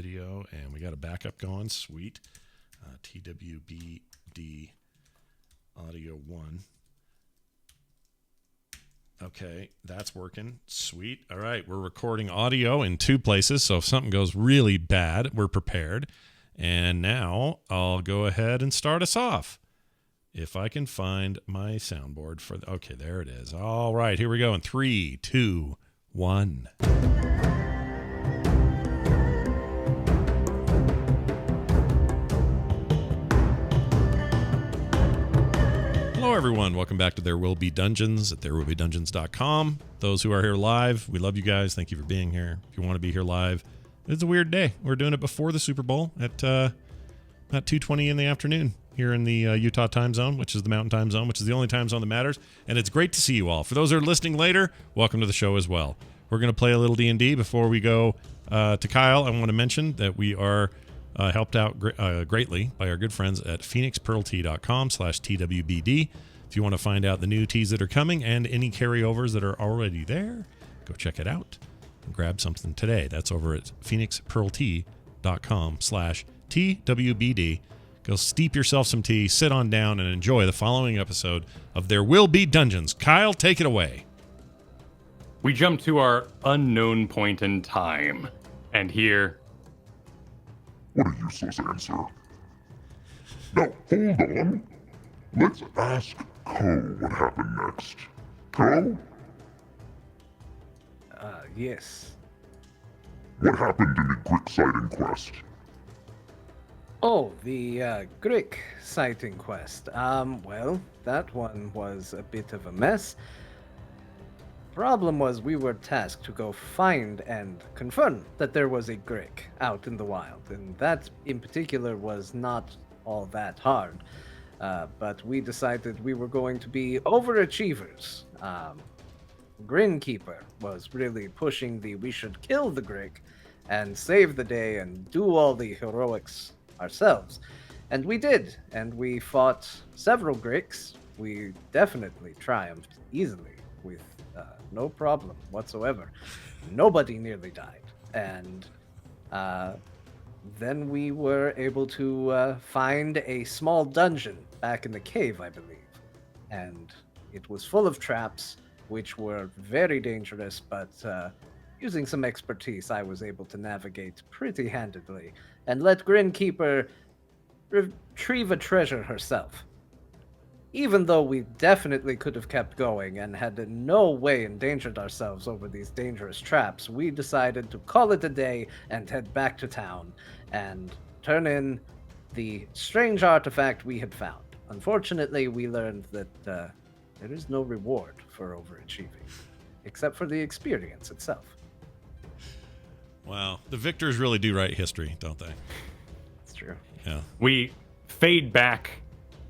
video, and we got a backup going. Sweet. TWBD audio 1. Okay, that's working. Sweet. All right, we're recording audio in 2 places, so if something goes really bad, we're prepared. And now I'll go ahead and start us off. If I can find my soundboard for okay, there it is. All right, here we go in 3, 2, 1. Hello, everyone. Welcome back to There Will Be Dungeons at therewillbedungeons.com. Those who are here live, we love you guys. Thank you for being here. If you want to be here live, it's a weird day. We're doing it before the Super Bowl at about 2:20 in the afternoon here in the Utah time zone, which is the mountain time zone, which is the only time zone that matters. And it's great to see you all. For those who are listening later, welcome to the show as well. We're going to play a little D&D before we go to Kyle. I want to mention that we are helped out greatly by our good friends at phoenixpearltea.com/TWBD. If you want to find out the new teas that are coming and any carryovers that are already there, go check it out and grab something today. That's over at phoenixpearltea.com/TWBD. Go steep yourself some tea, sit on down, and enjoy the following episode of There Will Be Dungeons. Kyle, take it away. We jump to our unknown point in time, and here... What a useless answer. Now, hold on. Let's ask Ko what happened next. Ko? Yes. What happened in the Grick sighting quest? Oh, the Grick sighting quest. Well, that one was a bit of a mess. Problem was we were tasked to go find and confirm that there was a Grick out in the wild, and that in particular was not all that hard. But we decided we were going to be overachievers. Grinkeeper was really pushing we should kill the Grick and save the day and do all the heroics ourselves. And we did, and we fought several Gricks. We definitely triumphed easily with no problem whatsoever. Nobody nearly died. And then we were able to find a small dungeon back in the cave, I believe. And it was full of traps, which were very dangerous, but using some expertise, I was able to navigate pretty handedly and let Grinkeeper retrieve a treasure herself. Even though we definitely could have kept going and had in no way endangered ourselves over these dangerous traps, we decided to call it a day and head back to town and turn in the strange artifact we had found. Unfortunately, we learned that there is no reward for overachieving, except for the experience itself. Wow. The victors really do write history, don't they? It's true. Yeah. We fade back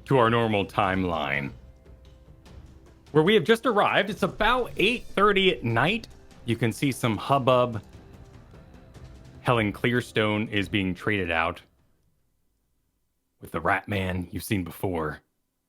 to our normal timeline, where we have just arrived. It's about 8:30 at night. You can see some hubbub. Helen Clearstone is being traded out with the Rat Man you've seen before,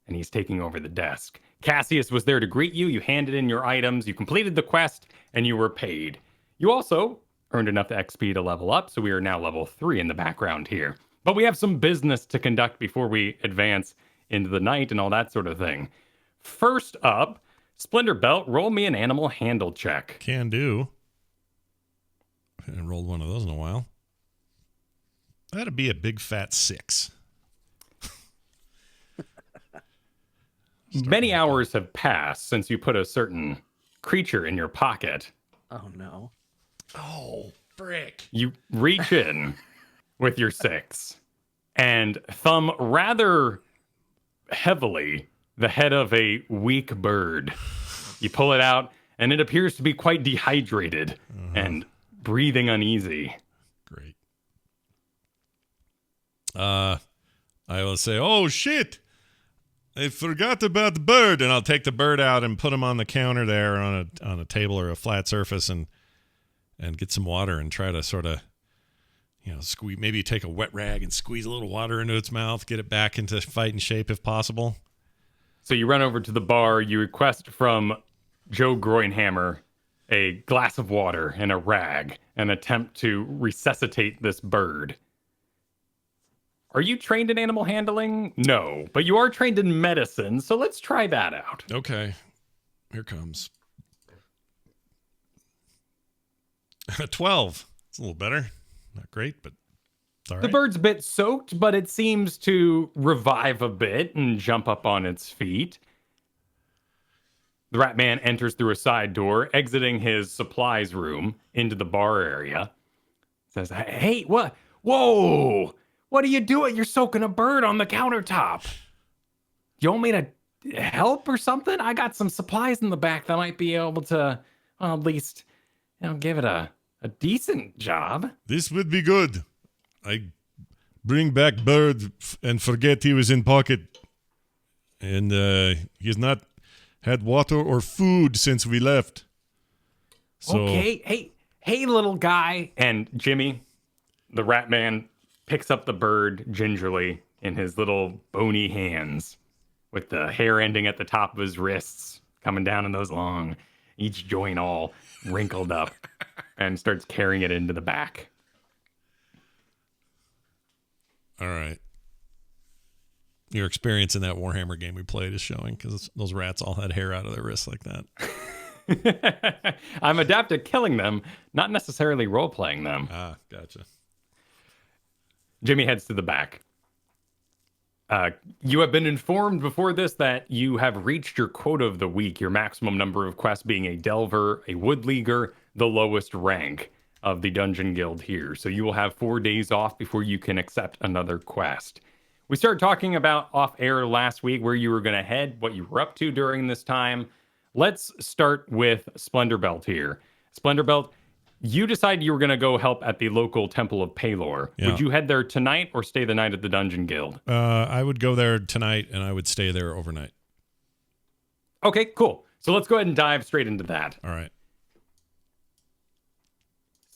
and he's taking over the desk. Cassius was there to greet you. You handed in your items. You completed the quest, and you were paid. You also earned enough XP to level up, so we are now level 3 in the background here. But we have some business to conduct before we advance into the night and all that sort of thing. First up, Splinter Belt, roll me an animal handle check. Can do. I haven't rolled one of those in a while. That'd be a big fat 6. Many hours have passed since you put a certain creature in your pocket. Oh, no. Oh, frick. You reach in with your 6 and thumb rather heavily the head of a weak bird. You pull it out, and it appears to be quite dehydrated and breathing uneasy. Great. I will say, oh, shit. I forgot about the bird. And I'll take the bird out and put him on the counter there on a table or a flat surface and get some water and try to sort of, squeeze, maybe take a wet rag and squeeze a little water into its mouth, get it back into fighting shape if possible. So you run over to the bar, you request from Joe Groinhammer a glass of water and a rag, and attempt to resuscitate this bird. Are you trained in animal handling? No, but you are trained in medicine, so let's try that out. Okay. Here comes. 12. It's a little better. Not great, but it's all right. The bird's a bit soaked, but it seems to revive a bit and jump up on its feet. The rat man enters through a side door, exiting his supplies room into the bar area. Says, "Hey, what? Whoa! What are you doing? You're soaking a bird on the countertop. You want me to help or something? I got some supplies in the back that might be able to, well, at least, give it a decent job." This would be good. I bring back bird and forget he was in pocket. And he has not had water or food since we left. So, Okay, hey, little guy. And Jimmy, the rat man, picks up the bird gingerly in his little bony hands with the hair ending at the top of his wrists, coming down in those long, each joint all wrinkled up, and starts carrying it into the back. all right. Your experience in that Warhammer game we played is showing, because those rats all had hair out of their wrists like that. I'm adept at killing them, not necessarily role-playing them. Ah, gotcha. Jimmy heads to the back. You have been informed before this that you have reached your quota of the week, your maximum number of quests being a Delver, a Woodleaguer, the lowest rank of the Dungeon Guild here. So you will have 4 days off before you can accept another quest. We started talking about off-air last week where you were going to head, what you were up to during this time. Let's start with Splendorbelt here. Splendorbelt, you decided you were going to go help at the local Temple of Pelor. Yeah. Would you head there tonight or stay the night at the Dungeon Guild? I would go there tonight, and I would stay there overnight. Okay, cool. So let's go ahead and dive straight into that. All right.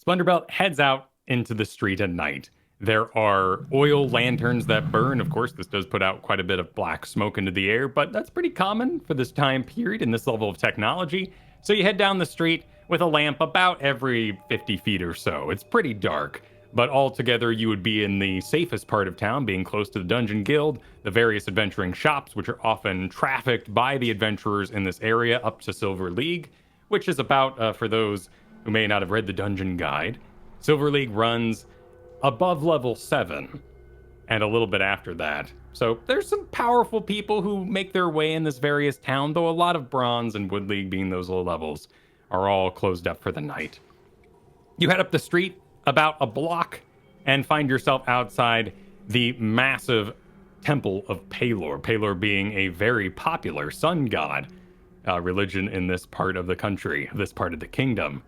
Splendorbelt heads out into the street at night. There are oil lanterns that burn. Of course, this does put out quite a bit of black smoke into the air, but that's pretty common for this time period and this level of technology. So you head down the street with a lamp about every 50 feet or so. It's pretty dark, but altogether you would be in the safest part of town, being close to the Dungeon Guild, the various adventuring shops, which are often trafficked by the adventurers in this area up to Silver League, which is about, for those who may not have read the Dungeon Guide, Silver League runs above level 7 and a little bit after that. So there's some powerful people who make their way in this various town, though a lot of Bronze and Wood League, being those low levels, are all closed up for the night. You head up the street about a block and find yourself outside the massive Temple of Pelor. Pelor being a very popular sun god religion in this part of the country, this part of the kingdom.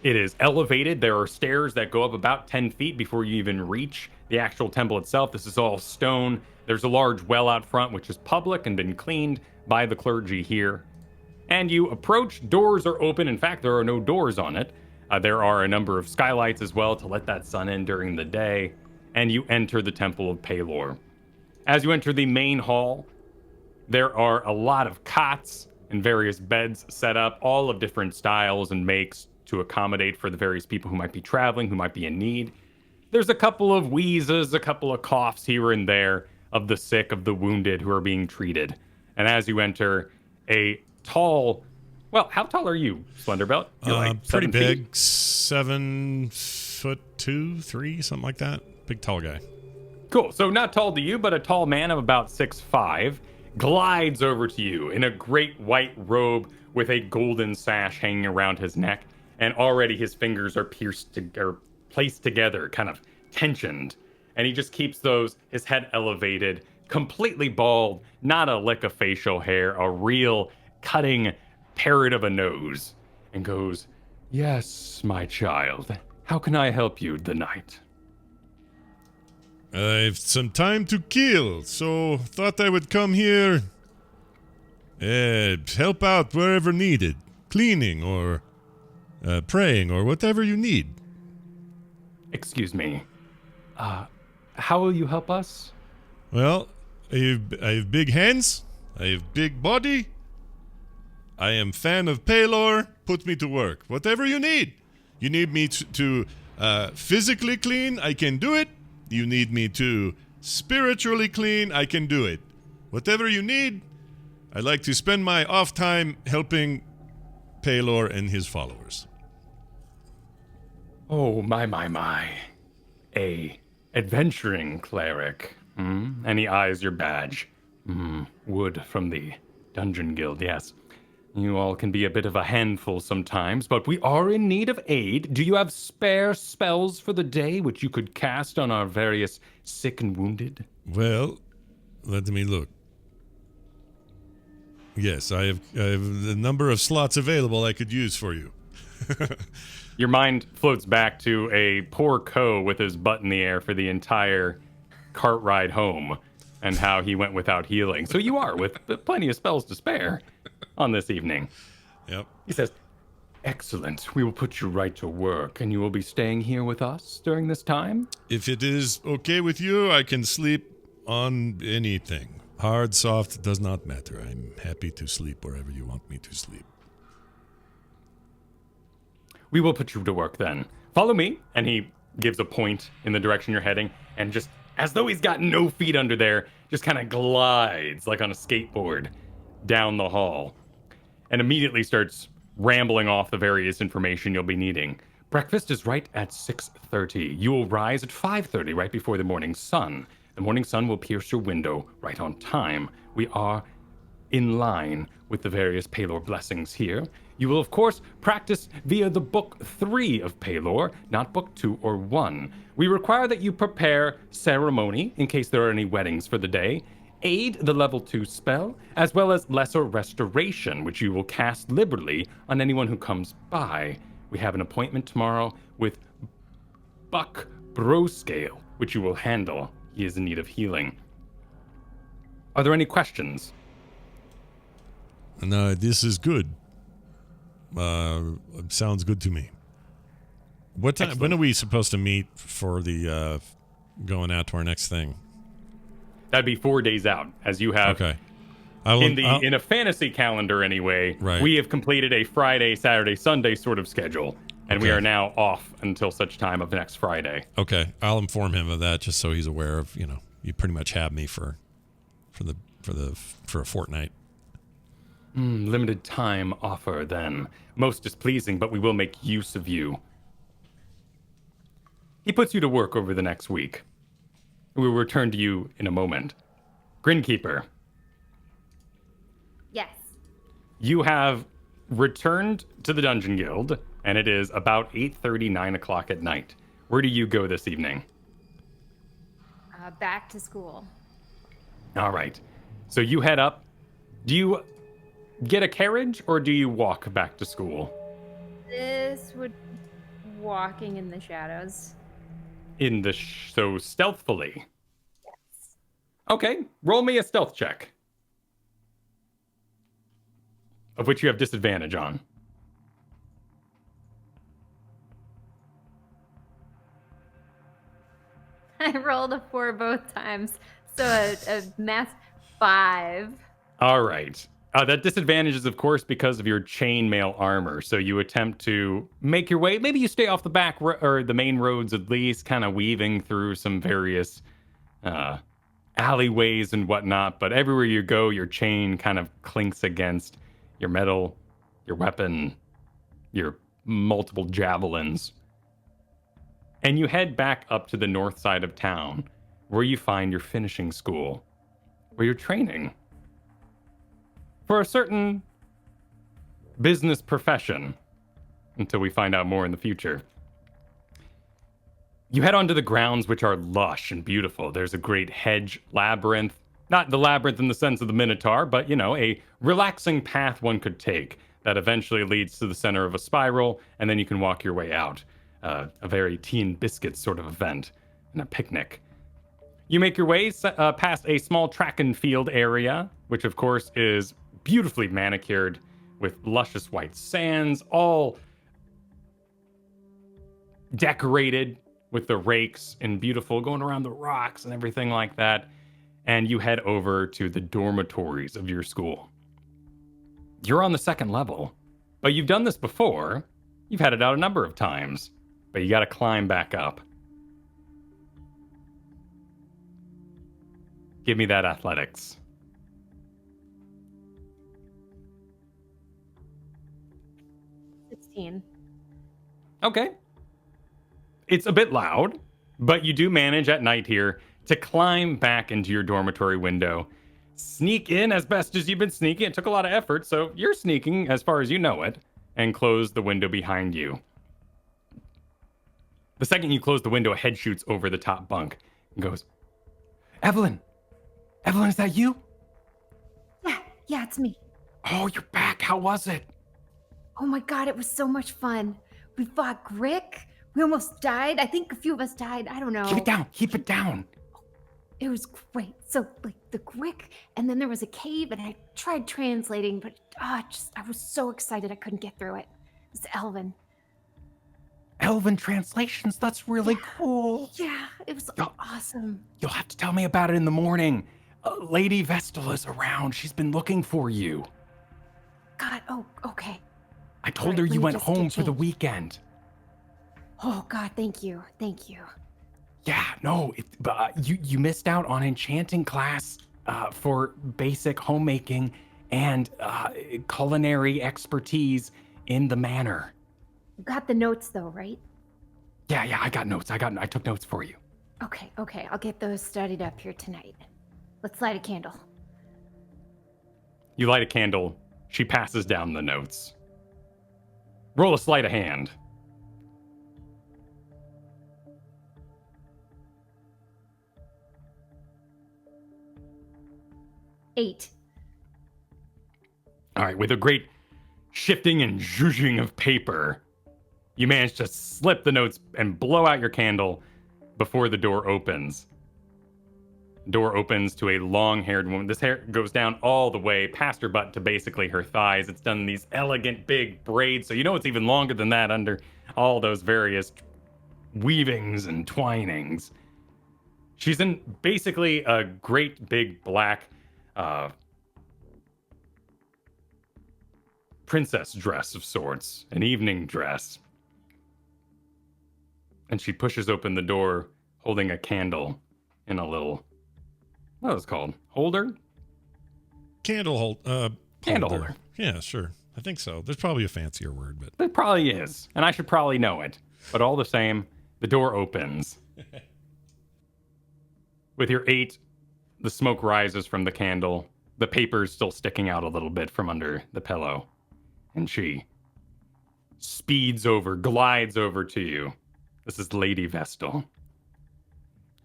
It is elevated. There are stairs that go up about 10 feet before you even reach the actual temple itself. This is all stone. There's a large well out front, which is public and been cleaned by the clergy here. And you approach, doors are open. In fact, there are no doors on it. There are a number of skylights as well to let that sun in during the day. And you enter the Temple of Pelor. As you enter the main hall, there are a lot of cots and various beds set up, all of different styles and makes, to accommodate for the various people who might be traveling, who might be in need. There's a couple of wheezes, a couple of coughs here and there of the sick, of the wounded who are being treated. And as you enter, a tall, well, how tall are you, Splendorbelt? You're like pretty 7 big, feet? 7'2", 3", something like that. Big, tall guy. Cool. So not tall to you, but a tall man of about 6'5", glides over to you in a great white robe with a golden sash hanging around his neck. And already his fingers are placed together, kind of tensioned. And he just keeps his head elevated, completely bald, not a lick of facial hair, a real cutting parrot of a nose. And goes, "Yes, my child. How can I help you tonight?" I've some time to kill, so thought I would come here, help out wherever needed. Cleaning or praying or whatever you need. Excuse me. How will you help us? Well, I have big hands. I have big body. I am fan of Pelor. Put me to work. Whatever you need. You need me to physically clean? I can do it. You need me to spiritually clean? I can do it. Whatever you need, I like to spend my off time helping Paylor and his followers. Oh, my. A adventuring cleric. And he eyes your badge. Wood from the Dungeon Guild, yes. You all can be a bit of a handful sometimes, but we are in need of aid. Do you have spare spells for the day which you could cast on our various sick and wounded? Well, let me look. Yes, I have the number of slots available I could use for you. Your mind floats back to a poor Co with his butt in the air for the entire cart ride home and how he went without healing. So you are with plenty of spells to spare on this evening. Yep. He says, excellent. We will put you right to work, and you will be staying here with us during this time? If it is okay with you, I can sleep on anything. Hard, soft, does not matter. I'm happy to sleep wherever you want me to sleep. We will put you to work then. Follow me. And he gives a point in the direction you're heading, and just as though he's got no feet under there, just kind of glides like on a skateboard down the hall and immediately starts rambling off the various information you'll be needing. Breakfast is right at 6:30. You will rise at 5:30, right before the morning sun. The morning sun will pierce your window right on time. We are in line with the various Paylor blessings here. You will, of course, practice via the Book 3 of Paylor, not Book 2 or 1. We require that you prepare ceremony in case there are any weddings for the day, aid the level 2 spell, as well as lesser restoration, which you will cast liberally on anyone who comes by. We have an appointment tomorrow with Buck Broscale, which you will handle. He is in need of healing. Are there any questions? No, this is good. Sounds good to me. What time? Excellent. When are we supposed to meet for the going out to our next thing? That'd be 4 days out, as you have Okay. I will, in a fantasy calendar anyway. Right. We have completed a Friday, Saturday, Sunday sort of schedule, and we Okay. are now off until such time of next Friday. Okay, I'll inform him of that just so he's aware of. You pretty much have me for a fortnight. Limited time offer then. Most displeasing, but we will make use of you. He puts you to work over the next week. We will return to you in a moment. Grinkeeper, Yes. you have returned to the Dungeon Guild, and it is about 8:30, 9 o'clock at night. Where do you go this evening? Back to school. All right. So you head up. Do you get a carriage, or do you walk back to school? This would walking in the shadows. So stealthfully. Okay, roll me a stealth check. Of which you have disadvantage on. I rolled a 4 both times, so a math 5. All right. That disadvantage is, of course, because of your chainmail armor. So you attempt to make your way. Maybe you stay off the or the main roads at least, kind of weaving through some various alleyways and whatnot. But everywhere you go, your chain kind of clinks against your metal, your weapon, your multiple javelins. And you head back up to the north side of town, where you find your finishing school, where you're training for a certain business profession, until we find out more in the future. You head onto the grounds, which are lush and beautiful. There's a great hedge labyrinth. Not the labyrinth in the sense of the Minotaur, but, a relaxing path one could take that eventually leads to the center of a spiral, and then you can walk your way out. A very tea and biscuits sort of event, and a picnic. You make your way past a small track and field area, which of course is beautifully manicured with luscious white sands, all decorated with the rakes and beautiful, going around the rocks and everything like that. And you head over to the dormitories of your school. You're on the second level, but you've done this before. You've had it out a number of times, but you got to climb back up. Give me that athletics. 16. Okay. It's a bit loud, but you do manage at night here to climb back into your dormitory window. Sneak in as best as you've been sneaking. It took a lot of effort, so you're sneaking as far as you know it, and close the window behind you. The second you close the window, a head shoots over the top bunk and goes, Evelyn! Evelyn, is that you? Yeah, it's me. Oh, you're back. How was it? Oh my god, it was so much fun. We fought Grick. We almost died. I think a few of us died. I don't know. Keep it down. Keep it down. It was great. So, like, the Grick, and then there was a cave, and I tried translating, but I was so excited I couldn't get through it. It was Elven. Elven translations. That's really cool. Yeah, it was awesome. You'll have to tell me about it in the morning. Lady Vestal is around. She's been looking for you. God, oh, okay. I told Alright, her let you me went just get home for the changed. weekend. Oh God, thank you. Yeah, no, you missed out on enchanting class for basic homemaking and culinary expertise in the manor. You got the notes though, right? Yeah, I got notes. I took notes for you. Okay, I'll get those studied up here tonight. Let's light a candle. You light a candle. She passes down the notes. Roll a sleight of hand. Eight. All right, with a great shifting and zhuzhing of paper, you manage to slip the notes and blow out your candle before the door opens. Door opens to a long-haired woman. This hair goes down all the way past her butt to basically her thighs. It's done in these elegant big braids, so you know it's even longer than that under all those various weavings and twinings. She's in basically a great big black princess dress of sorts, an evening dress. And she pushes open the door holding a candle in a little, what was it called? Holder? Candle Candle holder. Yeah, sure. I think so. There's probably a fancier word, but It probably is, and I should probably know it. But all the same, the door opens. With your 8, the smoke rises from the candle. The paper's still sticking out a little bit from under the pillow. And she speeds over, glides over to you. This is Lady Vestal.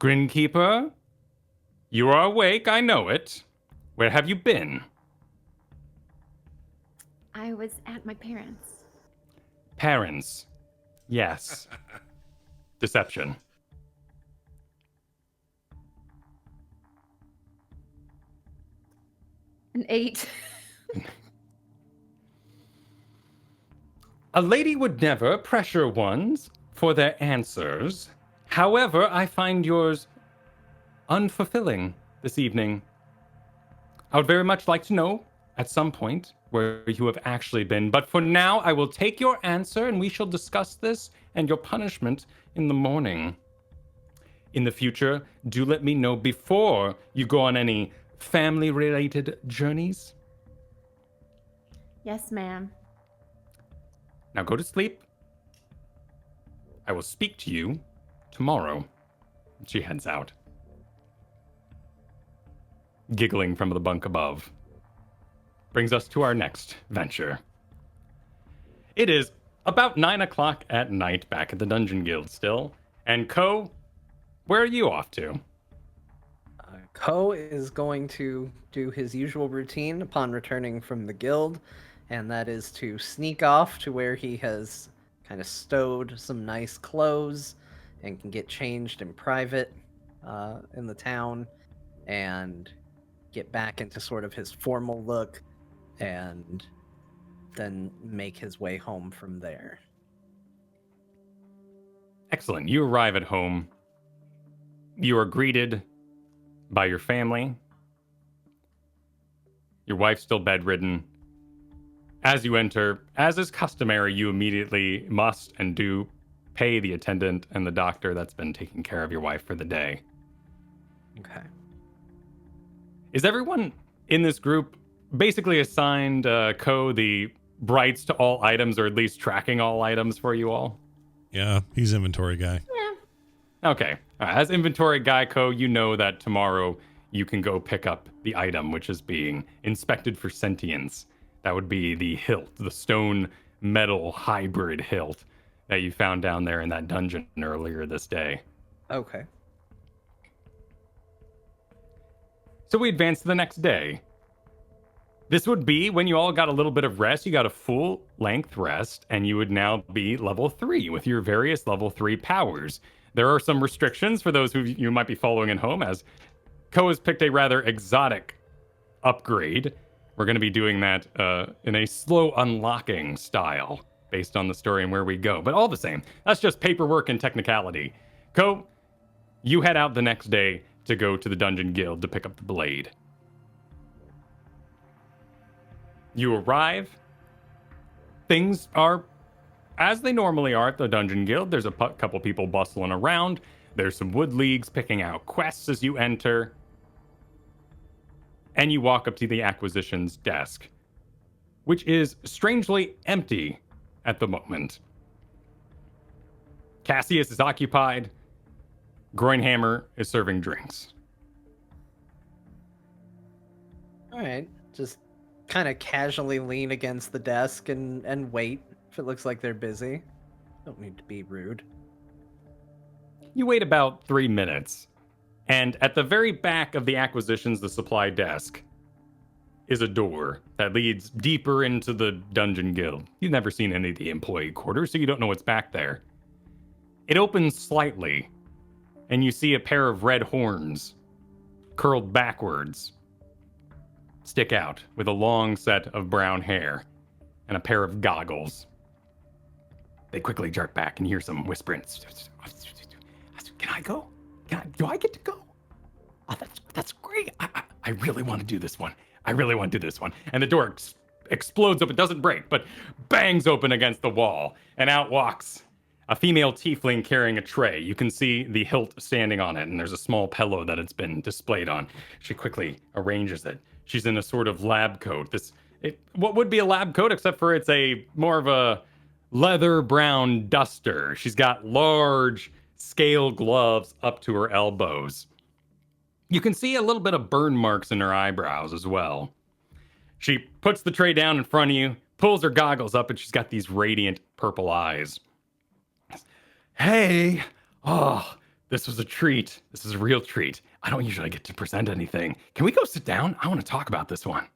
Grinkeeper, you are awake, I know it. Where have you been? I was at my parents'. Parents. Yes. Deception. An 8. A lady would never pressure ones for their answers. However, I find yours unfulfilling this evening. I would very much like to know at some point where you have actually been, but for now, I will take your answer and we shall discuss this and your punishment in the morning. In the future, do let me know before you go on any family-related journeys. Yes, ma'am. Now go to sleep. I will speak to you tomorrow. She heads out, giggling from the bunk above. Brings us to our next venture. It is about 9 o'clock at night back at the Dungeon Guild still. And Ko, where are you off to? Ko is going to do his usual routine upon returning from the guild, and that is to sneak off to where he has kind of stowed some nice clothes and can get changed in private in the town and get back into sort of his formal look and then make his way home from there. Excellent. You arrive at home. You are greeted by your family. Your wife's still bedridden. as you enter, as is customary, you immediately must and do pay the attendant and the doctor that's been taking care of your wife for the day. Okay. Is everyone in this group basically assigned the rights to all items, or at least tracking all items for you all? Yeah, he's inventory guy. Okay. As inventory guy, you know that tomorrow you can go pick up the item which is being inspected for sentience. That would be the hilt, the stone metal hybrid hilt that you found down there in that dungeon earlier this day. Okay. So we advance to the next day. This would be when you all got a little bit of rest. You got a full length rest, and you would now be level 3 with your various level 3 powers. There are some restrictions for those who you might be following at home, as Ko has picked a rather exotic upgrade. We're going to be doing that in a slow unlocking style based on the story and where we go. But all the same, that's just paperwork and technicality. Ko, you head out the next day to go to the Dungeon Guild to pick up the blade. You arrive. Things are as they normally are at the Dungeon Guild. There's a couple people bustling around. There's some wood leagues picking out quests as you enter. And you walk up to the acquisitions desk, which is strangely empty at the moment. Cassius is occupied. Groinhammer is serving drinks. All right. Just kind of casually lean against the desk and wait if it looks like they're busy. Don't need to be rude. You wait about 3 minutes, and at the very back of the acquisitions, the supply desk, is a door that leads deeper into the Dungeon Guild. You've never seen any of the employee quarters, so you don't know what's back there. It opens slightly, and you see a pair of red horns, curled backwards, stick out with a long set of brown hair and a pair of goggles. They quickly jerk back and hear some whispering. Can I go? Do I get to go? Oh, that's great. I really want to do this one. I really want to do this one. And the door explodes open, doesn't break, but bangs open against the wall. And out walks a female tiefling carrying a tray. You can see the hilt standing on it, and there's a small pillow that it's been displayed on. She quickly arranges it. She's in a sort of lab coat. What would be a lab coat, except for it's a more of a leather brown duster. She's got large scale gloves up to her elbows. You can see a little bit of burn marks in her eyebrows as well. She puts the tray down in front of you, pulls her goggles up, and she's got these radiant purple eyes. Hey, oh, this was a treat. This is a real treat. I don't usually get to present anything. Can we go sit down? I want to talk about this one.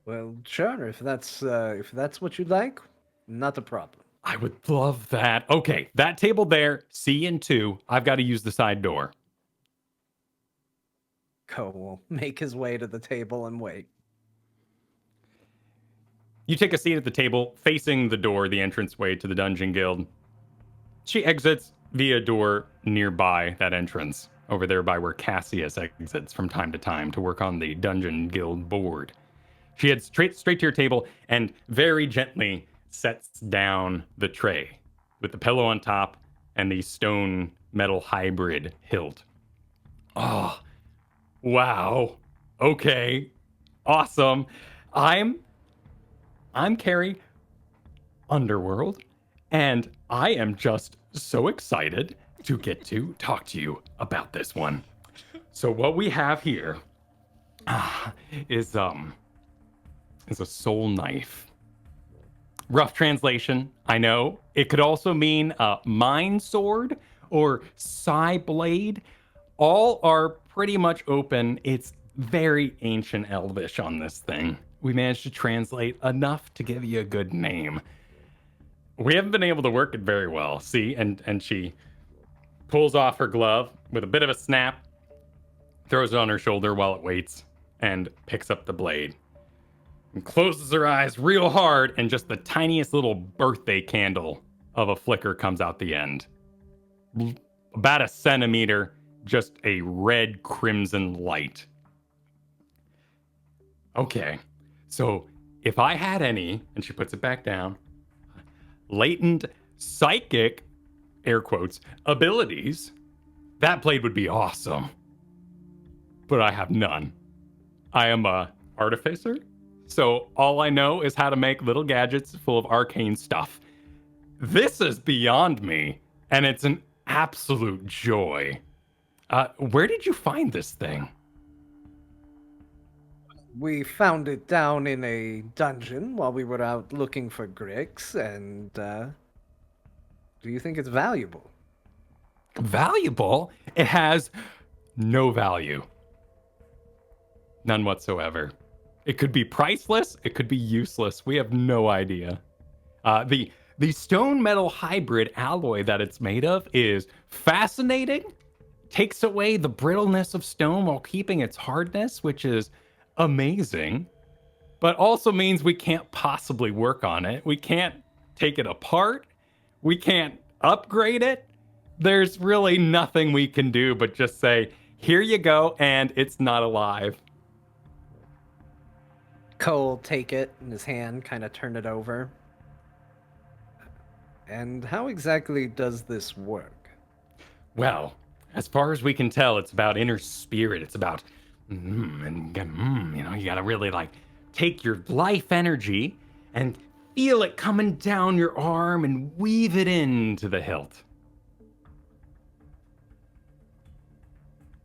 Well, sure. If that's what you'd like, not a problem. I would love that. Okay, that table there, C and 2. I've got to use the side door. Ko will make his way to the table and wait. You take a seat at the table facing the door, the entranceway to the Dungeon Guild. She exits via a door nearby that entrance, over there by where Cassius exits from time to time to work on the Dungeon Guild board. She heads straight to your table and very gently sets down the tray with the pillow on top and the stone metal hybrid hilt. Oh, wow. Okay. Awesome. I'm Carrie Underworld, and I am just so excited to get to talk to you about this one. So what we have here is a soul knife. Rough translation, I know. It could also mean mind sword or psi blade. All are pretty much open. It's very ancient Elvish on this thing. We managed to translate enough to give you a good name. We haven't been able to work it very well. See, and she pulls off her glove with a bit of a snap, throws it on her shoulder while it waits, and picks up the blade. And closes her eyes real hard, and just the tiniest little birthday candle of a flicker comes out the end. About a centimeter, just a red crimson light. Okay, so if I had any, and she puts it back down, latent psychic, air quotes, abilities, that blade would be awesome. But I have none. I am a artificer, so all I know is how to make little gadgets full of arcane stuff. This is beyond me, and it's an absolute joy. Where did you find this thing? We found it down in a dungeon while we were out looking for Grix, and do you think it's valuable? Valuable? It has no value. None whatsoever. It could be priceless, it could be useless. We have no idea. The stone metal hybrid alloy that it's made of is fascinating, takes away the brittleness of stone while keeping its hardness, which is amazing, but also means we can't possibly work on it. We can't take it apart. We can't upgrade it. There's really nothing we can do but just say, here you go, and it's not alive. Cole take it in his hand, kind of turn it over. And how exactly does this work? Well, as far as we can tell, it's about inner spirit. It's about, you know, you gotta really like take your life energy and feel it coming down your arm and weave it into the hilt.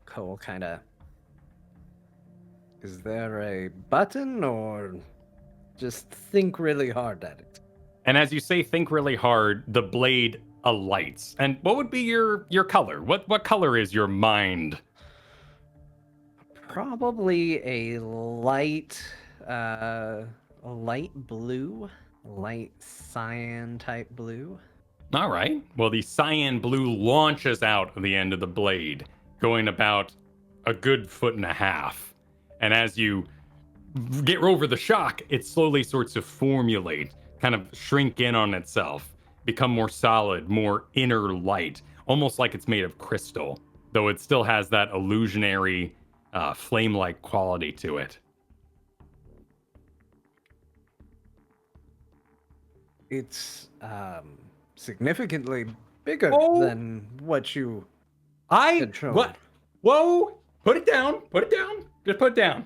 Cole kind of... Is there a button, or just think really hard at it? And as you say, think really hard, the blade alights. And what would be your color? What color is your mind? Probably a light blue, light cyan type blue. All right. Well, the cyan blue launches out of the end of the blade, going about a good 1.5 feet. And as you get over the shock, it slowly sorts of formulate, kind of shrink in on itself, become more solid, more inner light, almost like it's made of crystal, though it still has that illusionary, flame-like quality to it. It's significantly bigger than what you had shown. What? Whoa! Put it down. Put it down. Just put it down.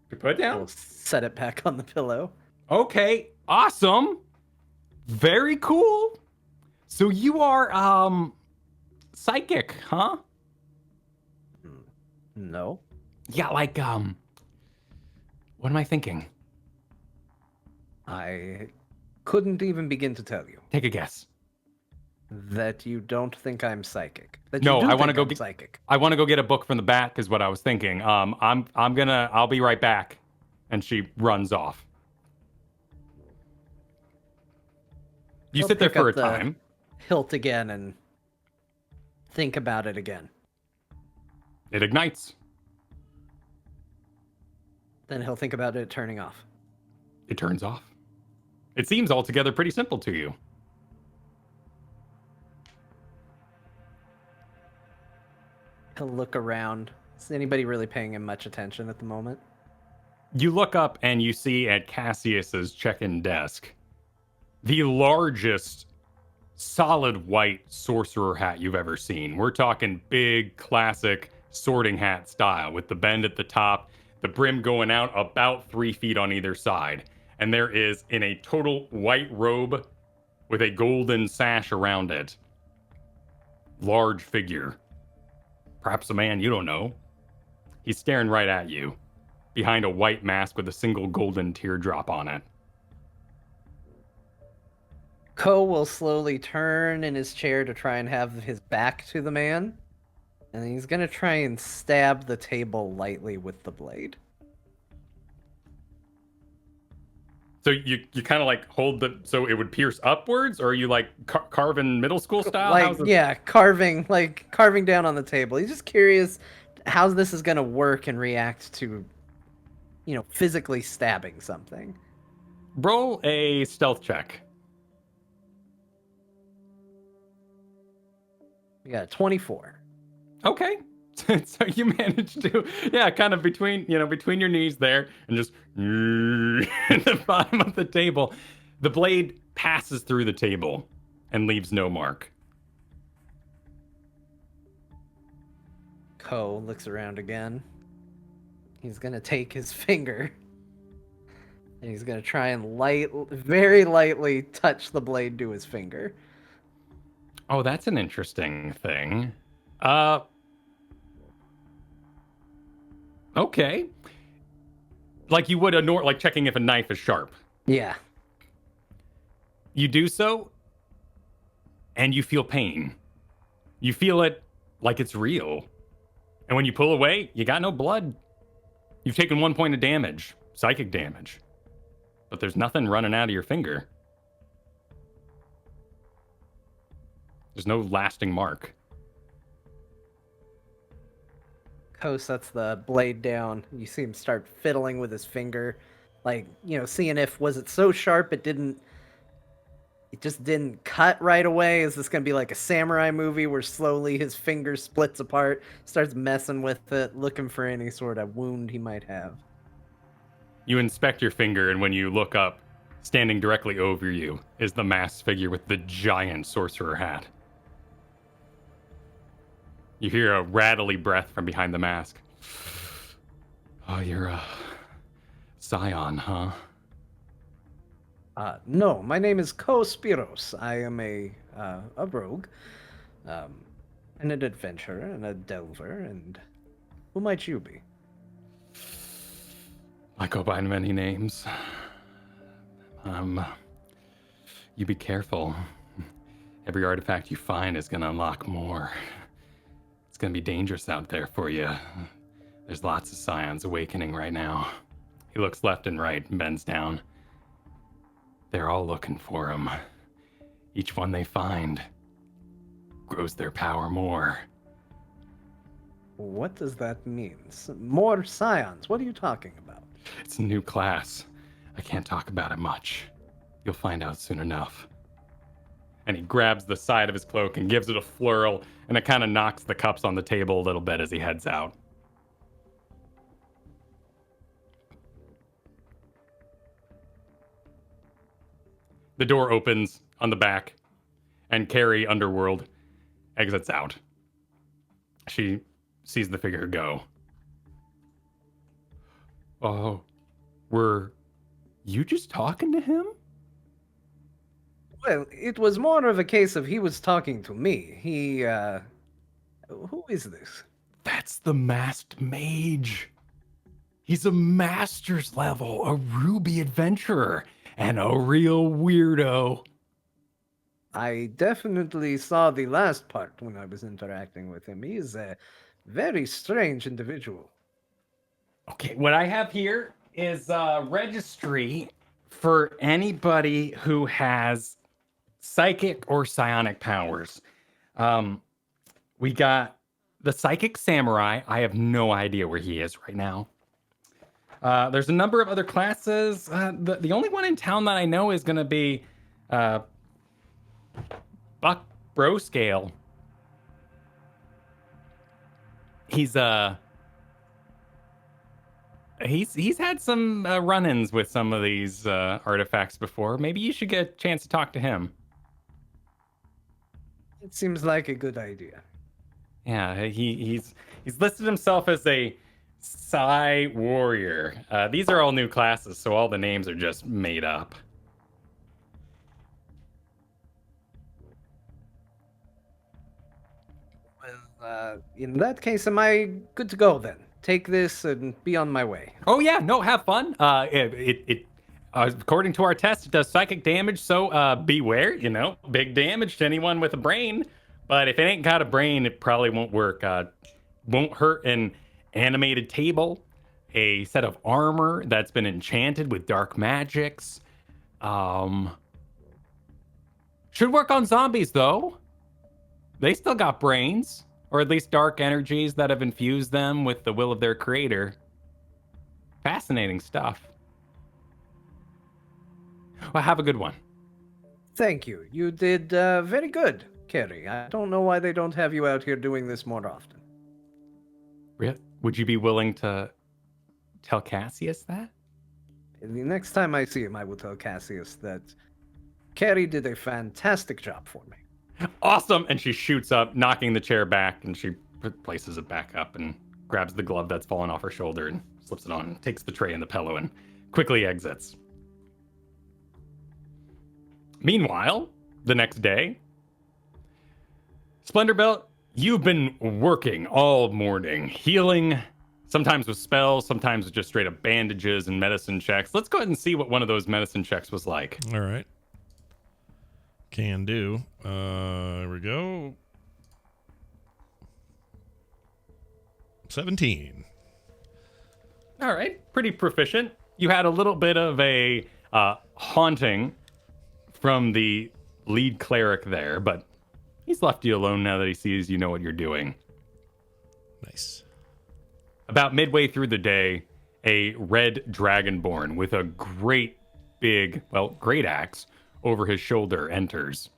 You put it down. I'll set it back on the pillow. Okay. Awesome. Very cool. So you are psychic, huh? No. Yeah, like what am I thinking? I couldn't even begin to tell you Take a guess. that you don't think I'm psychic. That No, you do I wanna think go I'm get- psychic. I want to go get a book from the back is what I was thinking. I'll be right back. And she runs off. You He'll sit there pick for a up the time. Hilt again and think about it again. It ignites. Then he'll think about it turning off. It turns off. It seems altogether pretty simple to you. He'll look around. Is anybody really paying him much attention at the moment? You look up and you see at Cassius's check-in desk the largest solid white sorcerer hat you've ever seen. We're talking big, classic sorting hat style with the bend at the top, the brim going out about 3 feet on either side. And there is in a total white robe with a golden sash around it. Large figure. Perhaps a man you don't know. He's staring right at you, behind a white mask with a single golden teardrop on it. Ko will slowly turn in his chair to try and have his back to the man. And he's going to try and stab the table lightly with the blade. So you kind of like hold the, so it would pierce upwards, or are you like carving middle school style? Like, How's it- yeah, carving down on the table. He's just curious how this is going to work and react to, physically stabbing something. Roll a stealth check. We got a 24. Okay. So you managed to, yeah, kind of between your knees there, and just at the bottom of the table, the blade passes through the table and leaves no mark. Ko looks around again. He's gonna take his finger and he's gonna try and very lightly touch the blade to his finger. Oh, that's an interesting thing. Okay. Like you would like checking if a knife is sharp. Yeah. You do so, and you feel pain. You feel it like it's real. And when you pull away, you got no blood. You've taken 1 point of damage, psychic damage. But there's nothing running out of your finger. There's no lasting mark. Ko sets the blade down. You see him start fiddling with his finger, like, seeing if was it so sharp it just didn't cut right away. Is this gonna be like a samurai movie where slowly his finger splits apart, starts messing with it, looking for any sort of wound he might have? You inspect your finger, and when you look up, standing directly over you is the masked figure with the giant sorcerer hat. You hear a rattly breath from behind the mask. Oh, you're a Scion, huh? No, my name is Ko Spiros. I am a rogue, and an adventurer, and a delver, and who might you be? I go by many names. You be careful. Every artifact you find is gonna unlock more. It's gonna be dangerous out there for you. There's lots of Scions awakening right now. He looks left and right and bends down. They're all looking for him. Each one they find grows their power more. What does that mean? More Scions? What are you talking about? It's a new class. I can't talk about it much. You'll find out soon enough. And he grabs the side of his cloak and gives it a flurl, and it kind of knocks the cups on the table a little bit as he heads out. The door opens on the back, and Carrie Underworld exits out. She sees the figure go. Oh, were you just talking to him? Well, it was more of a case of he was talking to me. Who is this? That's the masked mage. He's a master's level, a ruby adventurer, and a real weirdo. I definitely saw the last part when I was interacting with him. He is a very strange individual. Okay, what I have here is a registry for anybody who has psychic or psionic powers. We got the psychic samurai. I have no idea where he is right now. There's a number of other classes. The only one in town that I know is going to be Buck Broscale. He's had some run-ins with some of these artifacts before. Maybe you should get a chance to talk to him. It seems like a good idea. Yeah, he's listed himself as a Psi Warrior. These are all new classes, so all the names are just made up. Well, in that case, am I good to go then? Take this and be on my way. Oh yeah, no, have fun. According to our test, it does psychic damage, so beware. Big damage to anyone with a brain. But if it ain't got a brain, it probably won't work. Won't hurt an animated table, a set of armor that's been enchanted with dark magics. Should work on zombies though. They still got brains, or at least dark energies that have infused them with the will of their creator. Fascinating stuff. Well, have a good one. Thank you. You did very good, Carrie. I don't know why they don't have you out here doing this more often. Would you be willing to tell Cassius that? The next time I see him, I will tell Cassius that Carrie did a fantastic job for me. Awesome! And she shoots up, knocking the chair back, and she places it back up and grabs the glove that's fallen off her shoulder and slips it on, and takes the tray and the pillow and quickly exits. Meanwhile, the next day, Splendorbelt, you've been working all morning, healing, sometimes with spells, sometimes with just straight up bandages and medicine checks. Let's go ahead and see what one of those medicine checks was like. All right. Can do. Here we go. 17. All right, pretty proficient. You had a little bit of a haunting from the lead cleric there, but he's left you alone now that he sees you know what you're doing. Nice. About midway through the day, a red dragonborn with a great axe over his shoulder enters.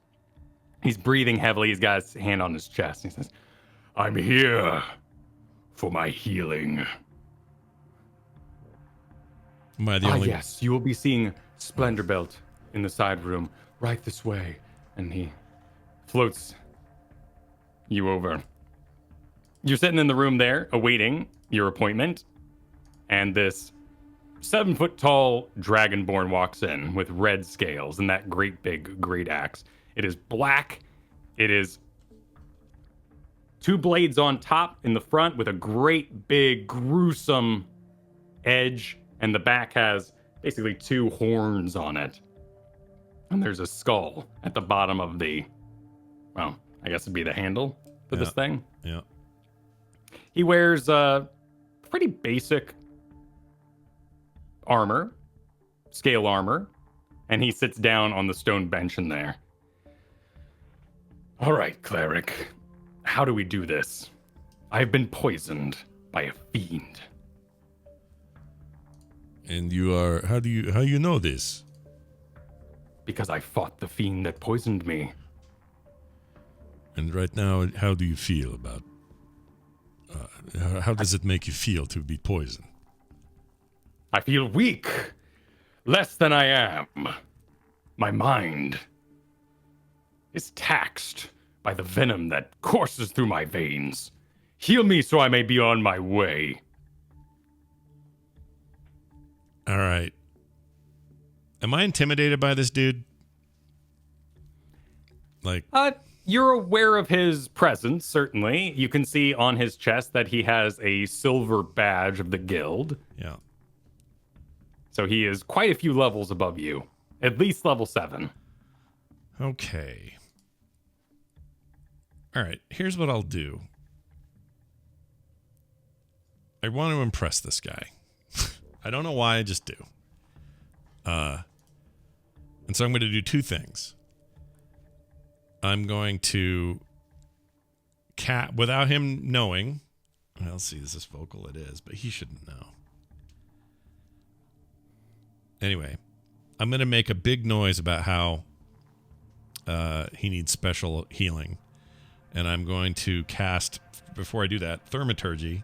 He's breathing heavily. He's got his hand on his chest. He says, "I'm here for my healing." Am I the only? Yes, you will be seeing Splendorbelt in the side room, right this way. And he floats you over. You're sitting in the room there, awaiting your appointment, and this 7-foot tall dragonborn walks in with red scales and that great axe. It is black. It is 2 blades on top in the front with a great big gruesome edge, and the back has basically 2 horns on it. And there's a skull at the bottom of the, well, I guess it'd be the handle for this thing. Yeah. He wears pretty basic armor, scale armor, and he sits down on the stone bench in there. All right, cleric, how do we do this? I've been poisoned by a fiend. And you are, how you know this? Because I fought the fiend that poisoned me. And right now, how do you feel about, how does it make you feel to be poisoned? I feel weak, less than I am. My mind is taxed by the venom that courses through my veins. Heal me so I may be on my way. All right. Am I intimidated by this dude? Like, You're aware of his presence, certainly. You can see on his chest that he has a silver badge of the guild. yeah. So he is quite a few levels above you. At least level 7. Okay. All right. Here's what I'll do. I want to impress this guy. I don't know why, I just do. And so I'm going to do 2 things. I'm going to without him knowing. Well, let's see, this is vocal, it is, but he shouldn't know. Anyway, I'm going to make a big noise about how he needs special healing. And I'm going to cast, before I do that, Thaumaturgy,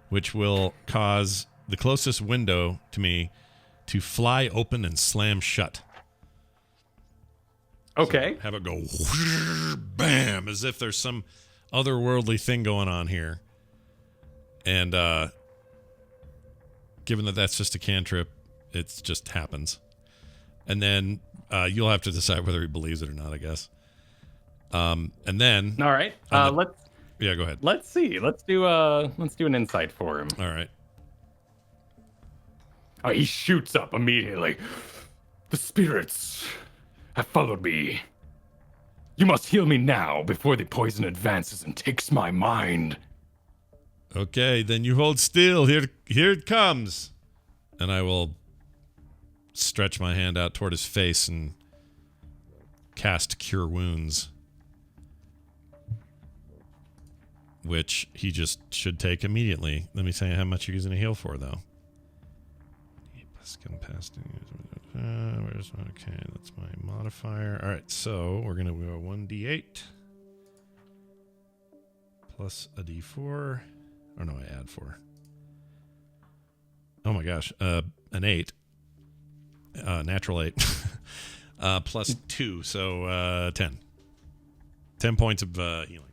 which will cause the closest window to me to fly open and slam shut. Okay. So have it go bam, as if there's some otherworldly thing going on here. And given that that's just a cantrip, it just happens. And then you'll have to decide whether he believes it or not, I guess. And then All right. yeah, go ahead. Let's see. Let's do an insight for him. All right. He shoots up immediately. The spirits have followed me. You must heal me now before the poison advances and takes my mind. Okay, then you hold still. Here it comes. And I will stretch my hand out toward his face and cast Cure Wounds, which he just should take immediately. Let me say how much you're going to heal for, though. Okay, that's my modifier. All right, so we're going to go 1d8 plus a d4. Or no, I add 4. Oh my gosh. An 8. Natural 8. Plus 2, so 10. 10 points of healing.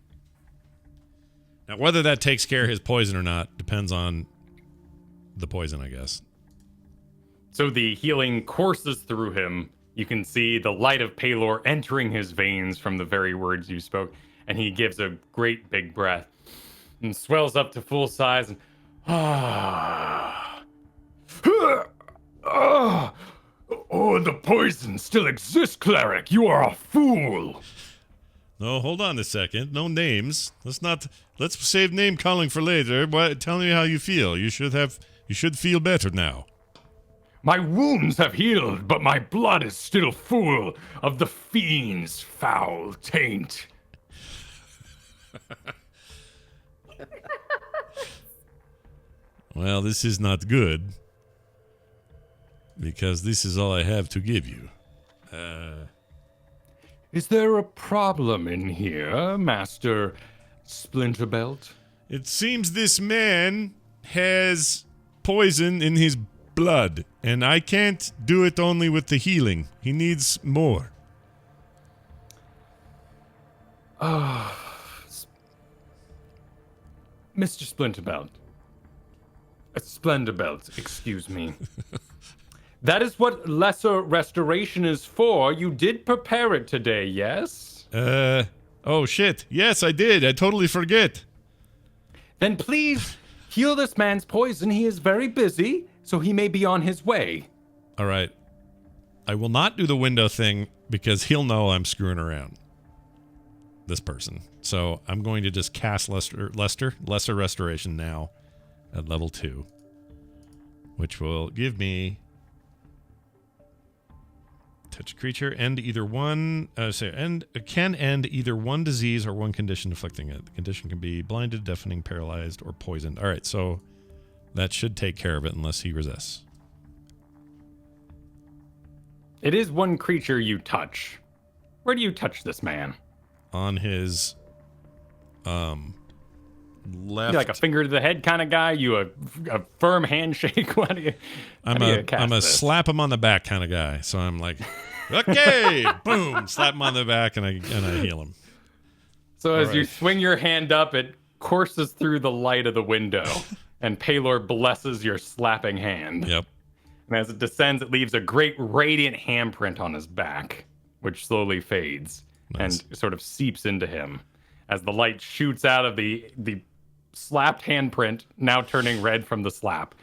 Now, whether that takes care of his poison or not depends on the poison, I guess. So the healing courses through him. You can see the light of Palor entering his veins from the very words you spoke, and he gives a great big breath and swells up to full size and Oh, the poison still exists, cleric. You are a fool. No, hold on a second. No names. Let's save name calling for later. Tell me how you feel. You should feel better now. My wounds have healed, but my blood is still full of the fiend's foul taint. Well, this is not good. Because this is all I have to give you. Is there a problem in here, Master Splinterbelt? It seems this man has poison in his blood, and I can't do it only with the healing. He needs more. Mr. Splinterbelt. Splenderbelt, excuse me. That is what Lesser Restoration is for. You did prepare it today, yes? Oh shit. Yes, I did. I totally forget. Then please heal this man's poison. He is very busy, so he may be on his way. All right. I will not do the window thing because he'll know I'm screwing around. This person. So I'm going to just cast Lesser Restoration now at level 2, which will give me touch creature end either one can end either one disease or one condition afflicting it. The condition can be blinded, deafening, paralyzed, or poisoned. All right, so that should take care of it unless he resists. It is one creature you touch. Where do you touch this man? On his left. You like a finger to the head kind of guy? You a firm handshake? What do you? I'm a slap him on the back kind of guy. So I'm like, okay, boom, slap him on the back and I heal him. So as you swing your hand up, it courses through the light of the window, and Palor blesses your slapping hand. Yep. And as it descends, it leaves a great radiant handprint on his back, which slowly fades and sort of seeps into him. As the light shoots out of the slapped handprint, now turning red from the slap,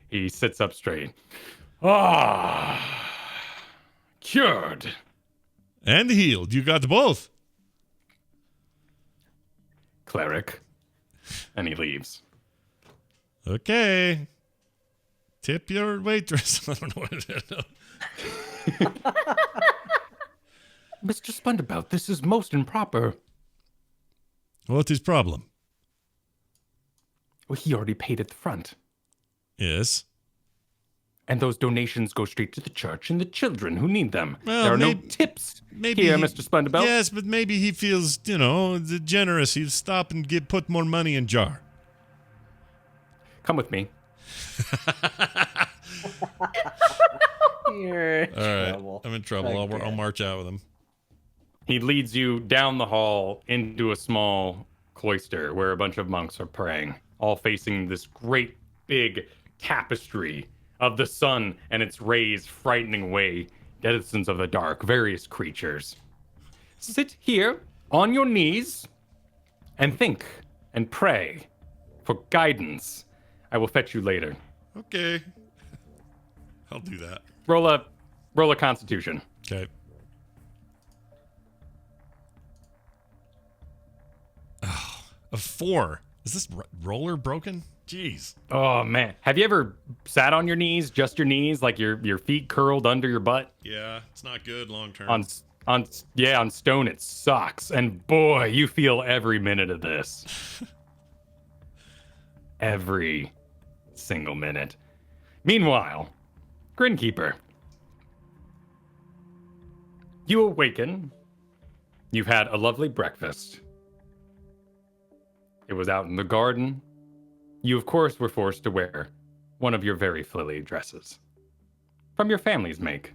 he sits up straight. Cured. And healed. You got both. Cleric. And he leaves. Okay. Tip your waitress. I don't know what it is. Mr. Splenderbout, this is most improper. What is problem? Well, he already paid at the front. Yes. And those donations go straight to the church and the children who need them. Well, there are no tips here, Mr. Splenderbelt. Yes, but maybe he feels, generous. He'll stop and put more money in jar. Come with me. You're in All right. trouble. I'm in trouble. Okay. I'll march out with him. He leads you down the hall into a small cloister where a bunch of monks are praying, all facing this great big tapestry of the sun and its rays frightening away denizens of the dark, various creatures. Sit here on your knees and think and pray for guidance. I will fetch you later. Okay. I'll do that. Roll a constitution. Okay. Oh, a 4. Is this roller broken? Jeez. Oh man. Have you ever sat on your knees, just your knees, like your feet curled under your butt? Yeah, it's not good long term. On stone it sucks. And boy, you feel every minute of this. Every single minute. Meanwhile, Grinkeeper. You awaken. You've had a lovely breakfast. It was out in the garden. you of course were forced to wear one of your very frilly dresses from your family's make.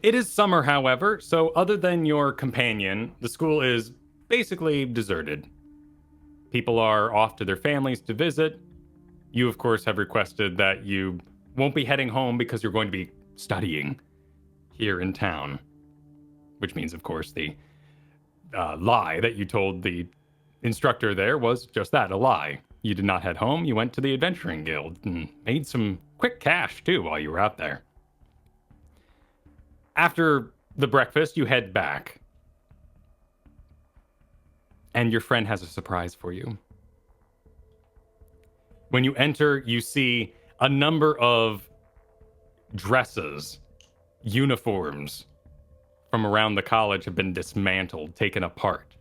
It is summer, however, so other than your companion, the school is basically deserted. People are off to their families to visit. You, of course, have requested that you won't be heading home because you're going to be studying here in town. Which means, of course, the lie that you told the instructor there was just that, a lie. You did not head home. You went to the Adventuring Guild and made some quick cash, too, while you were out there. After the breakfast, you head back. And your friend has a surprise for you. When you enter, you see a number of dresses, uniforms from around the college have been dismantled, taken apart.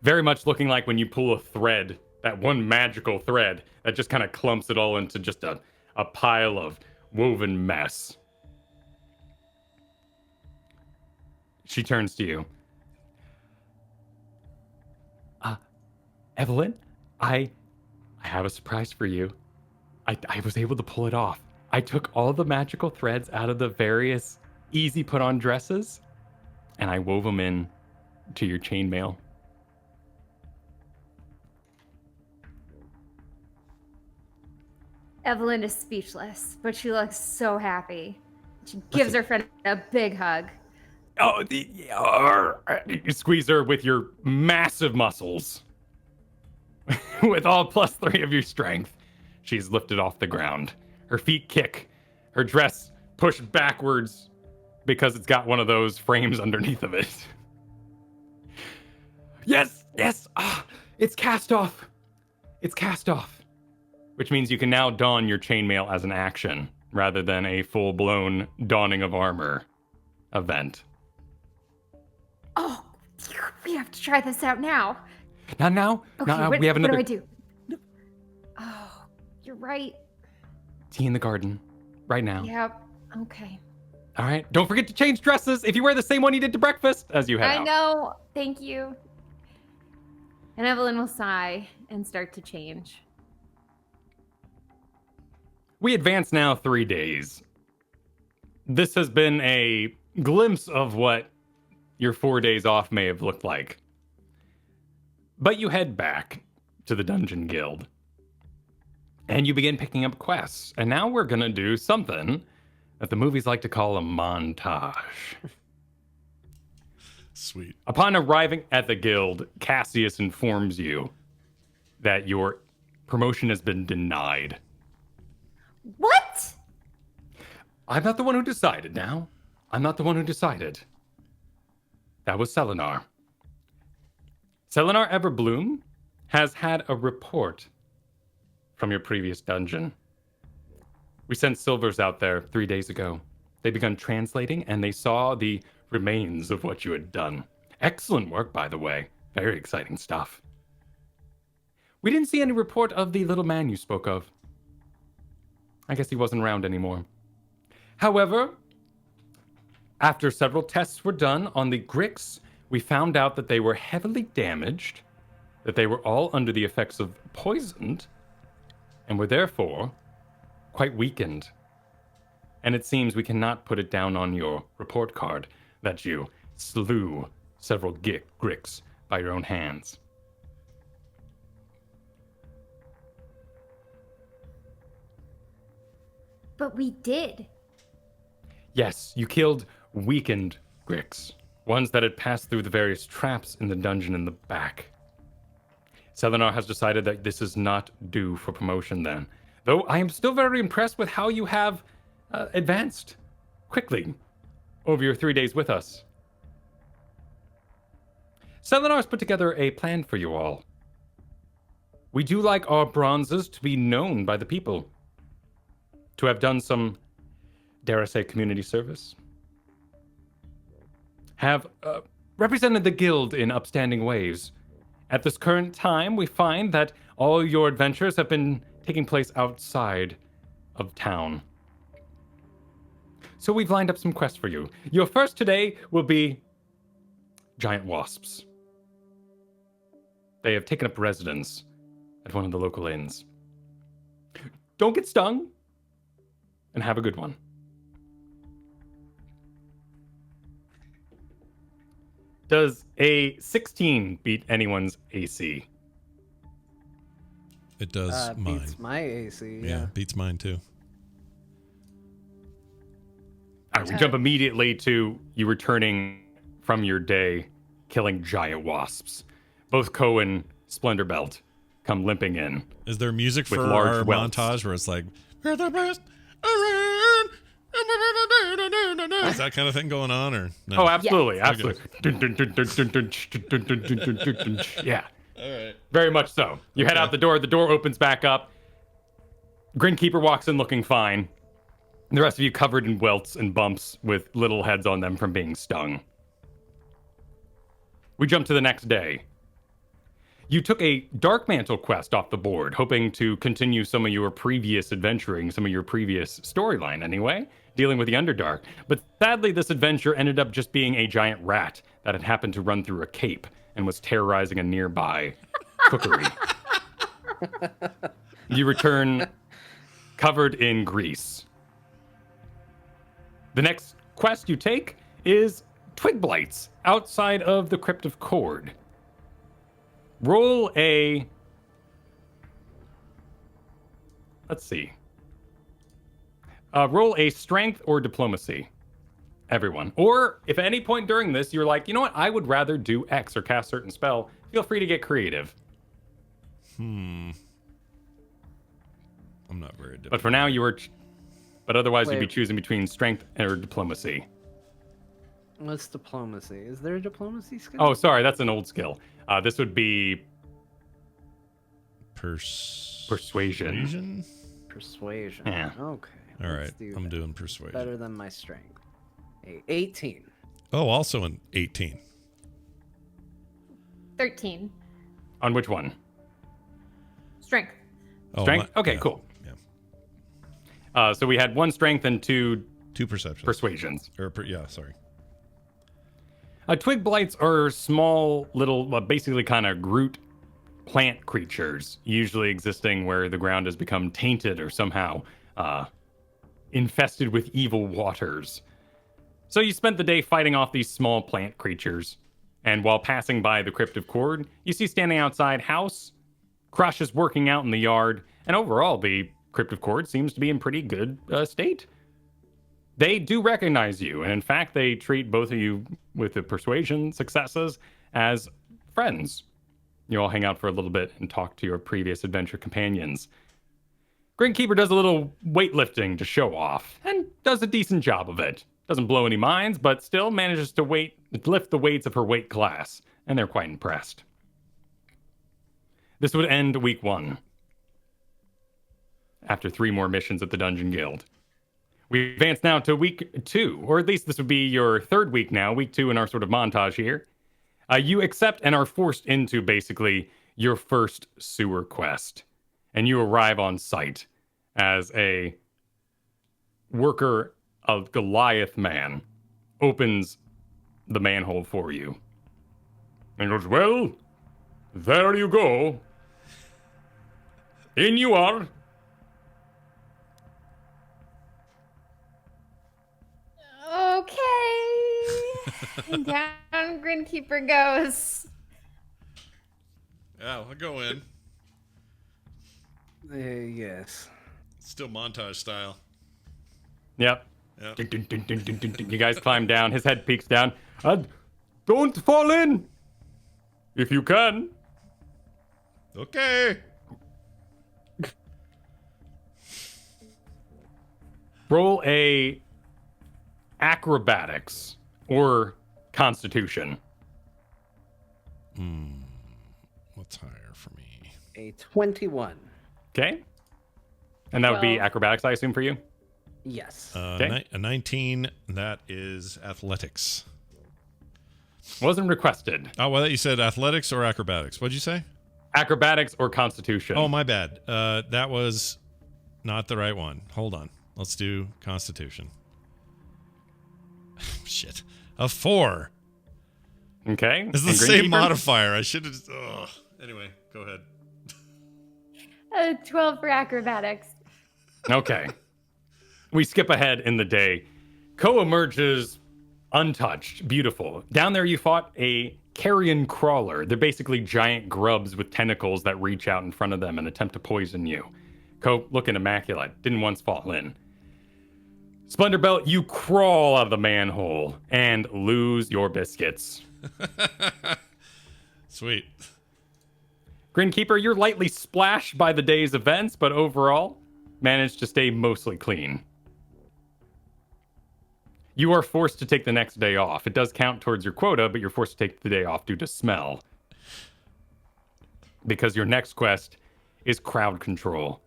Very much looking like when you pull a thread, that one magical thread that just kind of clumps it all into just a pile of woven mess. She turns to you. Evelyn, I have a surprise for you. I was able to pull it off. I took all the magical threads out of the various easy put-on dresses, and I wove them in to your chainmail. Evelyn is speechless, but she looks so happy. She gives her friend a big hug. Oh, you squeeze her with your massive muscles. With all +3 of your strength, she's lifted off the ground. Her feet kick. Her dress pushed backwards because it's got one of those frames underneath of it. Yes. It's cast off. It's cast off. Which means you can now don your chainmail as an action rather than a full-blown donning of armor event. Oh, we have to try this out now. Not now. Okay, Not now. what, We have another what do I do? Oh, you're right. tea in the garden right now. Yep. Okay. All right. Don't forget to change dresses if you wear the same one you did to breakfast as you head out. I know. Thank you. And Evelyn will sigh and start to change. We advance now 3 days. This has been a glimpse of what your 4 days off may have looked like. But you head back to the Dungeon Guild. And you begin picking up quests. And now we're going to do something that the movies like to call a montage. Sweet. Upon arriving at the guild, Cassius informs you that your promotion has been denied. What? I'm not the one who decided now. I'm not the one who decided. That was Selenar. Selenar Everbloom has had a report from your previous dungeon. We sent Silvers out there 3 days ago. They begun translating and they saw the remains of what you had done. Excellent work, by the way. Very exciting stuff. We didn't see any report of the little man you spoke of. I guess he wasn't around anymore. However, after several tests were done on the Grix, we found out that they were heavily damaged, that they were all under the effects of poisoned, and were therefore quite weakened. And it seems we cannot put it down on your report card that you slew several Grix by your own hands. But we did. Yes, you killed weakened Grix, ones that had passed through the various traps in the dungeon in the back. Selenar has decided that this is not due for promotion then, though I am still very impressed with how you have advanced quickly over your 3 days with us. Selenar's put together a plan for you all. We do like our bronzes to be known by the people, to have done some, dare I say, community service, have represented the guild in upstanding ways. At this current time, we find that all your adventures have been taking place outside of town. So we've lined up some quests for you. Your first today will be giant wasps. They have taken up residence one of the local inns. Don't get stung, and have a good one. Does a 16 beat anyone's AC? It does mine. Beats my AC. Yeah, beats mine too. All right, we jump immediately to you returning from your day killing giant wasps. Both Ko and Splendorbelt come limping in. Is there music With for large our welts. montage where it's like, we're the best around? Is that kind of thing going on, or no? Oh, absolutely, Okay. absolutely. Yeah, All right. very much so. You head Okay. out the door opens back up. Grinkeeper walks in looking fine. The rest of you covered in welts and bumps with little heads on them from being stung. We jump to the next day. You took a Dark Mantle quest off the board, hoping to continue some of your previous adventuring, some of your previous storyline anyway, dealing with the Underdark. But sadly, this adventure ended up just being a giant rat that had happened to run through a cape and was terrorizing a nearby cookery. You return covered in grease. The next quest you take is Twig Blights outside of the Crypt of Cord. Roll a... Let's see. Roll a strength or diplomacy, everyone. Or if at any point during this you're like, you know what, I would rather do X or cast certain spell, feel free to get creative. I'm not very good. But for now, but otherwise you'd be Wait. choosing between strength or diplomacy. What's diplomacy? Is there a diplomacy skill? Oh, sorry, that's an old skill. This would be persuasion. Persuasion. Yeah. Okay. All let's right, do I'm that. doing persuasion. Better than my strength. 18. Oh, also an 18. 13. On which one? Strength. Oh, Strength? Okay, yeah, cool. Yeah, So we had 1 strength and 2 2 perceptions. persuasions. Yeah, sorry. Twig blights are small, little, basically kind of Groot plant creatures, usually existing where the ground has become tainted or somehow infested with evil waters. So you spent the day fighting off these small plant creatures, and while passing by the Crypt of Cord, you see standing outside House, Crush is working out in the yard, and overall the Crypt of Cord seems to be in pretty good state. They do recognize you, and in fact, they treat both of you with the persuasion successes as friends. You all hang out for a little bit and talk to your previous adventure companions. Grinkeeper does a little weightlifting to show off, and does a decent job of it. Doesn't blow any minds, but still manages to lift the weights of her weight class, and they're quite impressed. This would end week 1. After 3 more missions at the Dungeon Guild. We advance now to week 2, or at least this would be your 3rd week now, week 2 in our sort of montage here. You accept and are forced into basically your first sewer quest. And you arrive on site as a worker of Goliath Man opens the manhole for you. And goes, well, there you go. In you are. Okay. And down Grinkeeper goes. Yeah, I'll go in. Yes. Still montage style. Yep. Yeah. Dun, dun, dun, dun, dun, dun, dun. You guys climb down. His head peeks down. Don't fall in. If you can. Okay. Roll a acrobatics or constitution. What's higher for me? A 21. Okay. And that would be 12. acrobatics, I assume, for you? Yes. Okay. A 19. That is athletics. Wasn't requested. Oh, well, you said athletics or acrobatics. What'd you say? Acrobatics or constitution. Oh, my bad. That was not the right one. Hold on. Let's do Constitution. Shit. A 4. Okay. It's the And same Grinkeeper? modifier. I should have. Anyway, go ahead. 12 for acrobatics. Okay. We skip ahead in the day. Ko emerges untouched, beautiful. Down there you fought a carrion crawler. They're basically giant grubs with tentacles that reach out in front of them and attempt to poison you. Ko, looking immaculate, didn't once fall in. Splendorbelt, you crawl out of the manhole and lose your biscuits. Sweet. Grinkeeper, you're lightly splashed by the day's events, but overall, managed to stay mostly clean. You are forced to take the next day off. It does count towards your quota, but you're forced to take the day off due to smell. Because your next quest is crowd control.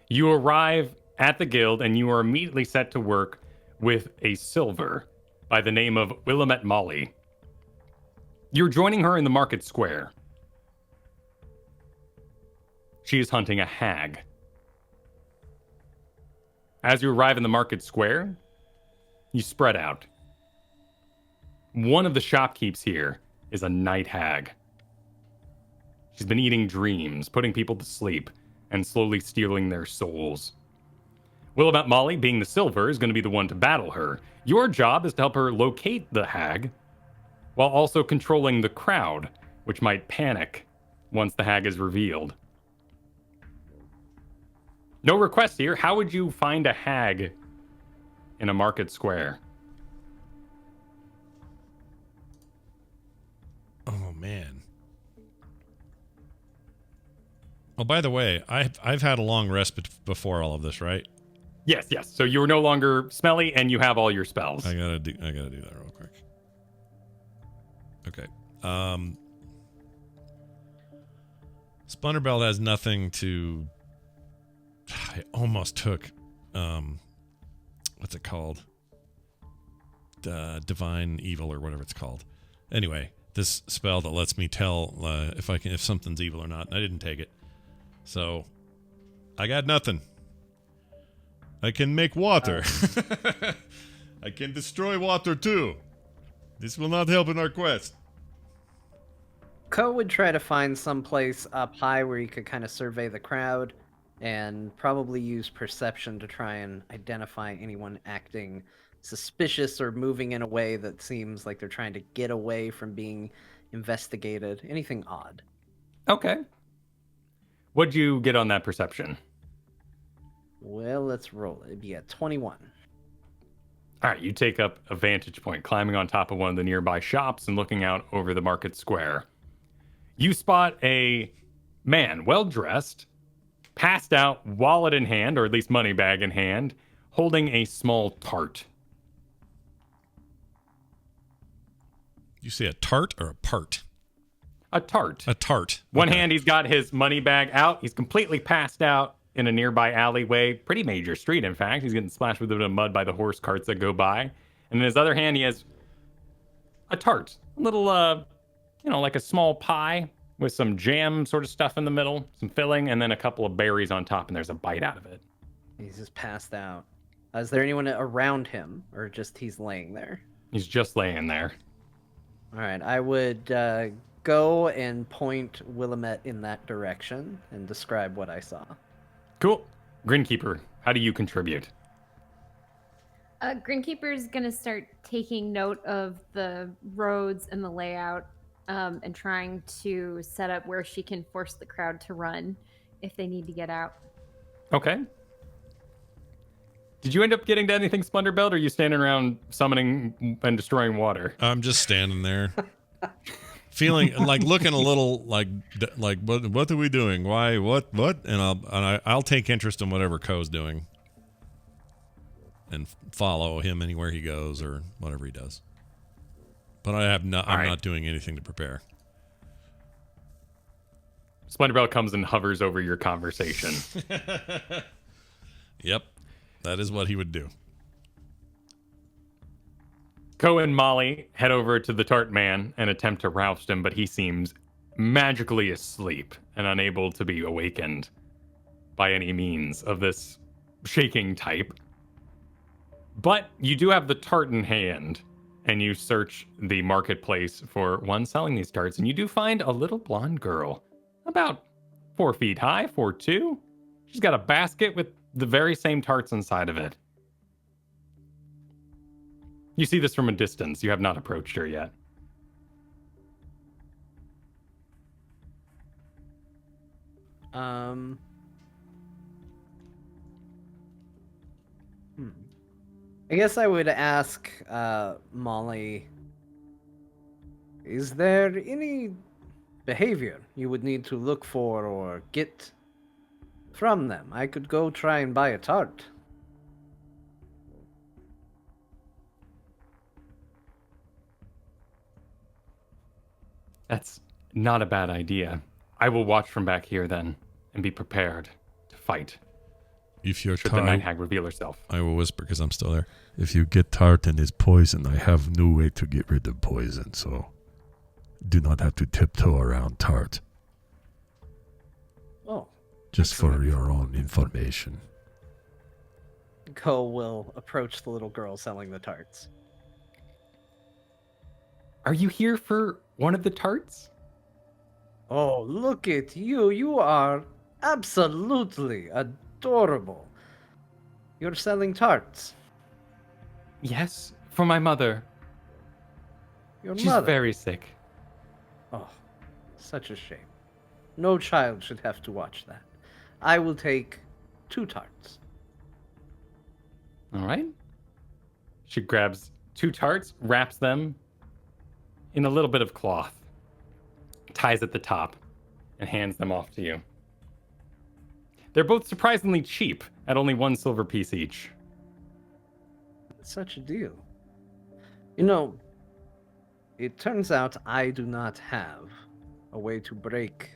You arrive at the guild and you are immediately set to work with a silver by the name of Willamette Molly. You're joining her in the market square. She is hunting a hag. As you arrive in the market square, you spread out. One of the shopkeepers here is a night hag. She's been eating dreams, putting people to sleep, and slowly stealing their souls. Willamette Molly, being the silver, is going to be the one to battle her. Your job is to help her locate the hag, while also controlling the crowd, which might panic once the hag is revealed. No request here. How would you find a hag in a market square? Oh man. Oh, by the way, I've had a long rest before all of this, right? Yes. So you are no longer smelly, and you have all your spells. I gotta do that real quick. Okay. Splendorbelt has nothing to. I almost took, what's it called? Divine Evil or whatever it's called. Anyway, this spell that lets me tell if something's evil or not, and I didn't take it. So, I got nothing. I can make water. I can destroy water too. This will not help in our quest. Ko would try to find some place up high where he could kind of survey the crowd and probably use perception to try and identify anyone acting suspicious or moving in a way that seems like they're trying to get away from being investigated. Anything odd. Okay. What'd you get on that perception? Well, let's roll it. It'd be a 21. All right, you take up a vantage point, climbing on top of one of the nearby shops and looking out over the market square. You spot a man, well-dressed, passed out, wallet in hand, or at least money bag in hand, holding a small tart. You say a tart or a part? A tart. A tart. One Okay. hand, he's got his money bag out. He's completely passed out in a nearby alleyway. Pretty major street, in fact. He's getting splashed with a bit of mud by the horse carts that go by. And in his other hand, he has a tart. A little, like a small pie with some jam sort of stuff in the middle, some filling, and then a couple of berries on top, and there's a bite out of it. He's just passed out. Is there anyone around him, or just he's laying there? He's just laying there. All right, I would go and point Willamette in that direction and describe what I saw. Cool. Grinkeeper, how do you contribute? Grinkeeper's gonna start taking note of the roads and the layout, and trying to set up where she can force the crowd to run if they need to get out. Okay. Did you end up getting to anything, Splendorbelt, or are you standing around summoning and destroying water? I'm just standing there, feeling like looking a little like what are we doing? Why? What? And I'll take interest in whatever Ko's doing, and follow him anywhere he goes or whatever he does. But I'm not doing anything to prepare. Splendorbelt comes and hovers over your conversation. Yep, that is what he would do. Ko and Molly head over to the Tart Man and attempt to roust him, but he seems magically asleep and unable to be awakened by any means of this shaking type. But you do have the tart in hand, and you search the marketplace for one selling these tarts, and you do find a little blonde girl, about 4 feet high, 4'2", She's got a basket with the very same tarts inside of it. You see this from a distance. You have not approached her yet. I guess I would ask Molly, is there any behavior you would need to look for or get from them? I could go try and buy a tart. That's not a bad idea. I will watch from back here then and be prepared to fight If your should the night tart, hag reveal herself. I will whisper because I'm still there. If you get tart and it's poison, I have no way to get rid of poison, so do not have to tiptoe around tart. Oh, Just for your own information. Ko will approach the little girl selling the tarts. Are you here for one of the tarts? Oh, look at you. You are absolutely adorable. You're selling tarts. Yes, for my mother. Your She's mother. very sick. Oh, such a shame. No child should have to watch that. I will take 2 tarts. All right. She grabs 2 tarts, wraps them in a little bit of cloth, ties at the top, and hands them off to you. They're both surprisingly cheap at only 1 silver piece each. Such a deal. You know, it turns out I do not have a way to break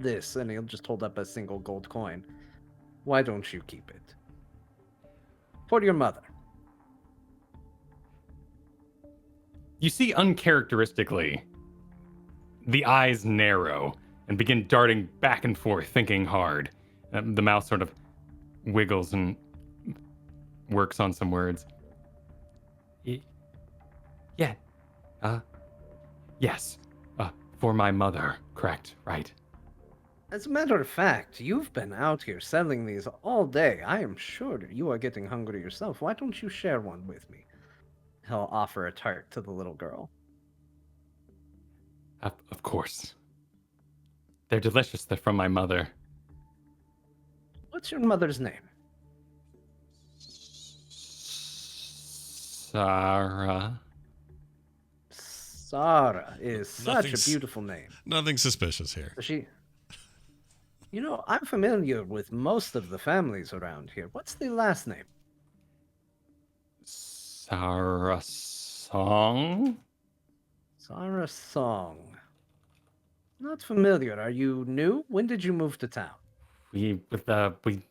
this, and he'll just hold up a single gold coin. Why don't you keep it? For your mother. You see uncharacteristically, the eyes narrow and begin darting back and forth, thinking hard. The mouth sort of wiggles and works on some words. Yeah. Yes. For my mother. Correct. Right. As a matter of fact, you've been out here selling these all day. I am sure that you are getting hungry yourself. Why don't you share one with me? He'll offer a tart to the little girl. Of course. They're delicious. They're from my mother. What's your mother's name? Sarah. Sarah is such a Nothing's- beautiful name. Nothing suspicious here. You know, I'm familiar with most of the families around here. What's the last name? Sarah Song? Sarah Song. Not familiar. Are you new? When did you move to town? We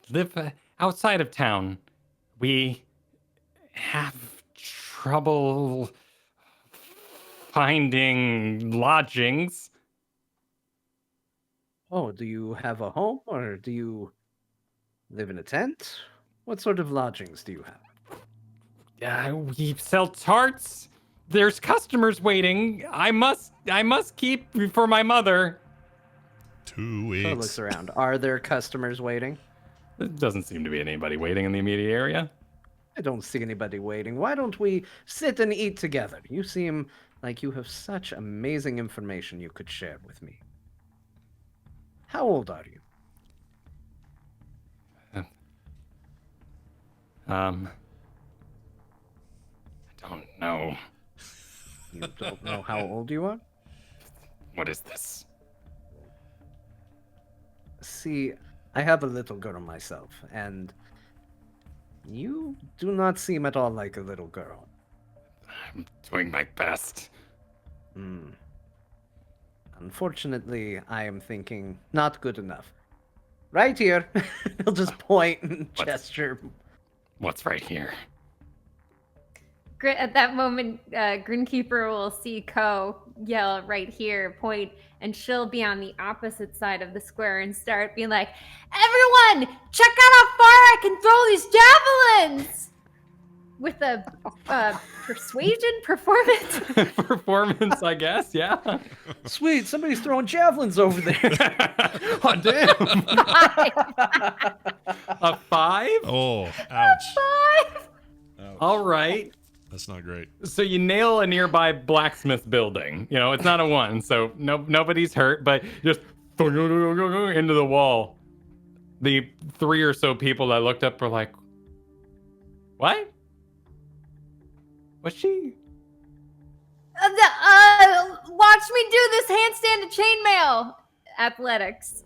live outside of town. We have trouble finding lodgings. Oh, do you have a home or do you live in a tent? What sort of lodgings do you have? We sell tarts. There's customers waiting. I must keep for my mother. 2 So looks weeks. around. Are there customers waiting? There doesn't seem to be anybody waiting in the immediate area. I don't see anybody waiting. Why don't we sit and eat together? You seem like you have such amazing information you could share with me. How old are you? I don't know. You don't know how old you are? What is this? See, I have a little girl myself, and you do not seem at all like a little girl. I'm doing my best. Hmm. Unfortunately, I am thinking not good enough. Right here. He'll just point and What? gesture. What's right here? At that moment, Grinkeeper will see Ko yell right here, point, and she'll be on the opposite side of the square and start being like, "Everyone, check out how far I can throw these javelins!" with a persuasion performance. Performance, I guess. Yeah. Sweet, somebody's throwing javelins over there. Oh damn! A 5. Oh, ouch. 5. Ouch. All right. That's not great. So you nail a nearby blacksmith building. You know, it's not a 1, so nobody's hurt, but just into the wall. The 3 or so people that looked up were like, "What? Was she?" Watch me do this handstand to chainmail. Athletics.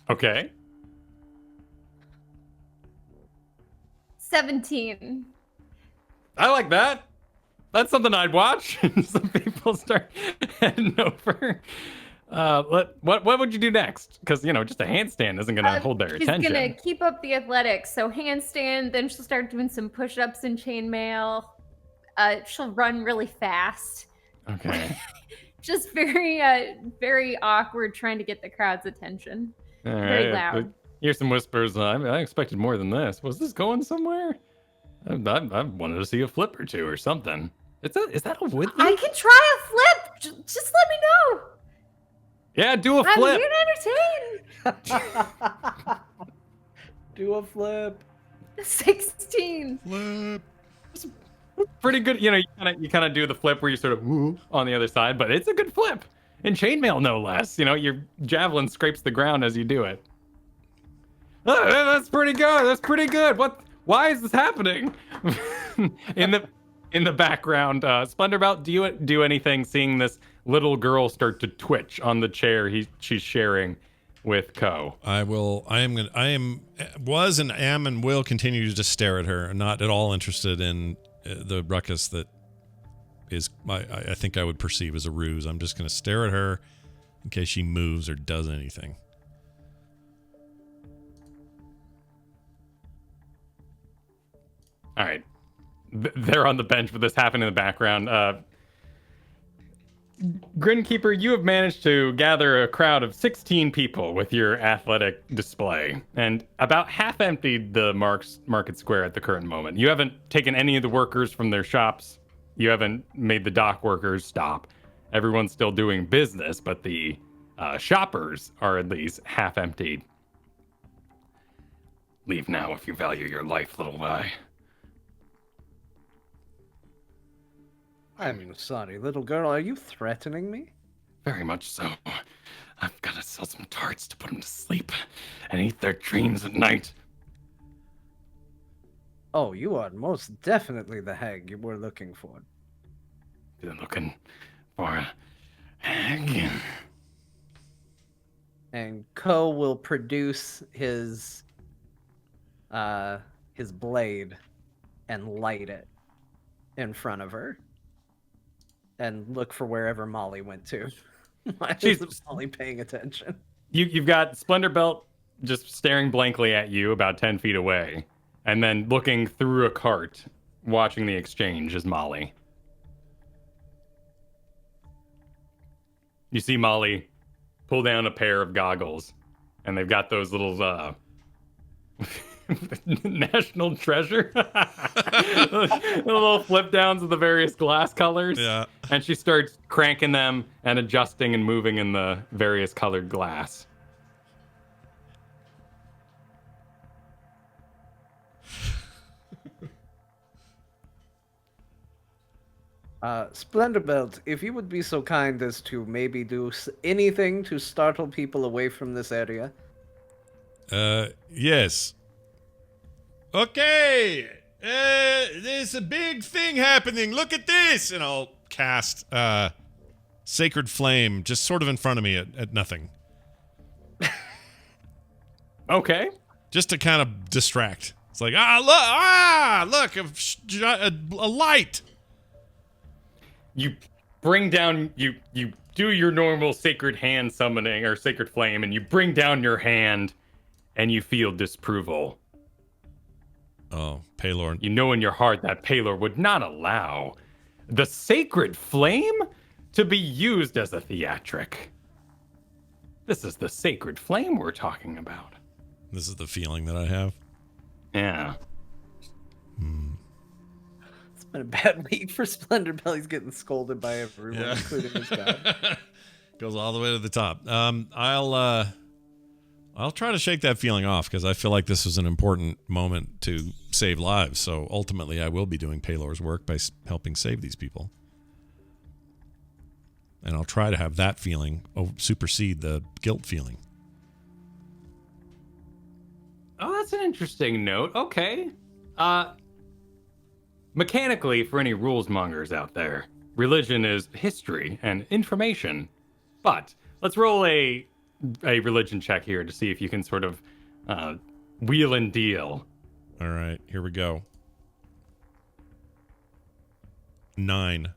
Okay. 17. I like that. That's something I'd watch. Some people start heading over. What would you do next? Because just a handstand isn't gonna hold their attention. She's gonna keep up the athletics. So handstand, then she'll start doing some push-ups and chainmail. She'll run really fast. Okay. Just very, very awkward, trying to get the crowd's attention. All Very right. loud. Here's some whispers. I expected more than this. Was this going somewhere? I wanted to see a flip or two or something. Is that a wood I leaf? can try a flip. Just let me know. Yeah, do a I'm flip. here to entertain. Do a flip. 16. Flip. Pretty good. You kind of do the flip where you sort of woo on the other side, but it's a good flip. In chainmail, no less. Your javelin scrapes the ground as you do it. Oh, that's pretty good. That's pretty good. What? Why is this happening? in the background, Splendorbout, do you do anything seeing this little girl start to twitch on the chair she's sharing with Ko? Was and am and will continue to just stare at her. I'm not at all interested in the ruckus that is, I think I would perceive as a ruse. I'm just going to stare at her in case she moves or does anything. All right. They're on the bench with this happening in the background. Grinkeeper, you have managed to gather a crowd of 16 people with your athletic display, and about half emptied the market square at the current moment. You haven't taken any of the workers from their shops. You haven't made the dock workers stop. Everyone's still doing business, but the shoppers are at least half emptied. Leave now if you value your life, little guy. I'm sorry, little girl. Are you threatening me? Very much so. I've got to sell some tarts to put them to sleep and eat their dreams at night. Oh, you are most definitely the hag you were looking for. Been looking for a hag. And Ko will produce his blade and light it in front of her. And look for wherever Molly went to. Why isn't Molly paying attention? You've got Splendorbout just staring blankly at you about 10 feet away, and then looking through a cart, watching the exchange is Molly. You see Molly pull down a pair of goggles, and they've got those little National Treasure. The little flip downs of the various glass colors. Yeah. And she starts cranking them and adjusting and moving in the various colored glass. Splendorbout, if you would be so kind as to maybe do anything to startle people away from this area. Yes. Okay. There's a big thing happening. Look at this. And I'll cast Sacred Flame just sort of in front of me at nothing. Okay. Just to kind of distract. It's like, look, a light. You bring down, you do your normal sacred hand summoning or sacred flame, and you bring down your hand and you feel disapproval. Oh, Paylor. You know in your heart that Paylor would not allow the sacred flame to be used as a theatric. This is the sacred flame we're talking about. This is the feeling that I have. Yeah. Been a bad week for Splendor Belly's getting scolded by everyone, including his god. Goes all the way to the top. I'll try to shake that feeling off because I feel like this is an important moment to save lives. So ultimately, I will be doing Paylor's work by helping save these people. And I'll try to have that feeling supersede the guilt feeling. Oh, that's an interesting note. Okay. Mechanically, for any rules mongers out there, religion is history and information. But let's roll a religion check here to see if you can sort of wheel and deal. All right, here we go. 9.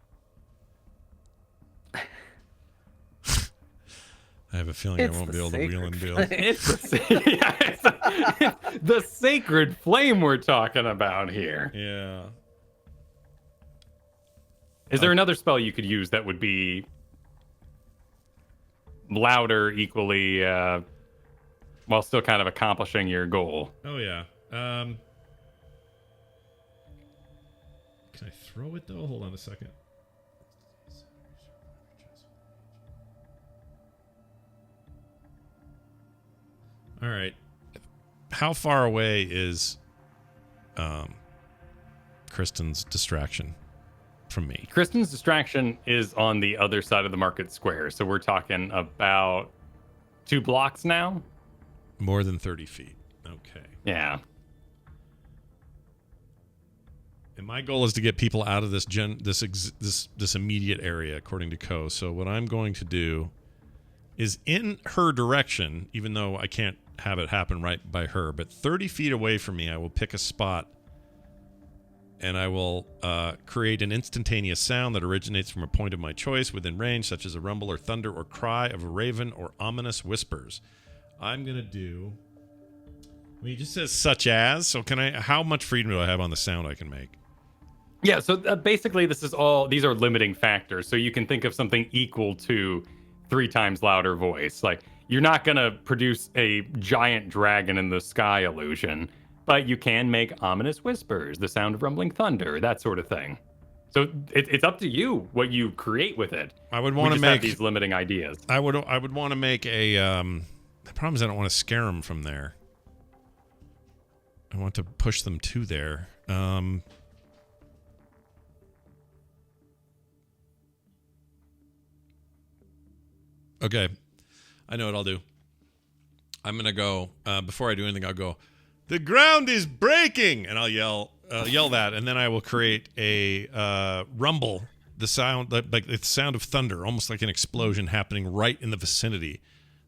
I have a feeling I won't be able to wheel and deal. It's the sacred flame we're talking about here. Yeah. Is there another spell you could use that would be louder equally while still kind of accomplishing your goal? Oh, yeah. Can I throw it, though? Hold on a second. All right. How far away is Kristen's distraction from me? Kristen's distraction is on the other side of the market square, so we're talking about 2 blocks now. More than 30 feet. Okay. Yeah. And my goal is to get people out of this immediate area, according to Ko. So what I'm going to do is in her direction, even though I can't have it happen right by her, but 30 feet away from me, I will pick a spot and I will create an instantaneous sound that originates from a point of my choice within range, such as a rumble or thunder or cry of a raven or ominous whispers. I'm going to do... I mean, it just says such as, so how much freedom do I have on the sound I can make? Yeah, so basically these are limiting factors. So you can think of something equal to 3 times louder voice. Like, you're not going to produce a giant dragon in the sky illusion, but you can make ominous whispers, the sound of rumbling thunder, that sort of thing. So it's up to you what you create with it. I would want to have make these limiting ideas. I would want to make a. The problem is I don't want to scare them from there. I want to push them to there. Okay, I know what I'll do. I'm gonna go before I do anything. I'll go. The ground is breaking, and I'll yell that, and then I will create a rumble, the sound like the sound of thunder, almost like an explosion happening right in the vicinity,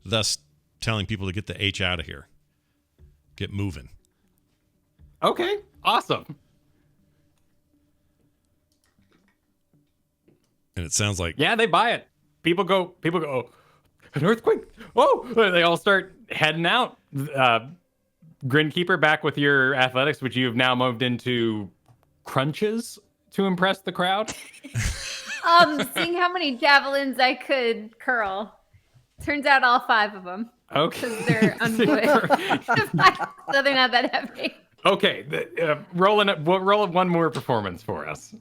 thus telling people to get the H out of here, get moving. Okay, awesome. And it sounds like they buy it. People go. An earthquake! Oh, they all start heading out. Grinkeeper, back with your athletics, which you have now moved into crunches to impress the crowd. Seeing how many javelins I could curl. Turns out all 5 of them. Okay. Because they're unwood. So they're not that heavy. Okay, roll one more performance for us.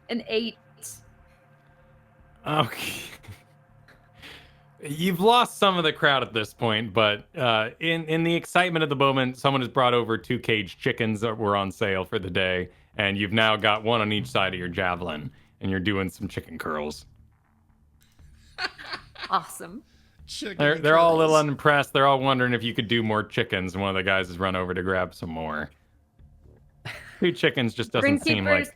An 8. Okay. You've lost some of the crowd at this point, but in the excitement of the moment, someone has brought over 2 caged chickens that were on sale for the day, and you've now got 1 on each side of your javelin, and you're doing some chicken curls. Awesome. They're all a little unimpressed. They're all wondering if you could do more chickens, and one of the guys has run over to grab some more. 2 chickens just doesn't seem like...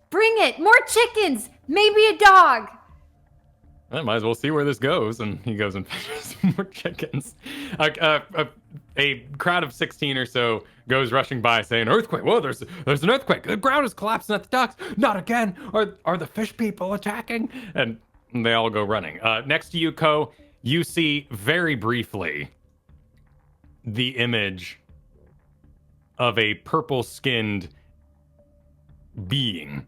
Bring it! More chickens! Maybe a dog! I might as well see where this goes. And he goes and fetches some more chickens. A crowd of 16 or so goes rushing by saying, earthquake! Whoa, there's an earthquake! The ground is collapsing at the docks! Not again! Are the fish people attacking? And they all go running. Next to you, Ko, you see very briefly the image of a purple-skinned being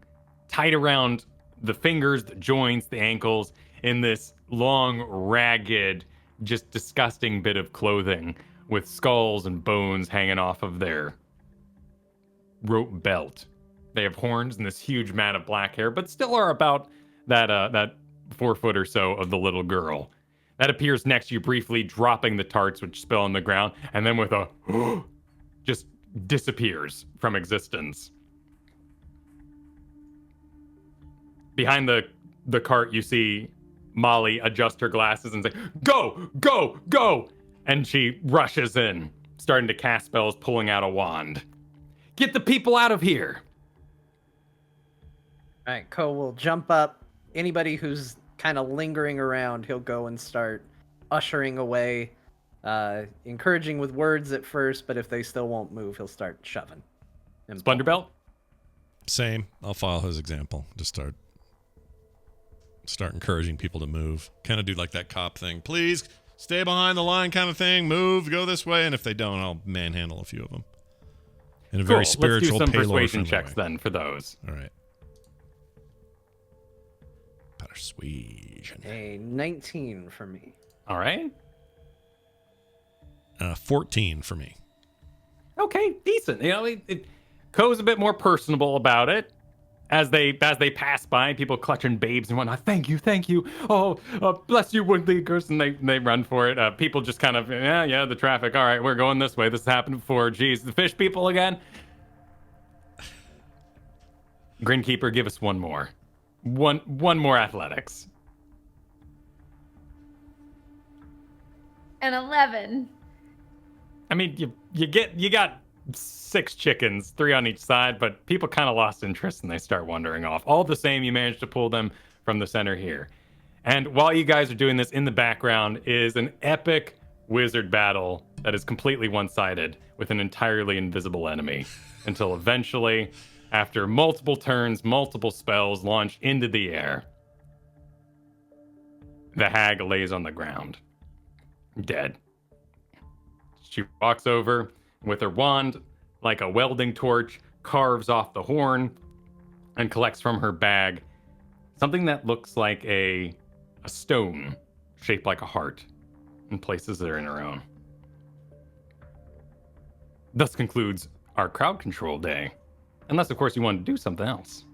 tied around the fingers, the joints, the ankles, in this long, ragged, just disgusting bit of clothing with skulls and bones hanging off of their rope belt. They have horns and this huge mat of black hair, but still are about that 4 foot or so of the little girl. That appears next to you briefly, dropping the tarts which spill on the ground, and then with a just disappears from existence. Behind the cart, you see Molly adjust her glasses and say, "Go, go, go!" And she rushes in, starting to cast spells, pulling out a wand. "Get the people out of here!" All right, Ko will jump up. Anybody who's kind of lingering around, he'll go and start ushering away, encouraging with words at first, but if they still won't move, he'll start shoving. and Splendor Belt? Same. I'll follow his example. Just start encouraging people to move. Kind of do like that cop thing. Please stay behind the line kind of thing. Move, go this way. And if they don't, I'll manhandle a few of them. In a very spiritual, Let's do some Paylor persuasion friendly checks way. then for those. All right. Persuasion. A 19 for me. All right. 14 for me. Okay, decent. You know, Ko's a bit more personable about it. As they pass by, people clutching babes and whatnot. Thank you. Oh, bless you, Woodleakers. And they run for it. People just kind of, yeah, the traffic. All right, we're going this way. This has happened before. Geez, the fish people again. Grinkeeper, give us one more. One more athletics. An 11. I mean, you got 6 chickens, 3 on each side, but people kind of lost interest and they start wandering off. All the same, you managed to pull them from the center here. And while you guys are doing this, in the background is an epic wizard battle that is completely one-sided with an entirely invisible enemy until eventually, after multiple turns, multiple spells launch into the air, the hag lays on the ground, dead. She walks over with her wand, like a welding torch, carves off the horn, and collects from her bag something that looks like a stone shaped like a heart and places it in her own. Thus concludes our crowd control day. Unless, of course, you want to do something else.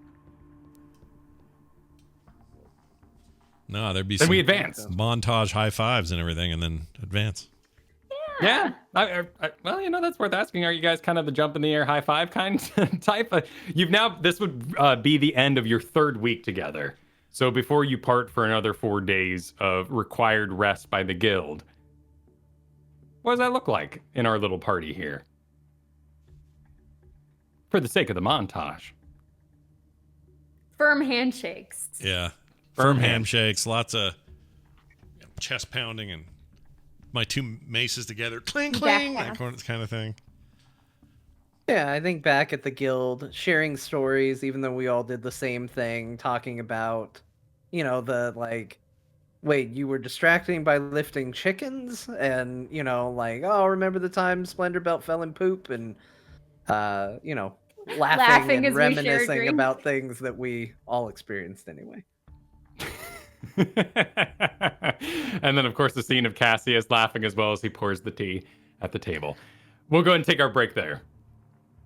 No, there'd be Then some we advance. montage high fives and everything, and then advance. Yeah. Well, that's worth asking. Are you guys kind of the jump in the air high five kind type? This would be the end of your 3rd week together. So before you part for another 4 days of required rest by the guild, what does that look like in our little party here? For the sake of the montage. Firm handshakes. Yeah. Firm handshakes, lots of chest pounding, and my 2 maces together. Cling, cling. That kind of thing. Yeah, I think back at the guild, sharing stories, even though we all did the same thing, talking about, wait, you were distracting by lifting chickens? And, remember the time Splendor Belt fell in poop? And, laughing and as we shared reminiscing drinks. about things that we all experienced anyway. And then, of course, the scene of Cassius laughing as well as he pours the tea at the table. We'll go ahead and take our break there.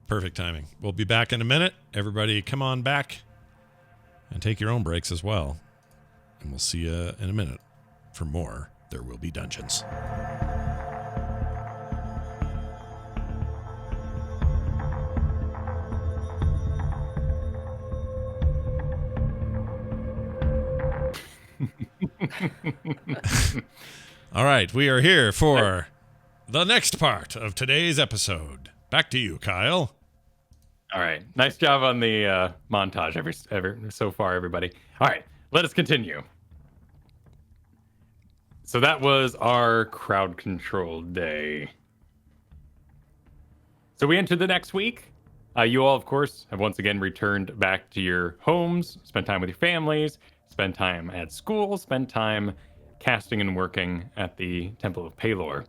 Perfect timing. We'll be back in a minute. Everybody come on back and take your own breaks as well. And we'll see you in a minute for more There Will Be Dungeons. All right, we are here for the next part of today's episode. Back to you, Kyle. All right. Nice job on the montage ever so far, everybody. All right. Let us continue. So that was our crowd control day. So we enter the next week. You all, of course, have once again returned back to your homes, spent time with your families, spend time at school, spend time casting and working at the Temple of Paylor.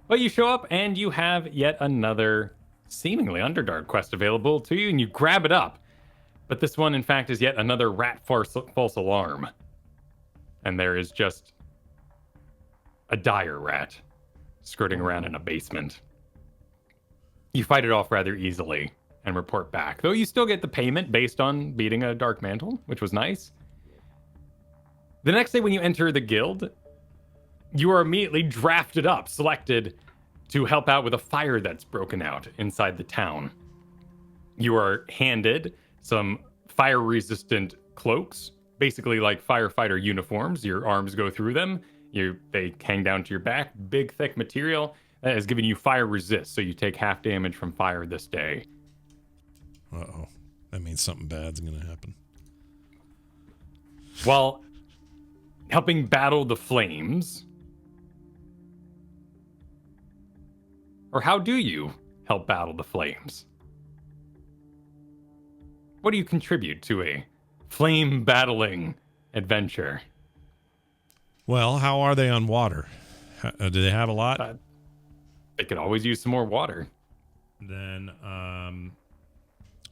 But you show up and you have yet another seemingly Underdark quest available to you, and you grab it up. But this one, in fact, is yet another rat false alarm. And there is just a dire rat skirting around in a basement. You fight it off rather easily and report back, though you still get the payment based on beating a Dark Mantle, which was nice. The next day when you enter the guild, you are immediately drafted up, selected to help out with a fire that's broken out inside the town. You are handed some fire-resistant cloaks, basically like firefighter uniforms. Your arms go through them. They hang down to your back. Big, thick material that is giving you fire resist, so you take half damage from fire this day. Uh-oh. That means something bad's going to happen. While helping battle the flames, or how do you help battle the flames? What do you contribute to a flame battling adventure? Well, how are they on water? Do they have a lot? They could always use some more water. Then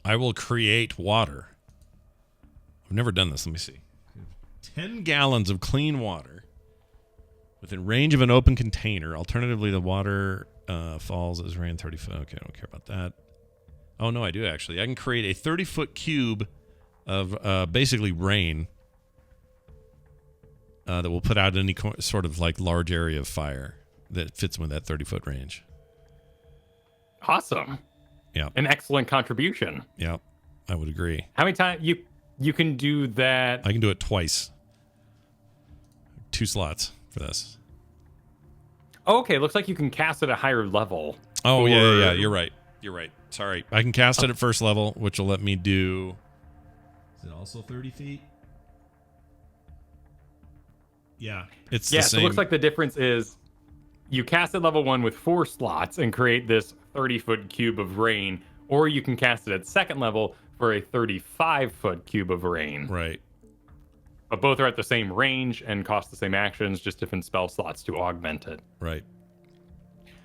I will create water. I've never done this. Let me see. 10 gallons of clean water within range of an open container. Alternatively, the water falls as rain 30 foot. Okay, I don't care about that. Oh, no, I do actually. I can create a 30-foot cube of basically rain that will put out any sort of like large area of fire that fits with that 30-foot range. Awesome. Yeah. An excellent contribution. Yeah, I would agree. How many times you can do that? I can do it twice. 2 slots for this. Oh, okay, looks like you can cast at a higher level. Oh, yeah. You're right. Sorry. I can cast it at first level, which will let me do... Is it also 30 feet? Yeah. It's the same. So it looks like the difference is you cast at level 1 with 4 slots and create this 30-foot cube of rain, or you can cast it at second level for a 35-foot cube of rain. Right. But both are at the same range and cost the same actions, just different spell slots to augment it. Right.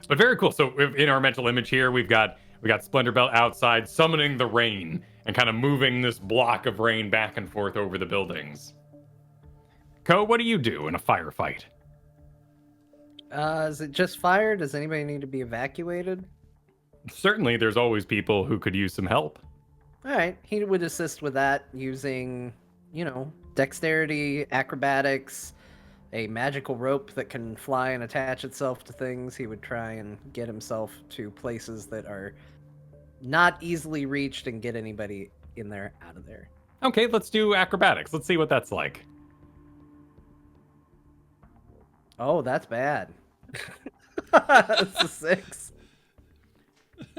But very cool. So in our mental image here, we got Splendor Belt outside summoning the rain and kind of moving this block of rain back and forth over the buildings. Ko, what do you do in a firefight? Is it just fire? Does anybody need to be evacuated? Certainly, there's always people who could use some help. All right, he would assist with that using, dexterity, acrobatics, a magical rope that can fly and attach itself to things. He would try and get himself to places that are not easily reached and get anybody in there out of there. Okay, let's do acrobatics. Let's see what that's like. Oh, that's bad. That's a 6.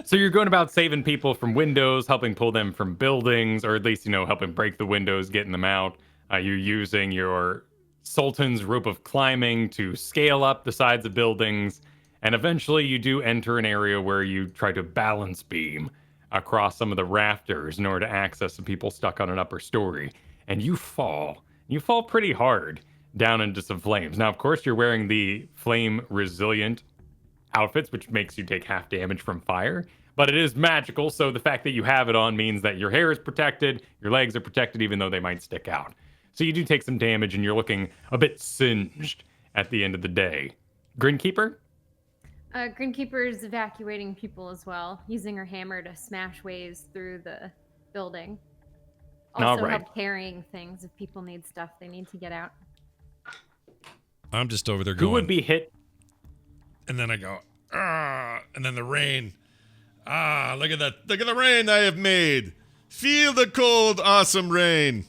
So you're going about saving people from windows, helping pull them from buildings, or at least, helping break the windows, getting them out. You're using your Sultan's rope of climbing to scale up the sides of buildings. And eventually you do enter an area where you try to balance beam across some of the rafters in order to access some people stuck on an upper story. And you fall. You fall pretty hard down into some flames. Now, of course, you're wearing the flame resilient outfits, which makes you take half damage from fire, but it is magical, so the fact that you have it on means that your hair is protected, your legs are protected, even though they might stick out. So you do take some damage, and you're looking a bit singed at the end of the day. Grinkeeper? Grinkeeper is evacuating people as well, using her hammer to smash ways through the building. Also help carrying things if people need stuff they need to get out. I'm just over there going... Who would be hit? And then I go, and then the rain. Look at that. Look at the rain I have made. Feel the cold, awesome rain.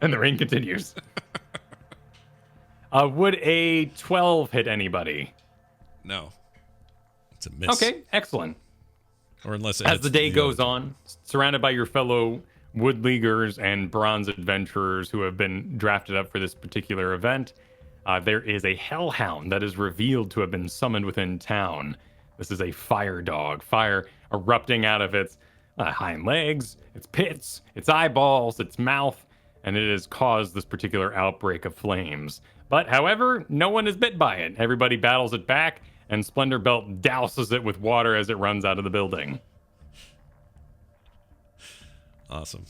And the rain continues. Would a 12 hit anybody? No. It's a miss. Okay, excellent. Or unless as the day goes on, surrounded by your fellow Wood Leaguers and Bronze Adventurers who have been drafted up for this particular event, there is a Hellhound that is revealed to have been summoned within town. This is a fire dog. Fire erupting out of its hind legs, its pits, its eyeballs, its mouth, and it has caused this particular outbreak of flames. But, however, no one is bit by it. Everybody battles it back, and Splendor Belt douses it with water as it runs out of the building. Awesome.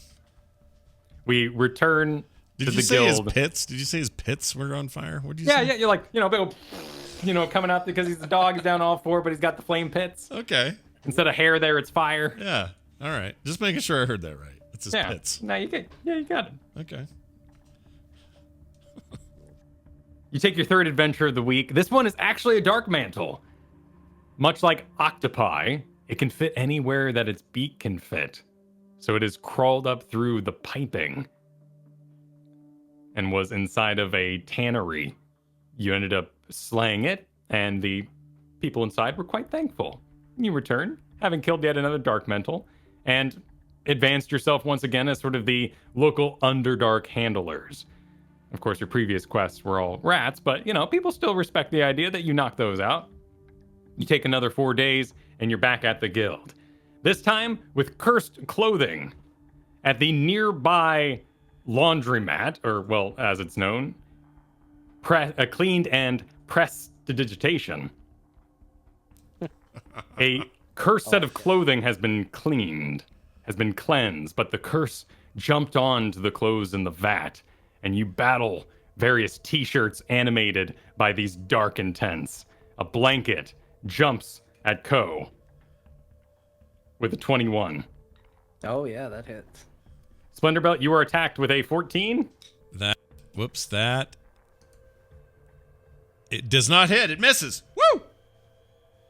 We return Did to you the say his guild. pits? Did you say his pits were on fire? What did you Yeah, say? yeah, you're like, coming out because he's the dog, he's down all four, but he's got the flame pits. Okay. Instead of hair there, it's fire. Yeah. All right. Just making sure I heard that right. It's his Yeah. pits. No, you got it. Okay. You take your third adventure of the week. This one is actually a dark mantle. Much like octopi, it can fit anywhere that its beak can fit. So it has crawled up through the piping and was inside of a tannery. You ended up slaying it, and the people inside were quite thankful. You return, having killed yet another dark mental, and advanced yourself once again as sort of the local Underdark handlers. Of course, your previous quests were all rats, but, people still respect the idea that you knock those out. You take another 4 days, and you're back at the guild. This time with cursed clothing at the nearby laundromat, or, well, as it's known, cleaned and prestidigitation. A cursed set of clothing has been cleansed, but the curse jumped onto the clothes in the vat, and you battle various t-shirts animated by these dark intents. A blanket jumps at Ko with a 21. Oh yeah, that hits. Splendorbelt, you are attacked with a 14. That it does not hit. It misses. Woo!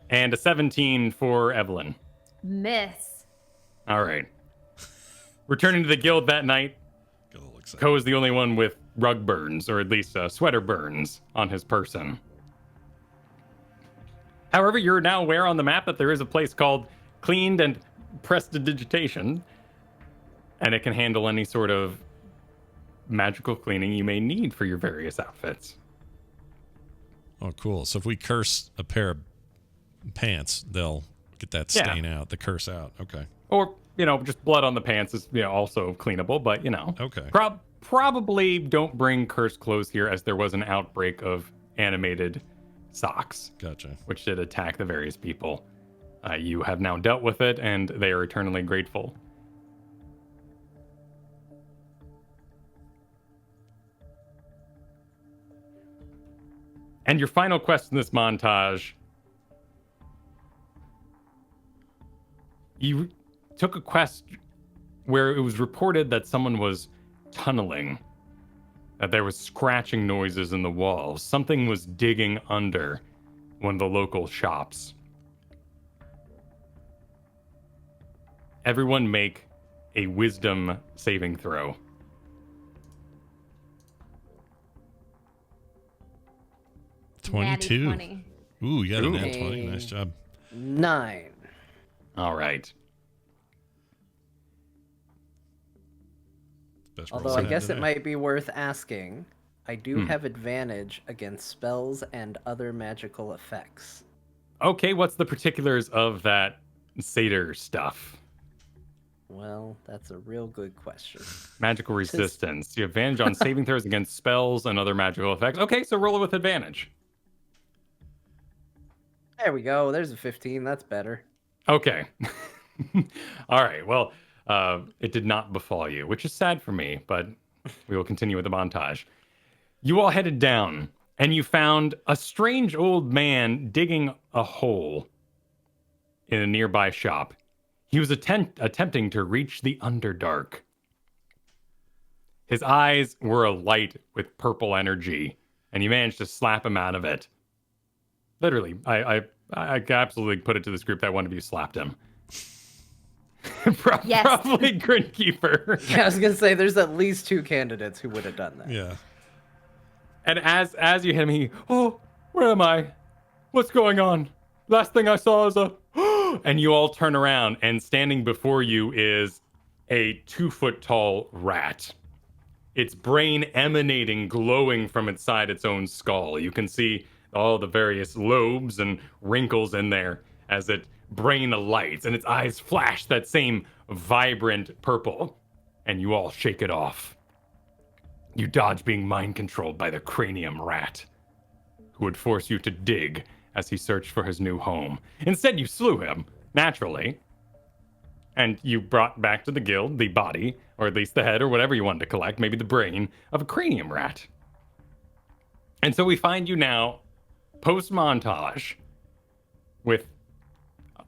And a 17 for Evelyn. Miss. All right. Returning to the guild that night, Get a little excited. Ko is the only one with rug burns, or at least sweater burns, on his person. However, you're now aware on the map that there is a place called Cleaned and Prestidigitation, and it can handle any sort of magical cleaning you may need for your various outfits. Oh, cool. So if we curse a pair of pants, they'll get that stain out, the curse out. Okay. Or, just blood on the pants is also cleanable, but, Okay. Probably don't bring cursed clothes here, as there was an outbreak of animated socks, Gotcha. which did attack the various people. You have now dealt with it, and they are eternally grateful. And your final quest in this montage, you took a quest where it was reported that someone was tunneling, that there was scratching noises in the walls. Something was digging under one of the local shops. Everyone make a wisdom saving throw. Natty 22. 20. Ooh, you got a nat Ooh. 20. Nice job. 9. All right. Best rolls Although I I had guess it today. might be worth asking, I do have advantage against spells and other magical effects. Okay, what's the particulars of that Seder stuff? Well, that's a real good question. Magical resistance. You have advantage on saving throws against spells and other magical effects. Okay, so roll it with advantage. There we go. There's a 15. That's better. Okay. All right. Well, it did not befall you, which is sad for me, but we will continue with the montage. You all headed down, and you found a strange old man digging a hole in a nearby shop. He was attempting to reach the Underdark. His eyes were alight with purple energy, and you managed to slap him out of it. Literally, I absolutely put it to this group that one of you slapped him. Yes. Probably Grinkeeper. Yeah, I was gonna say there's at least 2 candidates who would have done that. Yeah. And as you hit him, where am I? What's going on? Last thing I saw is and you all turn around, and standing before you is a 2-foot tall rat. Its brain emanating, glowing from inside its own skull. You can see all the various lobes and wrinkles in there as it brain alights, and its eyes flash that same vibrant purple. And you all shake it off. You dodge being mind controlled by the cranium rat, who would force you to dig as he searched for his new home. Instead, you slew him, naturally. and you brought back to the guild the body, or at least the head, or whatever you wanted to collect, maybe the brain, of a cranium rat. And so we find you now, post-montage, with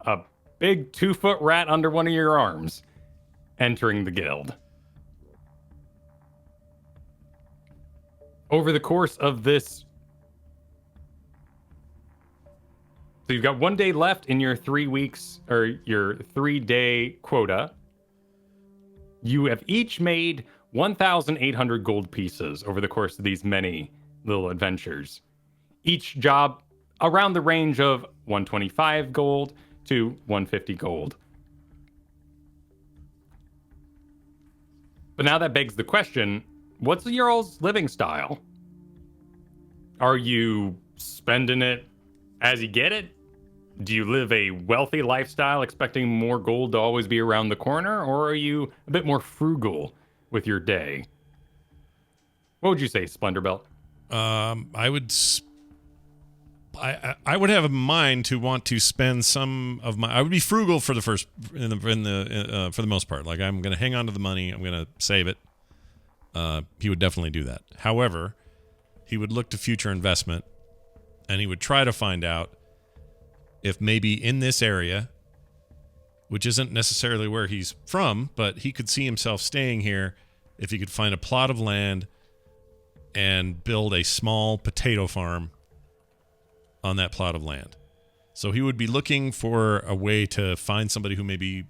a big 2-foot rat under one of your arms, entering the guild. Over the course of this... So you've got 1 day left in your 3 weeks, or your 3-day quota. You have each made 1,800 gold pieces over the course of these many little adventures. Each job around the range of 125 gold to 150 gold. But now that begs the question, what's your all's living style? Are you spending it as you get it? Do you live a wealthy lifestyle expecting more gold to always be around the corner? Or are you a bit more frugal with your day? What would you say, Splendorbelt? I would have a mind to want to spend some of my. I would be frugal for the first, for the most part. Like, I'm going to hang on to the money. I'm going to save it. He would definitely do that. However, he would look to future investment, and he would try to find out if maybe in this area, which isn't necessarily where he's from, but he could see himself staying here if he could find a plot of land and build a small potato farm on that plot of land. So he would be looking for a way to find somebody who maybe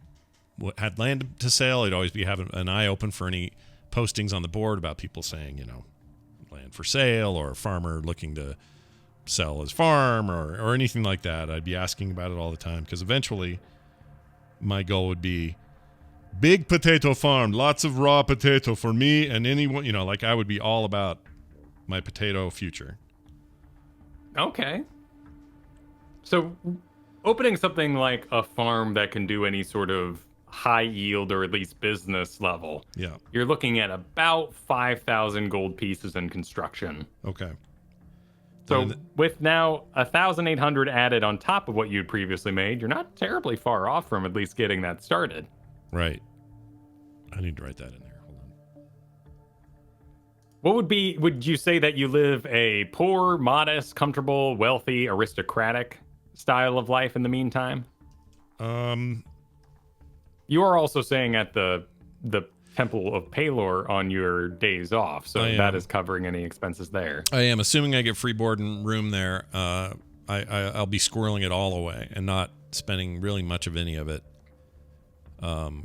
had land to sell. He'd always be having an eye open for any postings on the board about people saying, land for sale, or a farmer looking to sell his farm, or anything like that. I'd be asking about it all the time, because eventually my goal would be big potato farm, lots of raw potato for me and anyone, like I would be all about my potato future. Okay. So opening something like a farm that can do any sort of high yield, or at least business level, Yeah. you're looking at about 5,000 gold pieces in construction. Okay. So with now 1,800 added on top of what you'd previously made, you're not terribly far off from at least getting that started. Right. I need to write that in there. Hold on. Would you say that you live a poor, modest, comfortable, wealthy, aristocratic style of life in the meantime? You are also staying at the Temple of Palor on your days off, so that is covering any expenses there. I am, assuming I get free board and room there. I'll be squirreling it all away and not spending really much of any of it,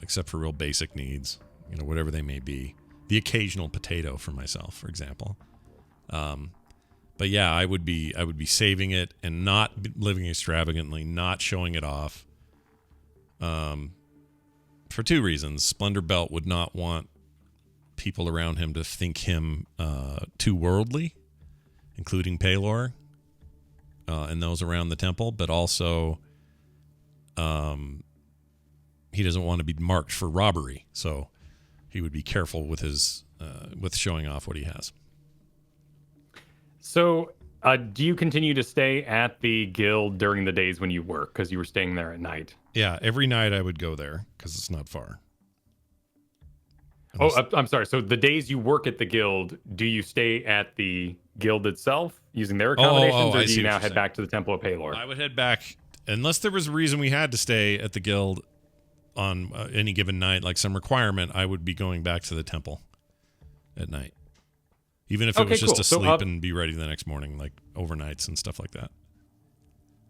except for real basic needs, whatever they may be. The occasional potato for myself, for example. But yeah, I would be saving it and not living extravagantly, not showing it off. For two reasons. Splendorbelt would not want people around him to think him too worldly, including Palor and those around the temple, but also he doesn't want to be marked for robbery, so he would be careful with his with showing off what he has. So do you continue to stay at the guild during the days when you work, because you were staying there at night? Yeah, every night I would go there because it's not far. I'm sorry. So the days you work at the guild, do you stay at the guild itself using their accommodations, or do you now head back to the Temple of Palor? I would head back unless there was a reason we had to stay at the guild on any given night, like some requirement. I would be going back to the temple at night, even if it was just to sleep and be ready the next morning, like overnights and stuff like that.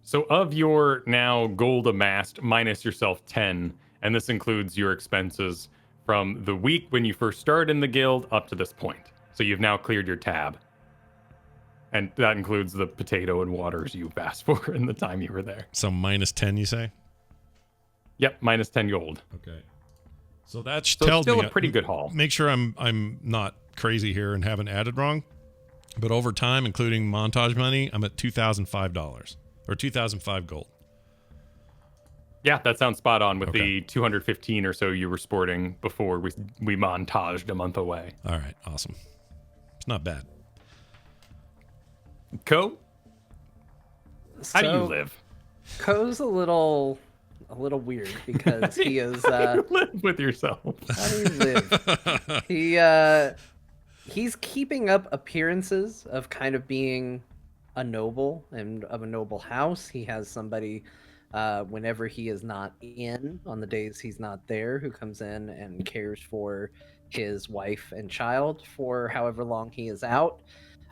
So of your now gold amassed, minus yourself 10, and this includes your expenses from the week when you first started in the guild up to this point. So you've now cleared your tab. And that includes the potato and waters you've asked for in the time you were there. So minus 10, you say? Yep, minus 10 gold. Okay. So that So tells still me a pretty good haul. Make sure I'm not crazy here and haven't added wrong. But over time, including montage money, I'm at $2,005 or 2,005 gold. Yeah, that sounds spot on with the 215 or so you were sporting before we montaged a month away. All right, awesome. It's not bad. Ko, how do you live? Ko's a little a little weird because he is. Live with yourself. How do you live? He's keeping up appearances of kind of being a noble and of a noble house. He has somebody whenever he is not in, on the days he's not there, who comes in and cares for his wife and child for however long he is out.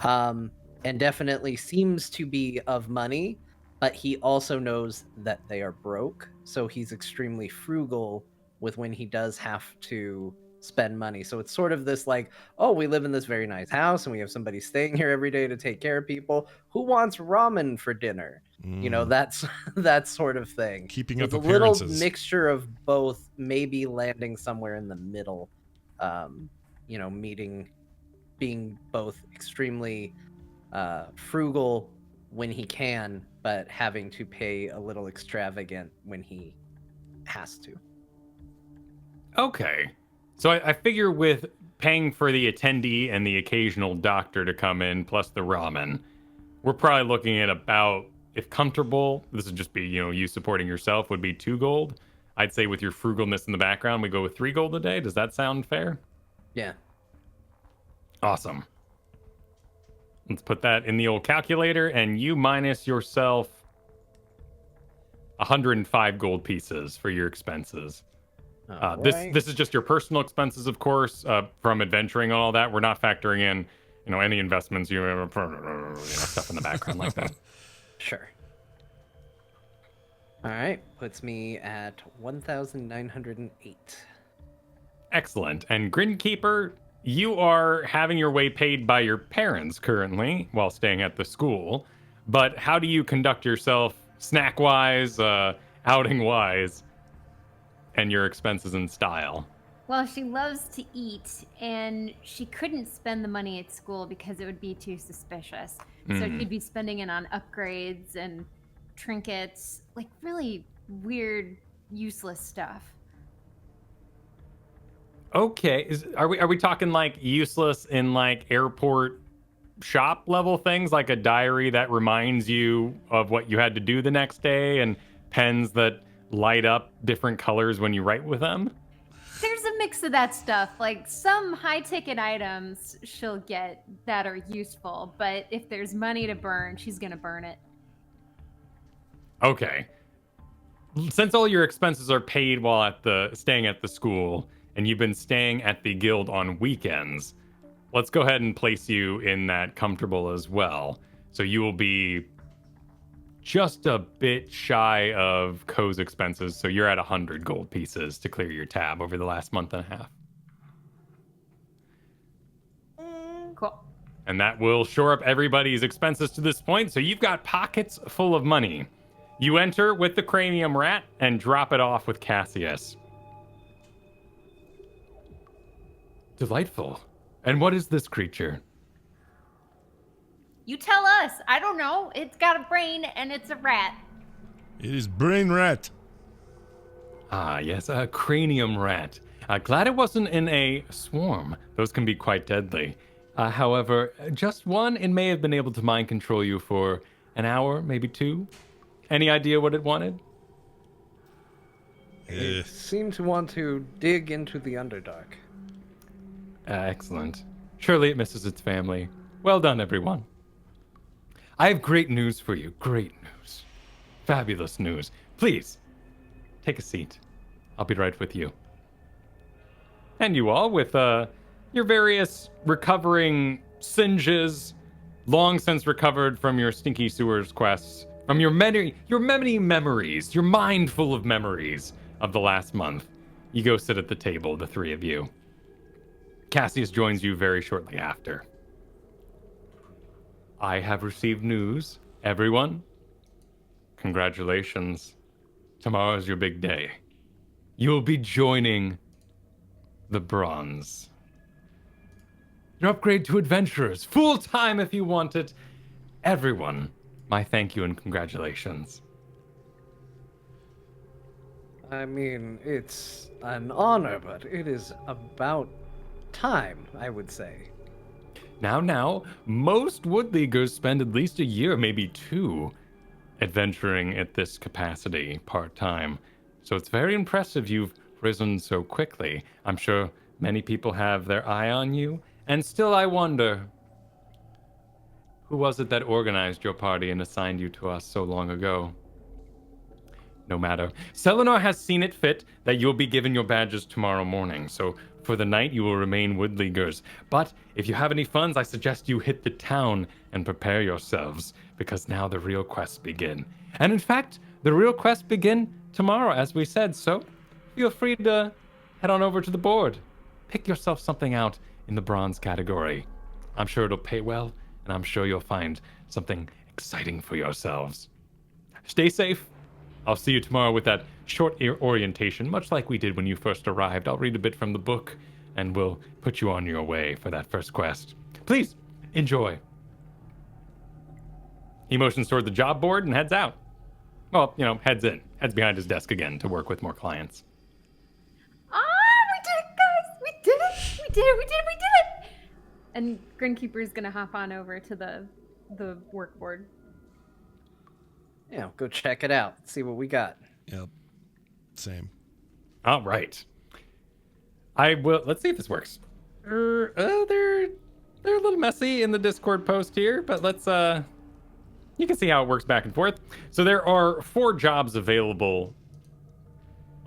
And definitely seems to be of money, but he also knows that they are broke. So he's extremely frugal with when he does have to spend money. So it's sort of this like, oh, we live in this very nice house and we have somebody staying here every day to take care of people. Who wants ramen for dinner? You know, that's that sort of thing. Keeping It's up a little appearances. mixture of both, maybe landing somewhere in the middle. You know, being both extremely frugal when he can, but having to pay a little extravagant when he has to. Okay. So I figure with paying for the attendee and the occasional doctor to come in, plus the ramen, we're probably looking at about, if comfortable, this would just be, you know, you supporting yourself, would be 2 gold. I'd say with your frugalness in the background, we go with 3 gold a day. Does that sound fair? Yeah. Awesome. Let's put that in the old calculator, and you minus yourself 105 gold pieces for your expenses. This is just your personal expenses, of course, from adventuring and all that. We're not factoring in, you know, any investments, you know, stuff in the background like that. Sure. All right, puts me at 1,908. Excellent. And Grinkeeper, you are having your way paid by your parents currently while staying at the school. But how do you conduct yourself snack-wise, outing-wise, and your expenses and style? Well, she loves to eat, and she couldn't spend the money at school because it would be too suspicious. So she'd be spending it on upgrades and trinkets, like really weird, useless stuff. Okay, are we talking like useless in like airport shop level things, like a diary that reminds you of what you had to do the next day, and pens that light up different colors when you write with them? There's a mix of that stuff. Like some high ticket items she'll get that are useful, but if there's money to burn, she's gonna burn it. Okay. Since all your expenses are paid while staying at the school, and you've been staying at the guild on weekends, let's go ahead and place you in that comfortable as well. So you will be just a bit shy of Ko's expenses, so you're at 100 gold pieces to clear your tab over the last month and a half. Cool. And that will shore up everybody's expenses to this point, so you've got pockets full of money. You enter with the cranium rat and drop it off with Cassius. Delightful. And what is this creature? You tell us. I don't know. It's got a brain and it's a rat. It is brain rat. Ah, yes, a cranium rat. Glad it wasn't in a swarm. Those can be quite deadly. However, just one, it may have been able to mind control you for an hour, maybe 2. Any idea what it wanted? It seemed to want to dig into the Underdark. Excellent. Surely it misses its family. Well done, everyone. I have great news for you. Great news. Fabulous news. Please, take a seat. I'll be right with you. And you all, with your various recovering singes, long since recovered from your Stinky Sewers quests, from your many memories, your mind full of memories of the last month. You go sit at the table, the 3 of you. Cassius joins you very shortly after. I have received news. Everyone, congratulations. Tomorrow's your big day. You will be joining the Bronze. Your upgrade to adventurers, full time if you want it. Everyone, my thank you and congratulations. I mean, it's an honor, but it is about time, I would say. Now, most Wood Leaguers spend at least a year, maybe 2, adventuring at this capacity part-time. So it's very impressive you've risen so quickly. I'm sure many people have their eye on you. And still I wonder, who was it that organized your party and assigned you to us so long ago? No matter. Selenar has seen it fit that you'll be given your badges tomorrow morning. So for the night, you will remain Woodleaguers. But if you have any funds, I suggest you hit the town and prepare yourselves, because now the real quests begin. And in fact, the real quests begin tomorrow, as we said. So feel free to head on over to the board. Pick yourself something out in the bronze category. I'm sure it'll pay well, and I'm sure you'll find something exciting for yourselves. Stay safe. I'll see you tomorrow with that short orientation, much like we did when you first arrived. I'll read a bit from the book, and we'll put you on your way for that first quest. Please, enjoy. He motions toward the job board and heads out. Well, heads in. Heads behind his desk again to work with more clients. Ah, we did it, guys! We did it! We did it! We did it! We did it! And Grinkeeper's gonna hop on over to the work board. Yeah, go check it out. See what we got. Yep. Same. All right. I will. Let's see if this works. They're a little messy in the Discord post here, but let's you can see how it works back and forth. So there are 4 jobs available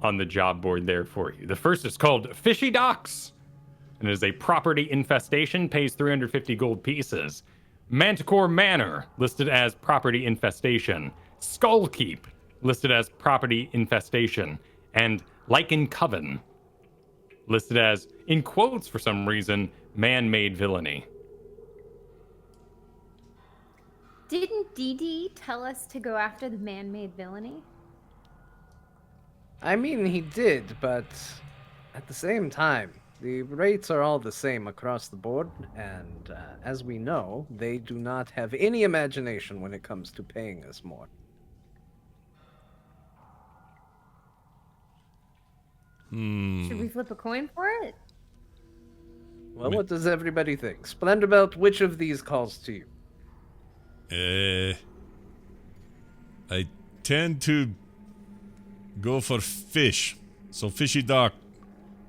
on the job board there for you. The first is called Fishy Docks, and it is a property infestation, pays 350 gold pieces. Manticore Manor, listed as property infestation. Skullkeep, listed as property infestation. And Lichen Coven, listed as, in quotes for some reason, man-made villainy. Didn't DD tell us to go after the man-made villainy? I mean, he did, but at the same time, the rates are all the same across the board, and as we know, they do not have any imagination when it comes to paying us more. Should we flip a coin for it? Well, what does everybody think? Splendorbelt, which of these calls to you? I tend to go for fish. So Fishy Dock.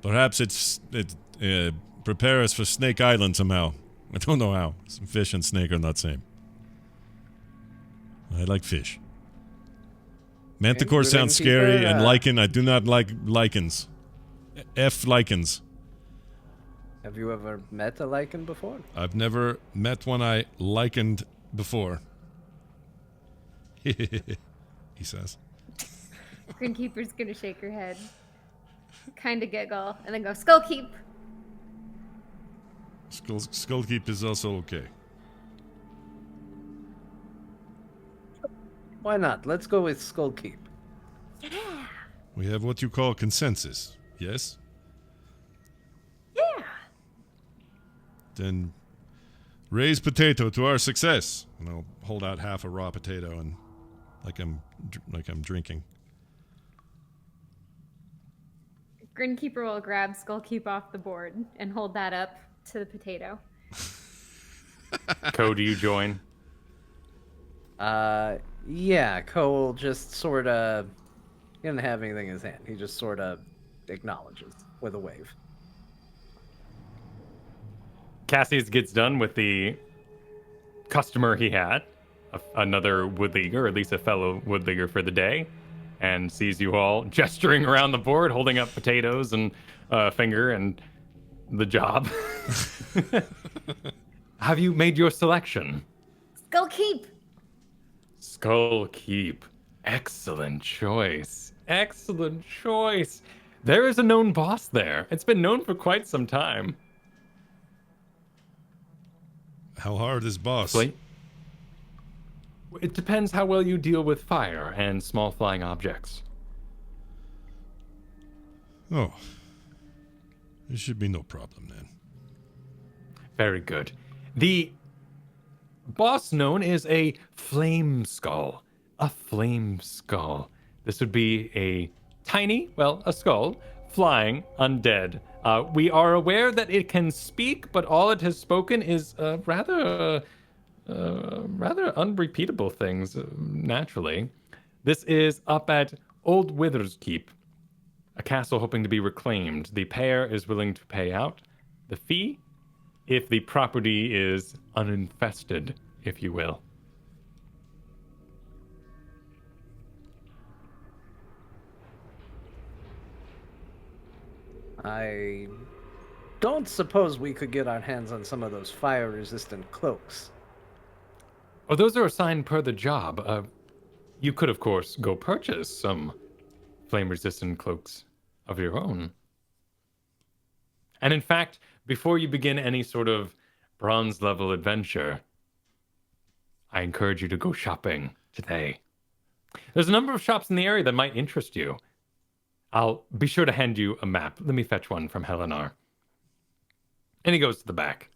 Perhaps it prepare us for Snake Island somehow. I don't know how. Some fish and snake are not same. I like fish. Manticore sounds scary, and lichen, I do not like lichens. F lichens. Have you ever met a lichen before? I've never met one I likened before. He says. Grinkeeper's gonna shake her head, kind of giggle, and then go, Skullkeep! Skullkeep is also okay. Why not? Let's go with Skullkeep. Yeah! We have what you call consensus, yes? Yeah! Then raise potato to our success. And I'll hold out half a raw potato and like I'm drinking. Grinkeeper will grab Skullkeep off the board and hold that up to the potato. Ko, do you join? Yeah, Cole just sort of... He doesn't have anything in his hand. He just sort of acknowledges with a wave. Cassius gets done with the customer he had, another Woodleaguer, or at least a fellow Woodleaguer for the day, and sees you all gesturing around the board, holding up potatoes and a finger and the job. Have you made your selection? Skullkeep! Skullkeep. Excellent choice. Excellent choice. There is a known boss there. It's been known for quite some time. How hard is boss? It depends how well you deal with fire and small flying objects. Oh. There should be no problem then. Very good. The boss known is a flame skull. A flame skull. This would be a tiny, a skull, flying undead. We are aware that it can speak, but all it has spoken is rather unrepeatable things, naturally. This is up at Old Withers Keep a castle hoping to be reclaimed. The pair is willing to pay out the fee if the property is uninfested, if you will. I don't suppose we could get our hands on some of those fire-resistant cloaks. Well, those are assigned per the job. You could, of course, go purchase some flame-resistant cloaks of your own. And in fact, before you begin any sort of bronze-level adventure, I encourage you to go shopping today. There's a number of shops in the area that might interest you. I'll be sure to hand you a map. Let me fetch one from Helenar. And he goes to the back.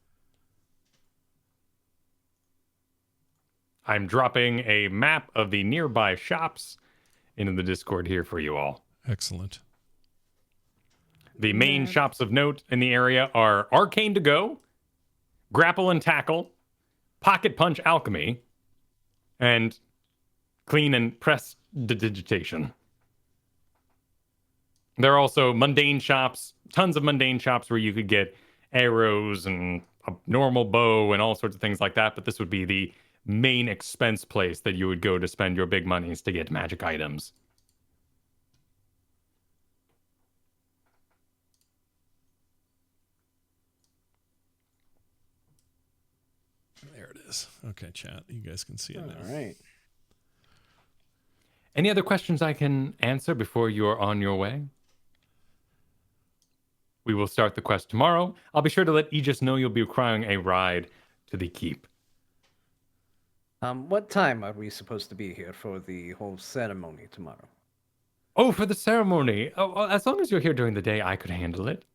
I'm dropping a map of the nearby shops into the Discord here for you all. Excellent. The main shops of note in the area are Arcane to Go, Grapple and Tackle, Pocket Punch Alchemy, and Clean and Press Digitation. There are also mundane shops, tons of mundane shops where you could get arrows and a normal bow and all sorts of things like that, but this would be the main expense place that you would go to spend your big monies to get magic items. There it is. Okay, chat. You guys can see it now. All right. Any other questions I can answer before you're on your way? We will start the quest tomorrow. I'll be sure to let Aegis know you'll be requiring a ride to the keep. What time are we supposed to be here for the whole ceremony tomorrow? Oh, for the ceremony. Oh, well, as long as you're here during the day, I could handle it.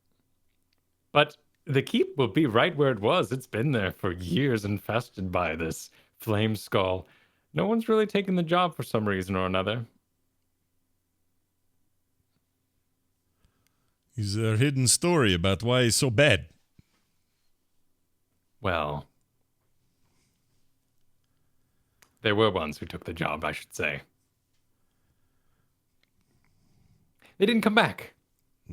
But the keep will be right where it was. It's been there for years, infested by this flame skull. No one's really taken the job for some reason or another. Is there a hidden story about why it's so bad? Well, there were ones who took the job, I should say. They didn't come back.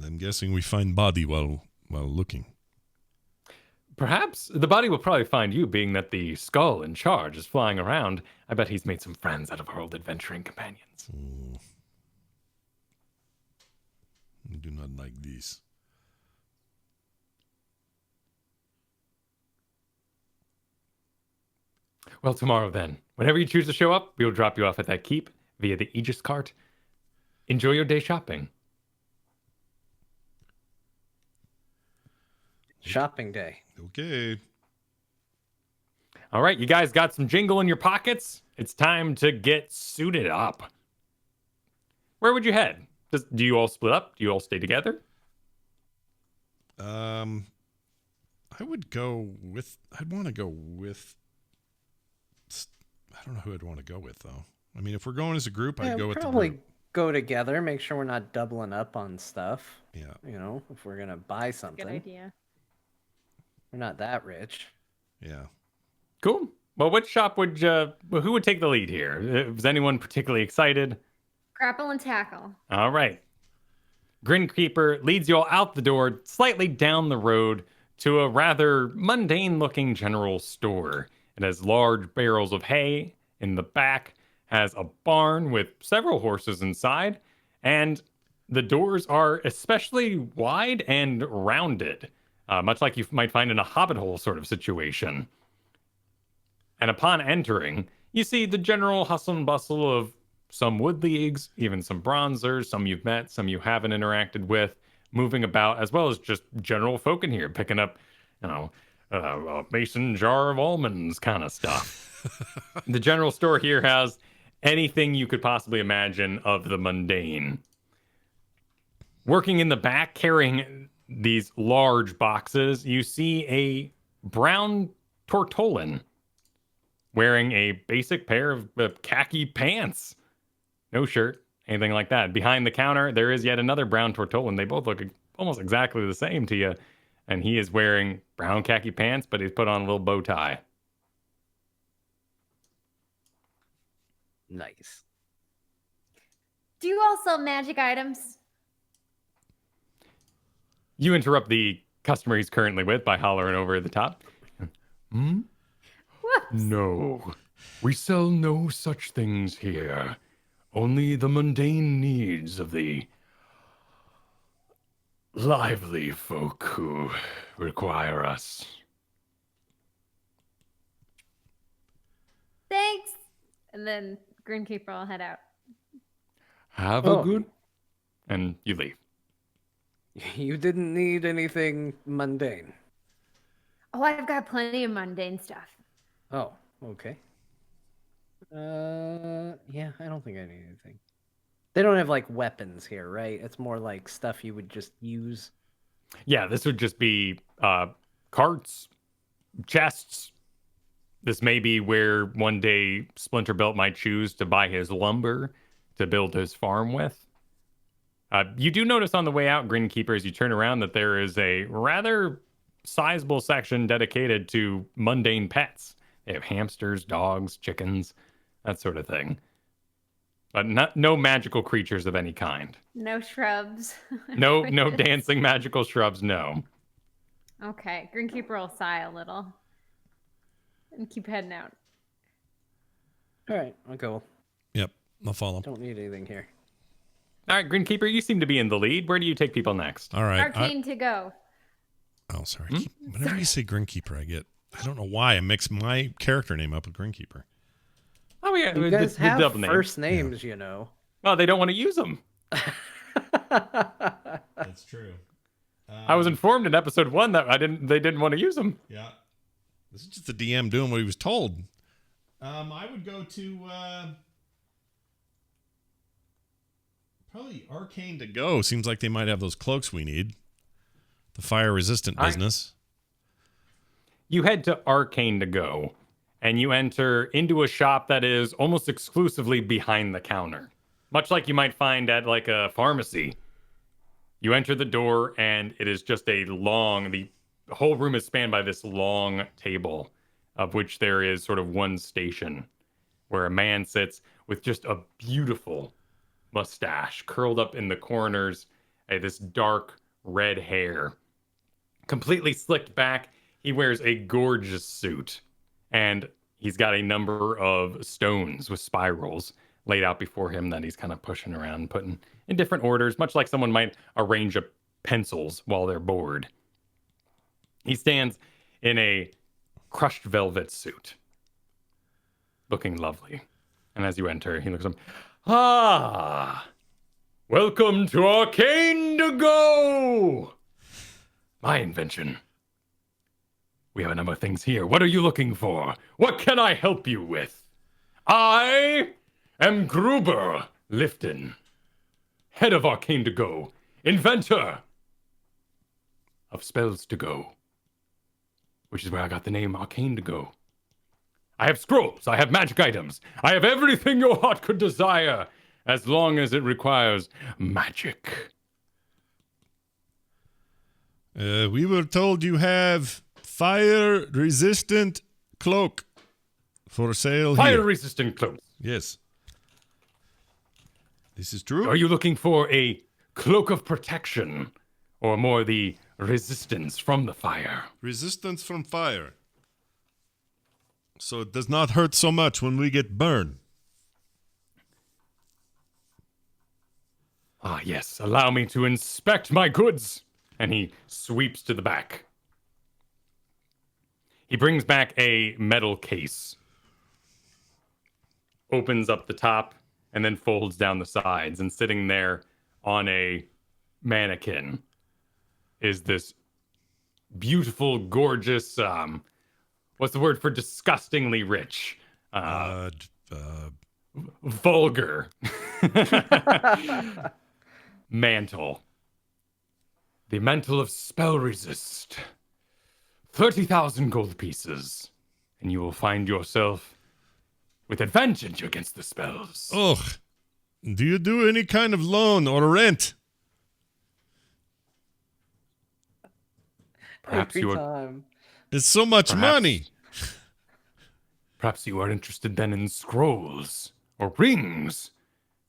I'm guessing we find body while looking. Perhaps the body will probably find you, being that the skull in charge is flying around. I bet he's made some friends out of our old adventuring companions. I do not like this. Well, tomorrow then. Whenever you choose to show up, we will drop you off at that keep via the Aegis cart. Enjoy your day shopping. Shopping day. Okay. All right, you guys got some jingle in your pockets? It's time to get suited up. Where would you head? Do you all split up? Do you all stay together? I would go with. I'd want to go with. I don't know who I'd want to go with though. I mean, if we're going as a group, I'd go with probably the group. go together. Make sure we're not doubling up on stuff. Yeah. You know, if we're gonna buy something, Good idea. we're not that rich. Yeah. Cool. Well, which shop would who would take the lead here? Was anyone particularly excited? Grapple and Tackle. All right. Grin Creeper leads you all out the door, slightly down the road, to a rather mundane-looking general store. It has large barrels of hay in the back, has a barn with several horses inside, and the doors are especially wide and rounded, much like you might find in a hobbit hole sort of situation. And upon entering, you see the general hustle and bustle of some wood leagues, even some bronzers, some you've met, some you haven't interacted with, moving about, as well as just general folk in here, picking up, a mason jar of almonds kind of stuff. The general store here has anything you could possibly imagine of the mundane. Working in the back, carrying these large boxes, you see a brown Tortolan wearing a basic pair of khaki pants. No shirt, anything like that. Behind the counter, there is yet another brown Tortolan. They both look almost exactly the same to you. And he is wearing brown khaki pants, but he's put on a little bow tie. Nice. Do you all sell magic items? You interrupt the customer he's currently with by hollering over the top. Hmm? Whoops. No, we sell no such things here. Only the mundane needs of the lively folk who require us. Thanks. And then Grinkeeper will head out. Have Oh. a good... And you leave. You didn't need anything mundane. Oh, I've got plenty of mundane stuff. Oh, okay. Yeah, I don't think I need anything. They don't have like weapons here, right? It's more like stuff you would just use. Yeah, this would just be carts, chests. This may be where one day Splinterbelt might choose to buy his lumber to build his farm with. You do notice on the way out, Grinkeeper, as you turn around, that there is a rather sizable section dedicated to mundane pets. They have hamsters, dogs, chickens, that sort of thing. But no magical creatures of any kind. No shrubs. No Bushes. dancing magical shrubs, no. Okay, Grinkeeper will sigh a little and keep heading out. All right, I'll go. Yep, I'll follow. Don't need anything here. All right, Grinkeeper, you seem to be in the lead. Where do you take people next? All right. Arcane to go. Oh, sorry. Whenever you say Grinkeeper, I don't know why I mix my character name up with Grinkeeper. Oh, yeah. You the guys have double name. first names, you know. Well, they don't want to use them. That's true. I was informed in episode 1 that they didn't want to use them. Yeah. This is just the DM doing what he was told. I would go to probably Arcane to go. Seems like they might have those cloaks we need. The fire resistant business. You head to Arcane to go, and you enter into a shop that is almost exclusively behind the counter. Much like you might find at like a pharmacy. You enter the door, and it is just the whole room is spanned by this long table, of which there is sort of one station, where a man sits with just a beautiful mustache curled up in the corners, this dark red hair, completely slicked back. He wears a gorgeous suit, and he's got a number of stones with spirals laid out before him that he's kind of pushing around and putting in different orders, much like someone might arrange pencils while they're bored. He stands in a crushed velvet suit, looking lovely. And as you enter, he looks up. Ah! Welcome to Arcane to Go! My invention. We have a number of things here. What are you looking for? What can I help you with? I am Gruber Lifton, head of Arcane to Go, inventor of Spells to Go, which is where I got the name Arcane to Go. I have scrolls, I have magic items, I have everything your heart could desire, as long as it requires magic. We were told you have fire-resistant cloak for sale here. Fire-resistant cloaks. Yes. This is true? Are you looking for a cloak of protection, or more the resistance from the fire? Resistance from fire. So it does not hurt so much when we get burned. Ah, yes. Allow me to inspect my goods. And he sweeps to the back. He brings back a metal case. Opens up the top and then folds down the sides. And sitting there on a mannequin is this beautiful, gorgeous, what's the word for disgustingly rich? Vulgar mantle. The mantle of spell resist. 30,000 gold pieces, and you will find yourself with advantage against the spells. Ugh. Do you do any kind of loan or rent? Perhaps Every you are, time. It's so much Perhaps. money. perhaps you are interested then in scrolls or rings.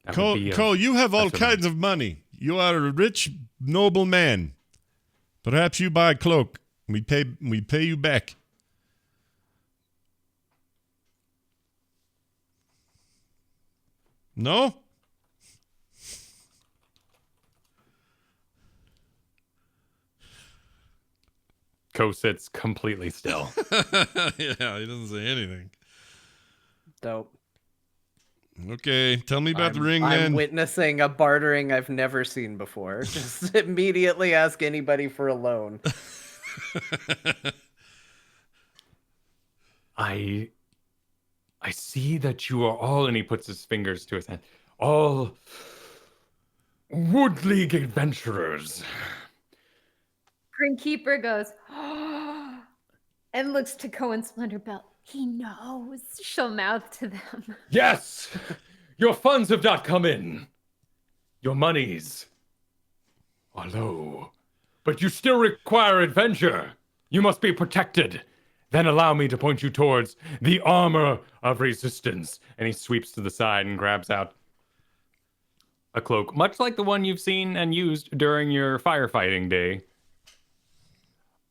That would be Cole, you have all that's what I- kinds of money. You are a rich, noble man. Perhaps you buy a cloak. We pay you back. No? Ko sits completely still. Yeah, he doesn't say anything. Dope. Okay, tell me about the ring I'm then. witnessing a bartering I've never seen before. Just immediately ask anybody for a loan. I see that you are all, and he puts his fingers to his head, all Wood League adventurers. Grinkeeper goes, and looks to Ko and Splinterbelt. He knows. She'll mouth to them. Yes! Your funds have not come in. Your monies are low. But you still require adventure. You must be protected. Then allow me to point you towards the armor of resistance. And he sweeps to the side and grabs out a cloak, much like the one you've seen and used during your firefighting day.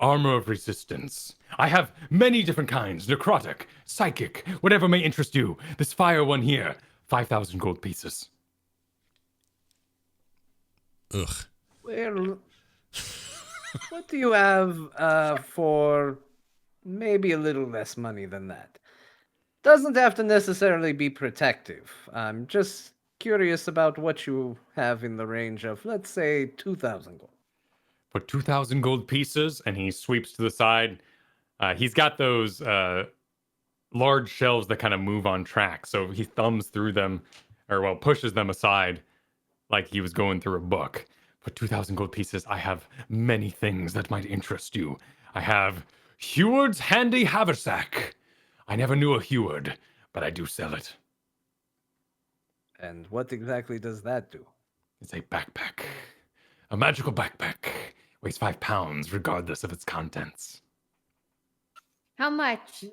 Armor of resistance. I have many different kinds. Necrotic, psychic, whatever may interest you. This fire one here, 5,000 gold pieces. Ugh. Well, what do you have for maybe a little less money than that? Doesn't have to necessarily be protective. I'm just curious about what you have in the range of, let's say, 2,000 gold. For 2,000 gold pieces, and he sweeps to the side. He's got those large shelves that kind of move on tracks, so he thumbs through them, or well, pushes them aside like he was going through a book. For 2,000 gold pieces, I have many things that might interest you. I have Heward's handy haversack. I never knew a Heward, but I do sell it. And what exactly does that do? It's a backpack. A magical backpack. Weighs 5 pounds, regardless of its contents. How much?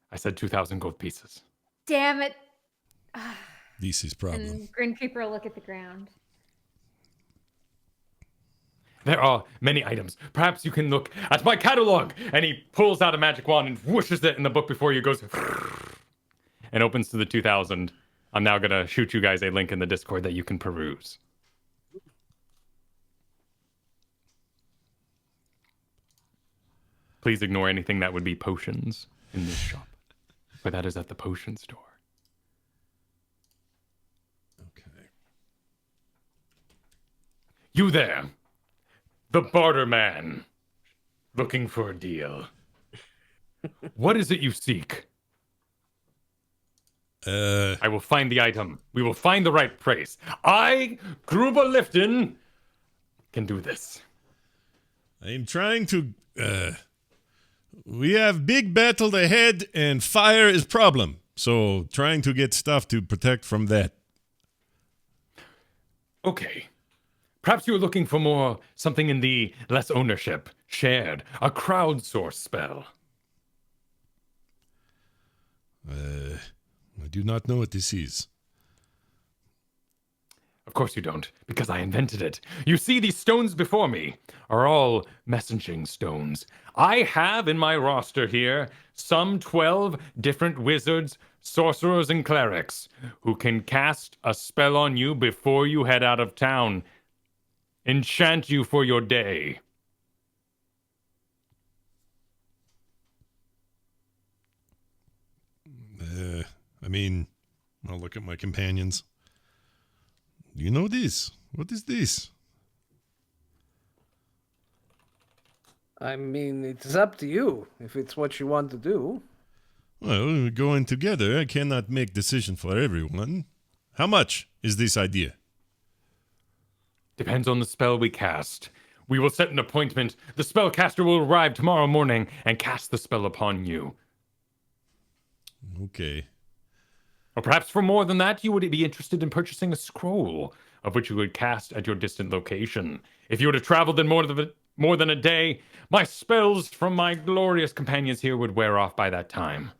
I said 2,000 gold pieces. Damn it. DC's problem. And Grinkeeper will look at the ground. There are many items. Perhaps you can look at my catalog. And he pulls out a magic wand and whooshes it in the book before you, goes and opens to the 2,000. I'm now going to shoot you guys a link in the Discord that you can peruse. Please ignore anything that would be potions in this shop, for that is at the potion store. Okay. You there, the barter man, looking for a deal. What is it you seek? I will find the item. We will find the right price. I, Gruber Lifton, can do this. I'm trying to. We have big battle ahead, and fire is problem. So trying to get stuff to protect from that. Okay. Perhaps you're looking for more something in the less ownership, shared, a crowdsource spell. I do not know what this is. Of course you don't, because I invented it. You see, these stones before me are all messaging stones. I have in my roster here some 12 different wizards, sorcerers, and clerics who can cast a spell on you before you head out of town. Enchant you for your day. I mean, I'll look at my companions. Do you know this? What is this? I mean, it's up to you if it's what you want to do. Well, we're going together. I cannot make decision for everyone. How much is this idea? Depends on the spell we cast. We will set an appointment. The spellcaster will arrive tomorrow morning and cast the spell upon you. Okay. Or perhaps for more than that, you would be interested in purchasing a scroll of which you would cast at your distant location. If you were to travel then more than a day, my spells from my glorious companions here would wear off by that time.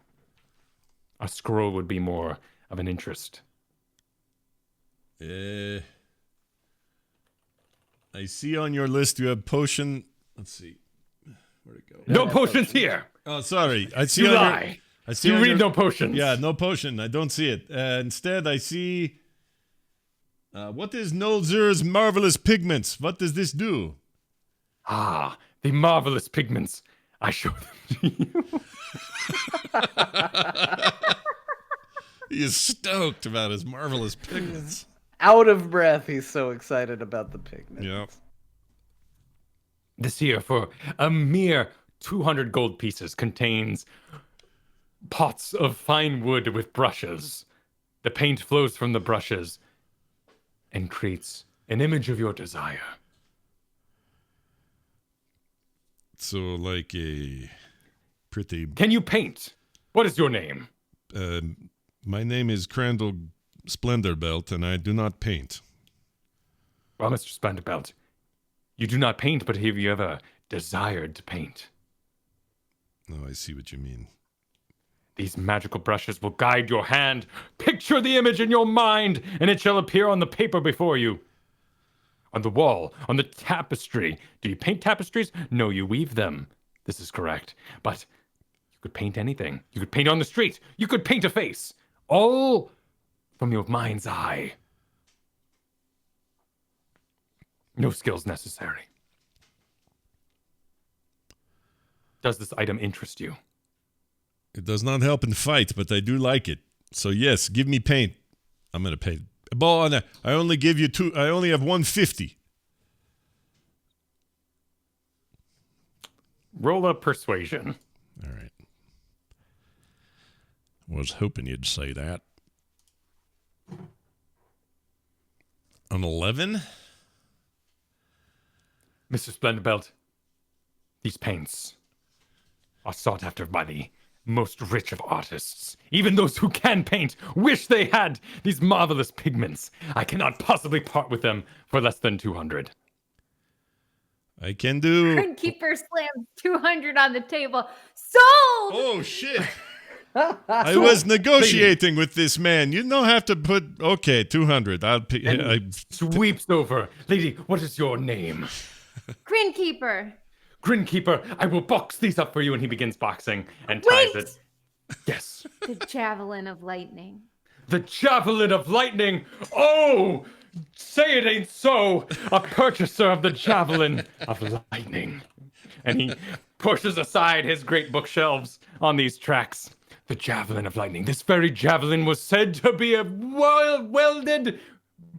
A scroll would be more of an interest. I see on your list you have potion Let's see. Where'd it go? No potions here. Oh, sorry. I see. You under- lie. I see. You under- read no potions. Yeah, no potion. I don't see it. Instead, I see. What is Nolzur's marvelous pigments? What does this do? Ah, the marvelous pigments. I show them to you. He is stoked about his marvelous pigments. Out of breath, he's so excited about the pigment. Yep. This here, for a mere 200 gold pieces, contains pots of fine wood with brushes. The paint flows from the brushes and creates an image of your desire. So, like a pretty. Can you paint? What is your name? My name is Crandall Splendorbelt, and I do not paint. Well, Mr. Splendorbelt, you do not paint, but have you ever desired to paint? No, I see what you mean. These magical brushes will guide your hand. Picture the image in your mind, and it shall appear on the paper before you. On the wall, on the tapestry. Do you paint tapestries? No, you weave them. This is correct. But you could paint anything. You could paint on the street. You could paint a face. All from your mind's eye. No skills necessary. Does this item interest you? It does not help in fight, but I do like it. So yes, give me paint. I'm gonna pay. Ball, I only give you two. I only have 150. Roll a persuasion. All right. Was hoping you'd say that. An 11? Mr. Splendorbelt, these paints are sought after by the most rich of artists. Even those who can paint wish they had these marvelous pigments. I cannot possibly part with them for less than 200. I can do. Grinkeeper slams 200 on the table. Sold! Oh shit! I was negotiating with this man. You don't have to put. Okay, 200. Sweeps over. Lady, what is your name? Grinkeeper. Grinkeeper, I will box these up for you. And he begins boxing and ties Wait! it. Yes. The javelin of lightning. The javelin of lightning. Oh, say it ain't so. A purchaser of the javelin of lightning. And he pushes aside his great bookshelves on these tracks. The javelin of lightning. This very javelin was said to be welded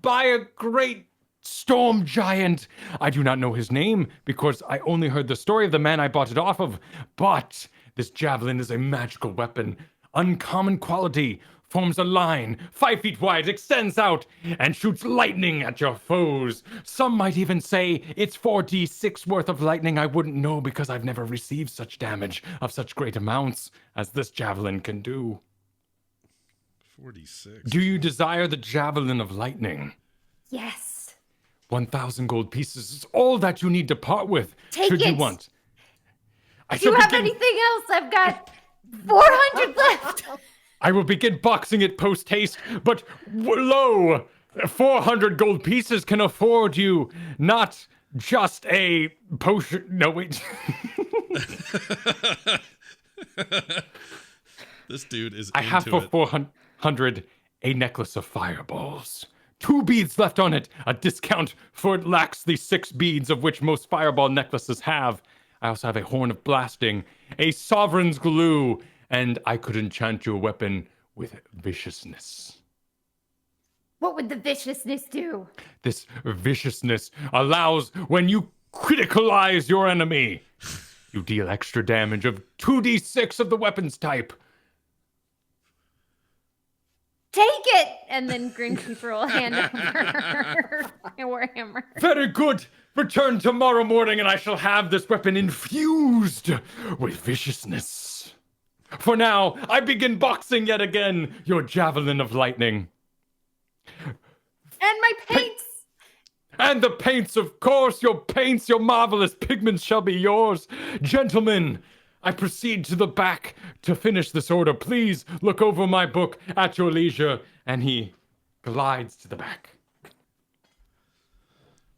by a great storm giant. I do not know his name because I only heard the story of the man I bought it off of. But this javelin is a magical weapon. Uncommon quality. Forms a line 5 feet wide, extends out, and shoots lightning at your foes. Some might even say it's 4d6 worth of lightning. I wouldn't know because I've never received such damage of such great amounts as this javelin can do. 46. Do you desire the javelin of lightning? Yes. 1,000 gold pieces is all that you need to part with. Take should you it. want. I Do you shall have begin- anything else? I've got 400 left. I will begin boxing it post haste, but lo, 400 gold pieces can afford you not just a potion. No, wait. This dude is. I have for 400 a necklace of fireballs. 2 beads left on it, a discount, for it lacks the 6 beads of which most fireball necklaces have. I also have a horn of blasting, a sovereign's glue, and I could enchant your weapon with viciousness. What would the viciousness do? This viciousness allows when you criticalize your enemy, you deal extra damage of 2d6 of the weapon's type. Take it! And then Grinkeeper will hand over my warhammer. Very good. Return tomorrow morning and I shall have this weapon infused with viciousness. For now, I begin boxing yet again, your javelin of lightning. And my paints! And the paints, of course, your paints, your marvelous pigments shall be yours. Gentlemen, I proceed to the back to finish this order. Please look over my book at your leisure. And he glides to the back.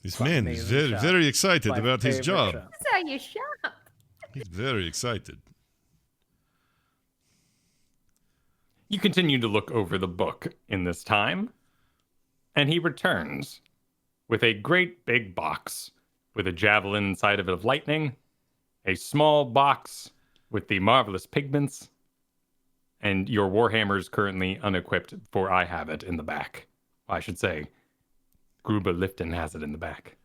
This Some man is amazing very, shop. very excited My about his favorite job. shop. That's how you shop. He's very excited. You continue to look over the book in this time, and he returns with a great big box with a javelin inside of it of lightning, a small box with the marvelous pigments, and your warhammer's currently unequipped, for I have it in the back. I should say, Gruber Lifton has it in the back.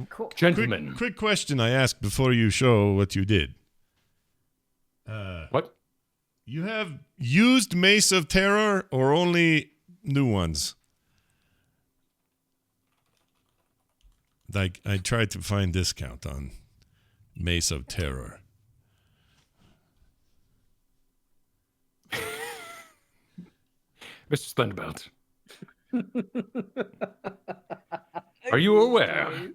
Cool. Gentlemen, Quick question I asked before you show what you did. what? You have used Mace of Terror or only new ones? Like, I tried to find discount on Mace of Terror. Mr. Splenderbelt, are you aware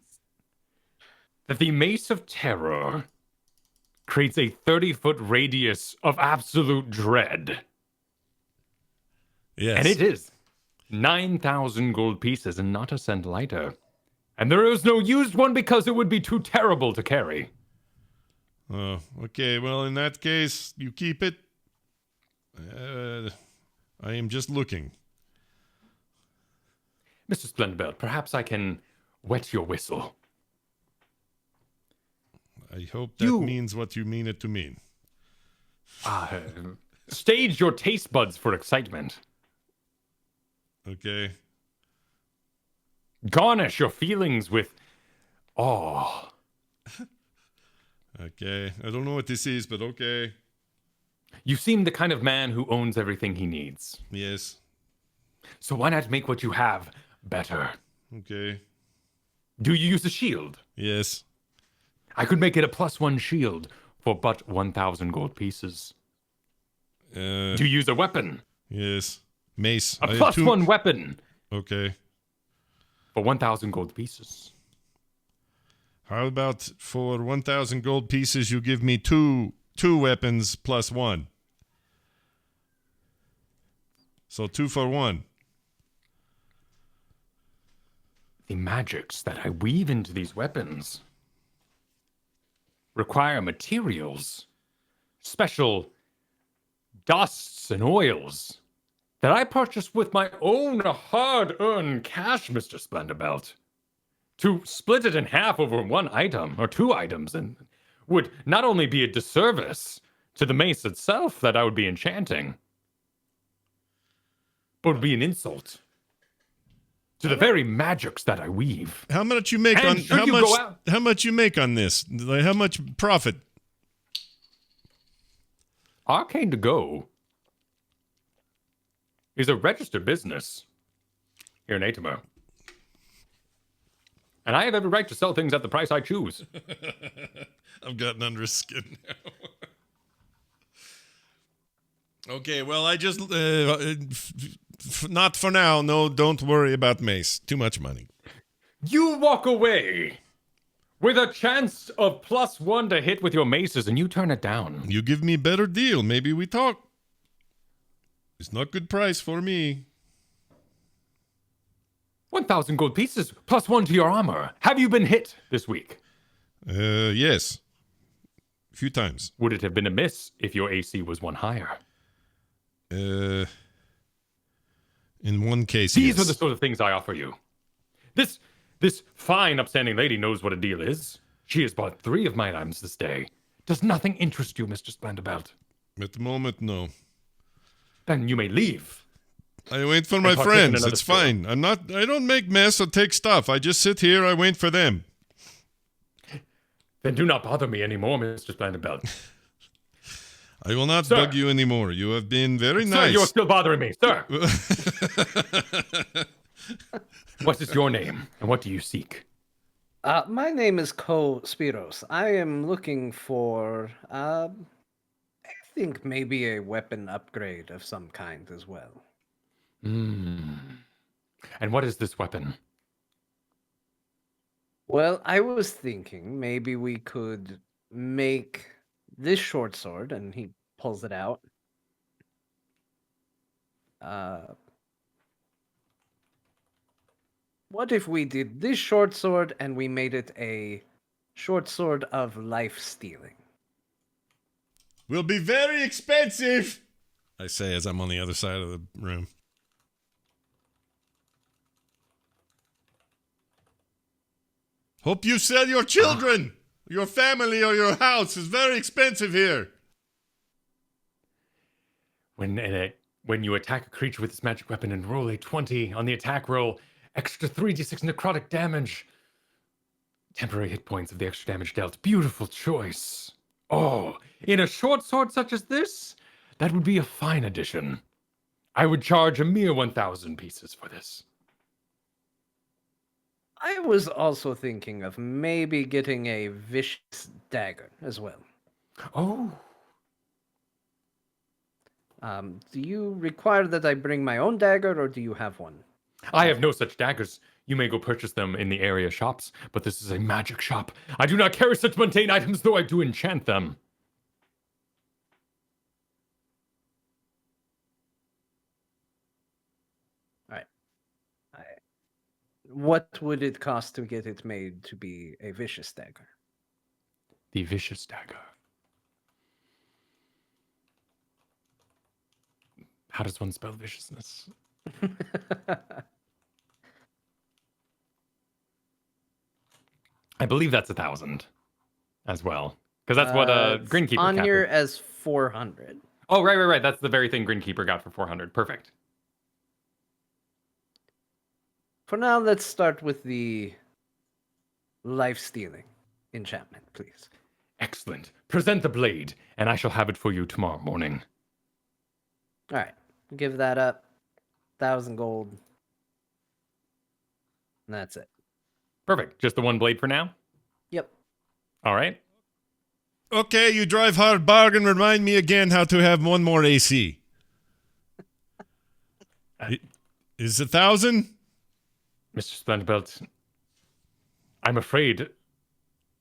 that the Mace of Terror creates a 30-foot radius of absolute dread? Yes. And it is 9,000 gold pieces and not a cent lighter. And there is no used one because it would be too terrible to carry. Oh, okay. Well, in that case, you keep it. I am just looking. Mr. Splenderbelt, perhaps I can wet your whistle. I hope that means what you mean it to mean. Stage your taste buds for excitement. Okay. Garnish your feelings with awe. Okay. I don't know what this is, but okay. You seem the kind of man who owns everything he needs. Yes. So why not make what you have better? Okay. Do you use a shield? Yes. I could make it a +1 shield for but 1,000 gold pieces. Do you use a weapon? Yes. Mace. A I have two- +1 weapon Okay. for 1,000 gold pieces. How about for 1,000 gold pieces, you give me two weapons plus one? So 2 for 1. The magics that I weave into these weapons require materials, special dusts and oils that I purchase with my own hard-earned cash, Mr. Splenderbelt. To split it in half over one item or two items and would not only be a disservice to the mace itself that I would be enchanting, but would be an insult to the very magics that I weave. How much you make And on should how you much go out- how much you make on this? Like, how much profit? Arcane to Go is a registered business here in Atimer. And I have every right to sell things at the price I choose. I've gotten under his skin now. Okay, well, I just not for now. No, don't worry about Mace. Too much money. You walk away with a chance of +1 to hit with your maces and you turn it down. You give me better deal. Maybe we talk. It's not good price for me. 1,000 gold pieces +1 to your armor. Have you been hit this week? Yes. A few times. Would it have been a miss if your AC was 1 higher? In one case, These yes. are the sort of things I offer you. This fine, upstanding lady knows what a deal is. She has bought 3 of my items this day. Does nothing interest you, Mr. Splenderbelt? At the moment, no. Then you may leave. I wait for my partake in friends. another It's store. fine. I don't make mess or take stuff. I just sit here. I wait for them. Then do not bother me anymore, Mr. Splenderbelt. I will not Sir. bug you anymore. You have been very Sir, nice. you're still bothering me. Sir! What is your name, and what do you seek? My name is Ko Spiros. I am looking for, I think maybe a weapon upgrade of some kind as well. And what is this weapon? Well, I was thinking maybe we could make this short sword, and he pulls it out. What if we did this short sword and we made it a short sword of life stealing? Will be very expensive, I say as I'm on the other side of the room. Hope you sell your children. Your family or your house is very expensive here. When you attack a creature with this magic weapon and roll a 20 on the attack roll, extra 3d6 necrotic damage. Temporary hit points of the extra damage dealt. Beautiful choice. Oh, in a short sword such as this, that would be a fine addition. I would charge a mere 1,000 pieces for this. I was also thinking of maybe getting a vicious dagger as well. Oh, Do you require that I bring my own dagger, or do you have one? I have no such daggers. You may go purchase them in the area shops, but this is a magic shop. I do not carry such mundane items, though I do enchant them. What would it cost to get it made to be a vicious dagger? The vicious dagger. How does one spell viciousness? I believe that's 1,000 as well. Because that's what Grinkeeper on got. here as 400. Oh, right. That's the very thing Grinkeeper got for 400. Perfect. For now, let's start with the life-stealing enchantment, please. Excellent. Present the blade, and I shall have it for you tomorrow morning. All right, give that up. 1,000 gold. And that's it. Perfect. Just the one blade for now? Yep. All right. Okay, you drive hard bargain. Remind me again how to have one more AC. Is 1,000? Mr. Splendorbelt, I'm afraid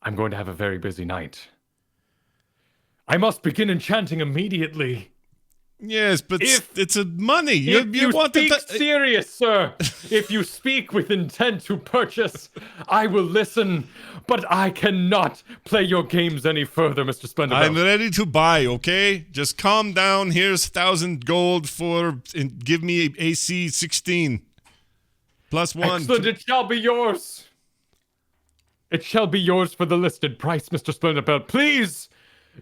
I'm going to have a very busy night. I must begin enchanting immediately. Yes, but If- it's a money. If you want speak to serious, sir, if you speak with intent to purchase, I will listen, but I cannot play your games any further, Mr. Splendorbelt. I'm ready to buy, okay? Just calm down. Here's 1,000 gold and give me AC 16. Plus 1. Excellent, it shall be yours. It shall be yours for the listed price, Mr. Splendorbelt. Please,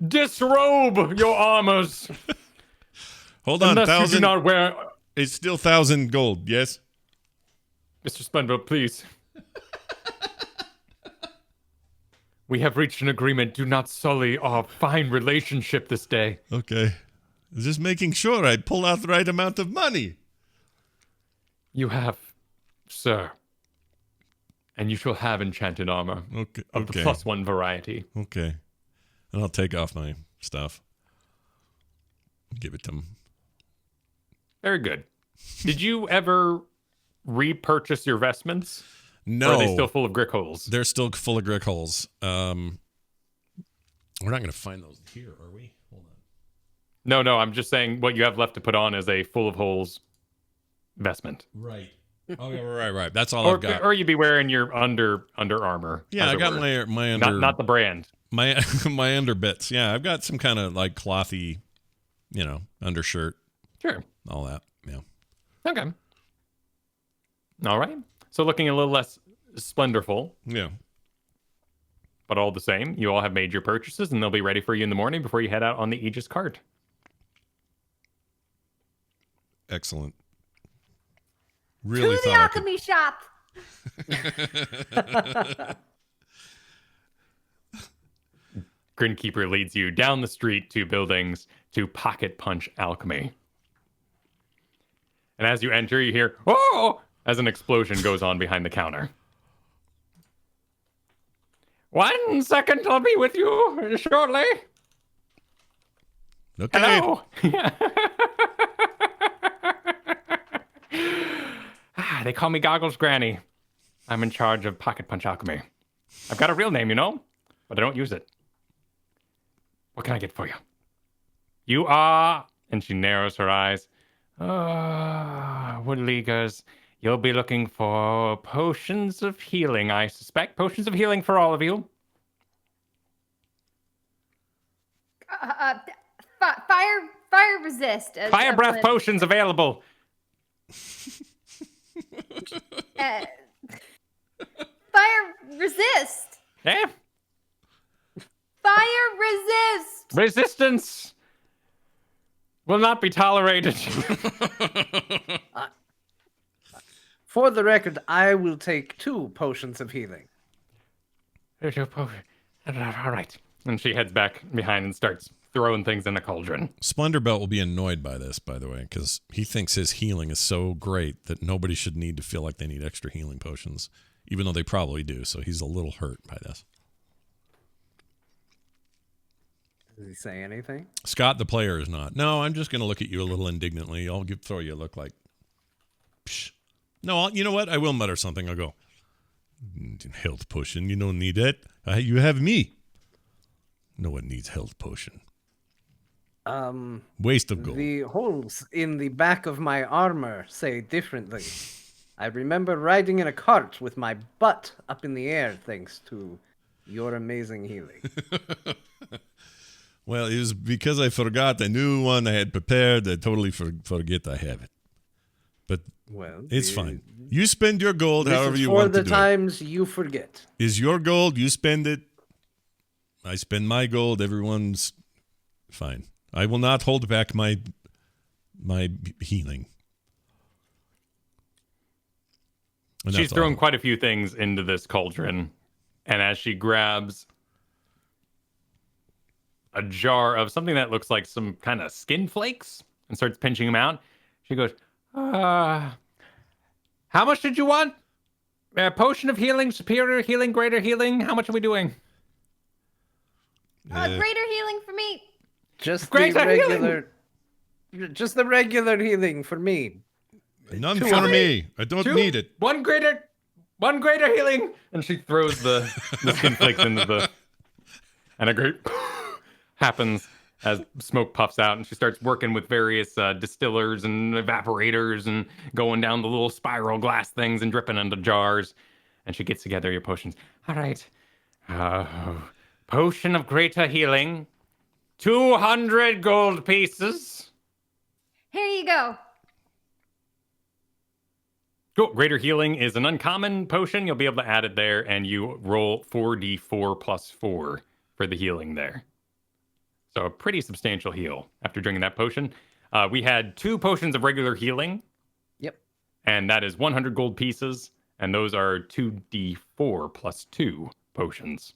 disrobe your armors. Hold on, Unless you do 1,000. not wear... It's still 1,000 gold, yes? Mr. Splendorbelt, please. We have reached an agreement. Do not sully our fine relationship this day. Okay. Just making sure I pull out the right amount of money. You have, sir. And you shall have enchanted armor Okay. of the +1 variety. Okay. And I'll take off my stuff. Give it to him. Very good. Did you ever repurchase your vestments? No. Or are they still full of grick holes? They're still full of grick holes. We're not going to find those here, are we? Hold on. No, I'm just saying what you have left to put on is a full of holes vestment. Right. Oh, yeah, right. That's all I've got. Or you'd be wearing your under armor. Yeah, as I it got were. my under not the brand. my my underbits. Yeah, I've got some kind of like clothy, undershirt, Sure. all that. Yeah. Okay. All right. So looking a little less splendorful, Yeah. but all the same, you all have made your purchases and they'll be ready for you in the morning before you head out on the Aegis cart. Excellent. Really To the thought I could- alchemy shop. Grinkeeper leads you down the street 2 buildings to Pocket Punch Alchemy. And as you enter, you hear, "Oh!" as an explosion goes on behind the counter. 1 second, I'll be with you shortly. Okay. Hello. They call me Goggles Granny. I'm in charge of Pocket Punch Alchemy. I've got a real name, but I don't use it. What can I get for you? You are, and she narrows her eyes. Woodleaguers, you'll be looking for potions of healing, I suspect. Potions of healing for all of you. Fire resist. Fire breath potions available. Fire resist. Eh? Fire resist. Resistance will not be tolerated. For the record, I will take 2 potions of healing. All right. And she heads back behind and starts throwing things in a cauldron. Splendorbelt will be annoyed by this, by the way, because he thinks his healing is so great that nobody should need to feel like they need extra healing potions, even though they probably do. So he's a little hurt by this. Does he say anything? Scott, the player, is not. No, I'm just going to look at you a little indignantly. I'll throw you a look like, psh. No, you know what? I will mutter something. I'll go, health potion. You don't need it. You have me. No one needs health potion. Waste of gold. The holes in the back of my armor say differently. I remember riding in a cart with my butt up in the air thanks to your amazing healing. Well, it was because I forgot. I knew one I had prepared. I totally forget I have it. But Well, it's fine. You spend your gold This however is you for want the to do it. times you forget. Is your gold, you spend it. I spend my gold. Everyone's fine. I will not hold back my healing. And She's that's thrown all. quite a few things into this cauldron. And as she grabs a jar of something that looks like some kind of skin flakes and starts pinching them out, she goes, how much did you want? Potion of healing, superior healing, greater healing. How much are we doing? Greater healing for me. Just Greater the regular, just the regular healing for me. None for me. I don't need it. One greater healing. And she throws the skin flakes into the, and a great happens as smoke puffs out, and she starts working with various distillers and evaporators and going down the little spiral glass things and dripping into jars. And she gets together your potions. All right. Potion of greater healing. 200 gold pieces. Here you go. Cool. Greater healing is an uncommon potion. You'll be able to add it there, and you roll 4d4 plus 4 for the healing there. So a pretty substantial heal after drinking that potion. We had 2 potions of regular healing. Yep. And that is 100 gold pieces. And those are 2d4 plus 2 potions.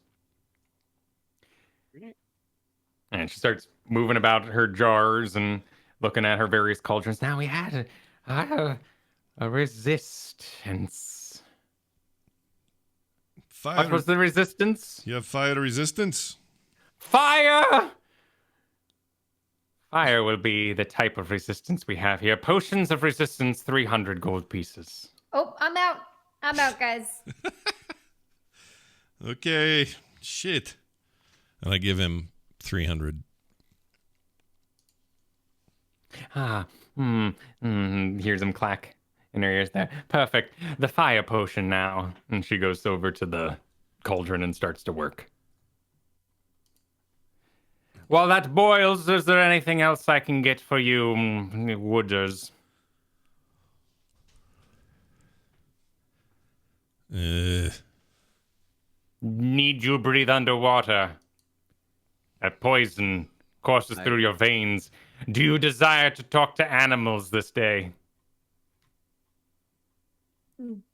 And she starts moving about her jars and looking at her various cauldrons. Now we had a resistance. Fire. What was the resistance? You have fire resistance? Fire! Fire will be the type of resistance we have here. Potions of resistance, 300 gold pieces. Oh, I'm out. I'm out, guys. Okay. Shit. And I give him 300. Hears him clack in her ears there. Perfect. The fire potion now. And she goes over to the cauldron and starts to work. While that boils, is there anything else I can get for you, wooders? Need you breathe underwater? That poison courses through your veins. Do you desire to talk to animals this day?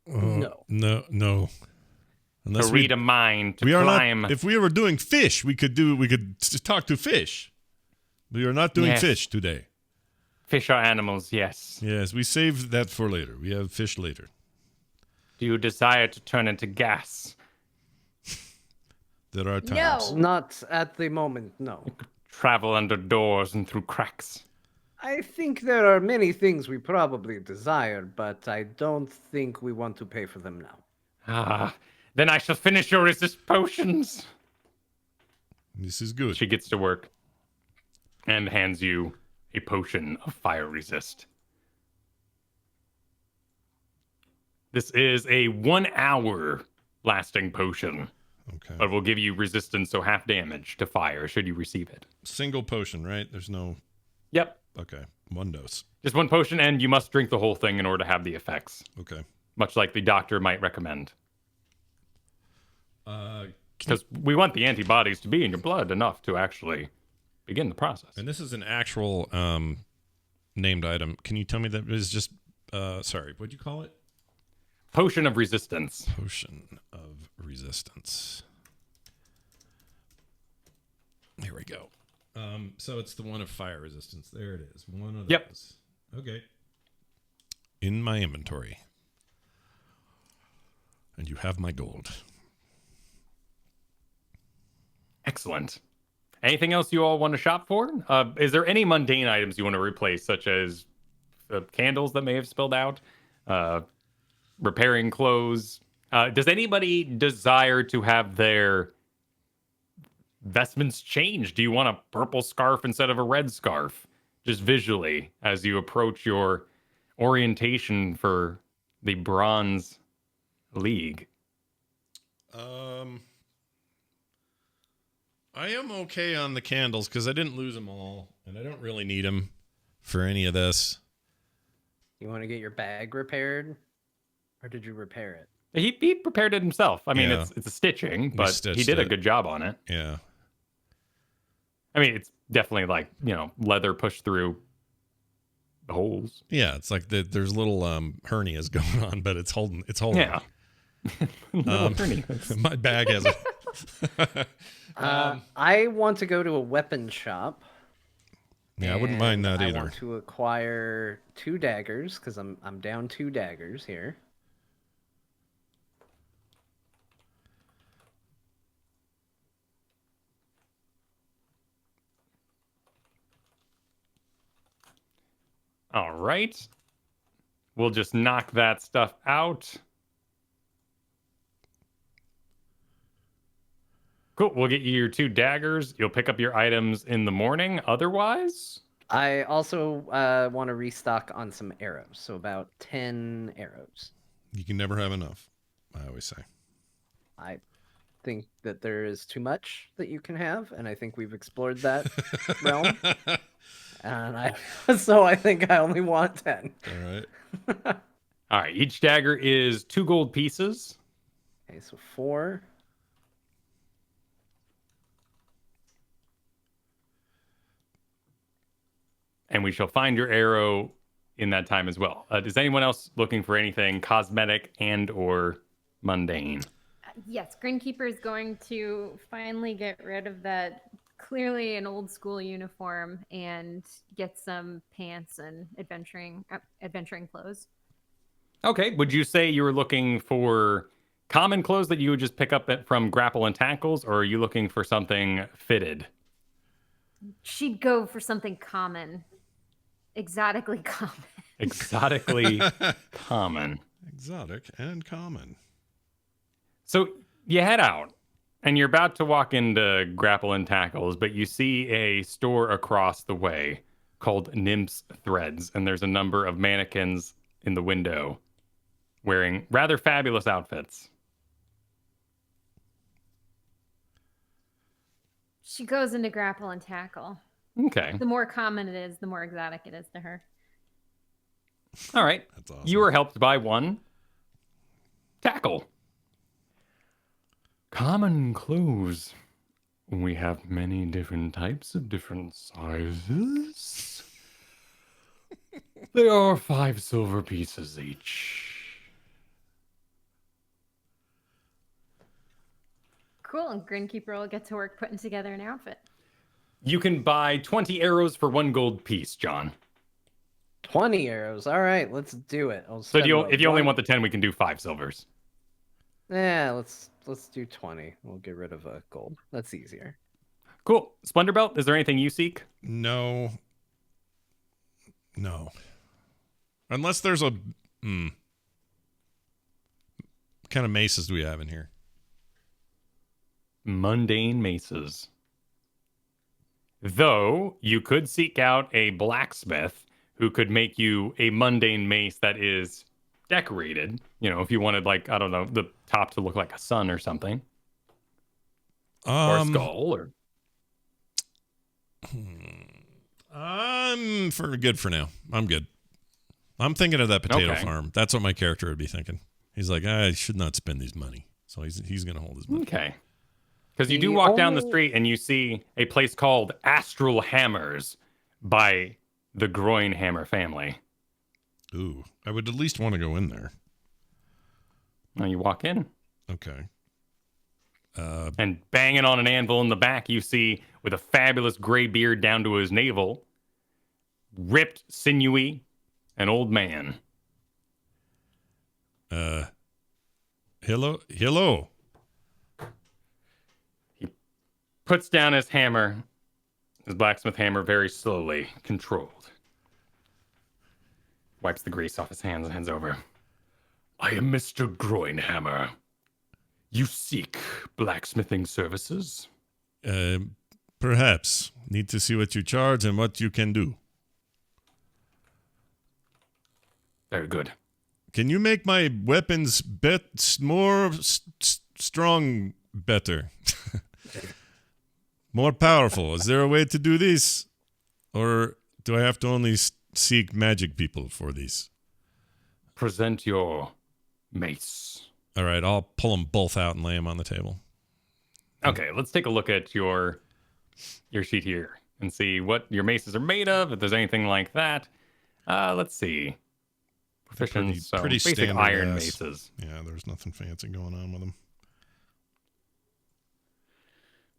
No. No. Unless To read a mind, to we are climb. not. If we were doing fish, we could talk to fish. We are not doing Yes. fish today. Fish are animals, yes. Yes, we saved that for later. We have fish later. Do you desire to turn into gas? There are times. No. Not at the moment, no. Travel under doors and through cracks? I think there are many things we probably desire, but I don't think we want to pay for them now. Then I shall finish your resist potions. This is good. She gets to work and hands you a potion of fire resist. This is a 1 hour lasting potion, Okay. but will give you resistance, so half damage to fire should you receive it. Single potion, right? There's no. Yep. Okay. One dose. Just one potion, and you must drink the whole thing in order to have the effects, Okay. much like the doctor might recommend. Can- Because we want the antibodies to be in your blood enough to actually begin the process. and this is an actual named item. Can you tell me that is just? Sorry, what'd you call it? Potion of resistance. Potion of resistance. Here we go. So it's the one of fire resistance. There it is. One of Yep. those. Okay. In my inventory. And you have my gold. Excellent. Anything else you all want to shop for? Is there any mundane items you want to replace, such as candles that may have spilled out, repairing clothes? Does anybody desire to have their vestments changed? Do you want a purple scarf instead of a red scarf? Just visually, as you approach your orientation for the Bronze League. I am okay on the candles because I didn't lose them all, and I don't really need them for any of this. You want to get your bag repaired, or did you repair it? He prepared it himself. I mean, Yeah. it's a stitching, but he stitched did a it. good job on it. Yeah. I mean, it's definitely like, leather pushed through the holes. Yeah, it's like there's little hernias going on, but it's holding. Yeah. Little hernias. My bag has a. I want to go to a weapon shop. Yeah, I wouldn't mind that I either. want to acquire 2 daggers because I'm down 2 daggers here. All right. We'll just knock that stuff out. Cool. We'll get you your 2 daggers. You'll pick up your items in the morning. Otherwise, I also want to restock on some arrows, so about 10 arrows. You can never have enough, I always say. I think that there is too much that you can have, and I think we've explored that realm. And I think I only want 10. All right. all right. Each dagger is 2 gold pieces. Okay, so 4. And we shall find your arrow in that time as well. Is anyone else looking for anything cosmetic and or mundane? Yes, Grinkeeper is going to finally get rid of that clearly an old school uniform and get some pants and adventuring clothes. Okay. Would you say you were looking for common clothes that you would just pick up from Grapple and Tackles, or are you looking for something fitted? She'd go for something common, exotically common. Exotically common. Exotic and common. So you head out and you're about to walk into Grapple and Tackles, but you see a store across the way called Nymph's Threads, and there's a number of mannequins in the window wearing rather fabulous outfits. She goes into Grapple and Tackle. Okay. The more common it is, the more exotic it is to her. All right. That's awesome. You were helped by one Tackle. Common clothes. We have many different types of different sizes. They are 5 silver pieces each. Cool, and Grinkeeper will get to work putting together an outfit. You can buy 20 arrows for 1 gold piece, John. 20 arrows. All right, let's do it. So if you only want the 10, we can do 5 silvers. Yeah, let's do 20. We'll get rid of a gold. That's easier. Cool. Splendor Belt, is there anything you seek? No. Unless there's a... what kind of maces do we have in here? Mundane maces. Though you could seek out a blacksmith who could make you a mundane mace that is decorated. You know, if you wanted, like, I don't know, the top to look like a sun or something, or a skull, or I'm good for now. I'm good. I'm thinking of that potato Okay. farm. That's what my character would be thinking. He's like, I should not spend his money, so he's gonna hold his money. okay. Because you do The walk down the only- street and you see a place called Astral Hammers by the Groin Hammer family. Ooh, I would at least want to go in there. Now you walk in, Okay. and banging on an anvil in the back, you see, with a fabulous gray beard down to his navel, ripped, sinewy, an old man. Hello. Puts down his hammer, his blacksmith hammer, very slowly, controlled. Wipes the grease off his hands and hands over. I am Mr. Groinhammer. You seek blacksmithing services? Perhaps need to see what you charge and what you can do. Very good. Can you make my weapons more strong, better, more powerful? Is there a way to do this, or do I have to only seek magic people for these? Present your mace. All right, I'll pull them both out and lay them on the table. Okay, let's take a look at your sheet here and see what your maces are made of, if there's anything like that. Let's see. Proficient, so pretty basic standard iron ass. maces. Yeah, there's nothing fancy going on with them.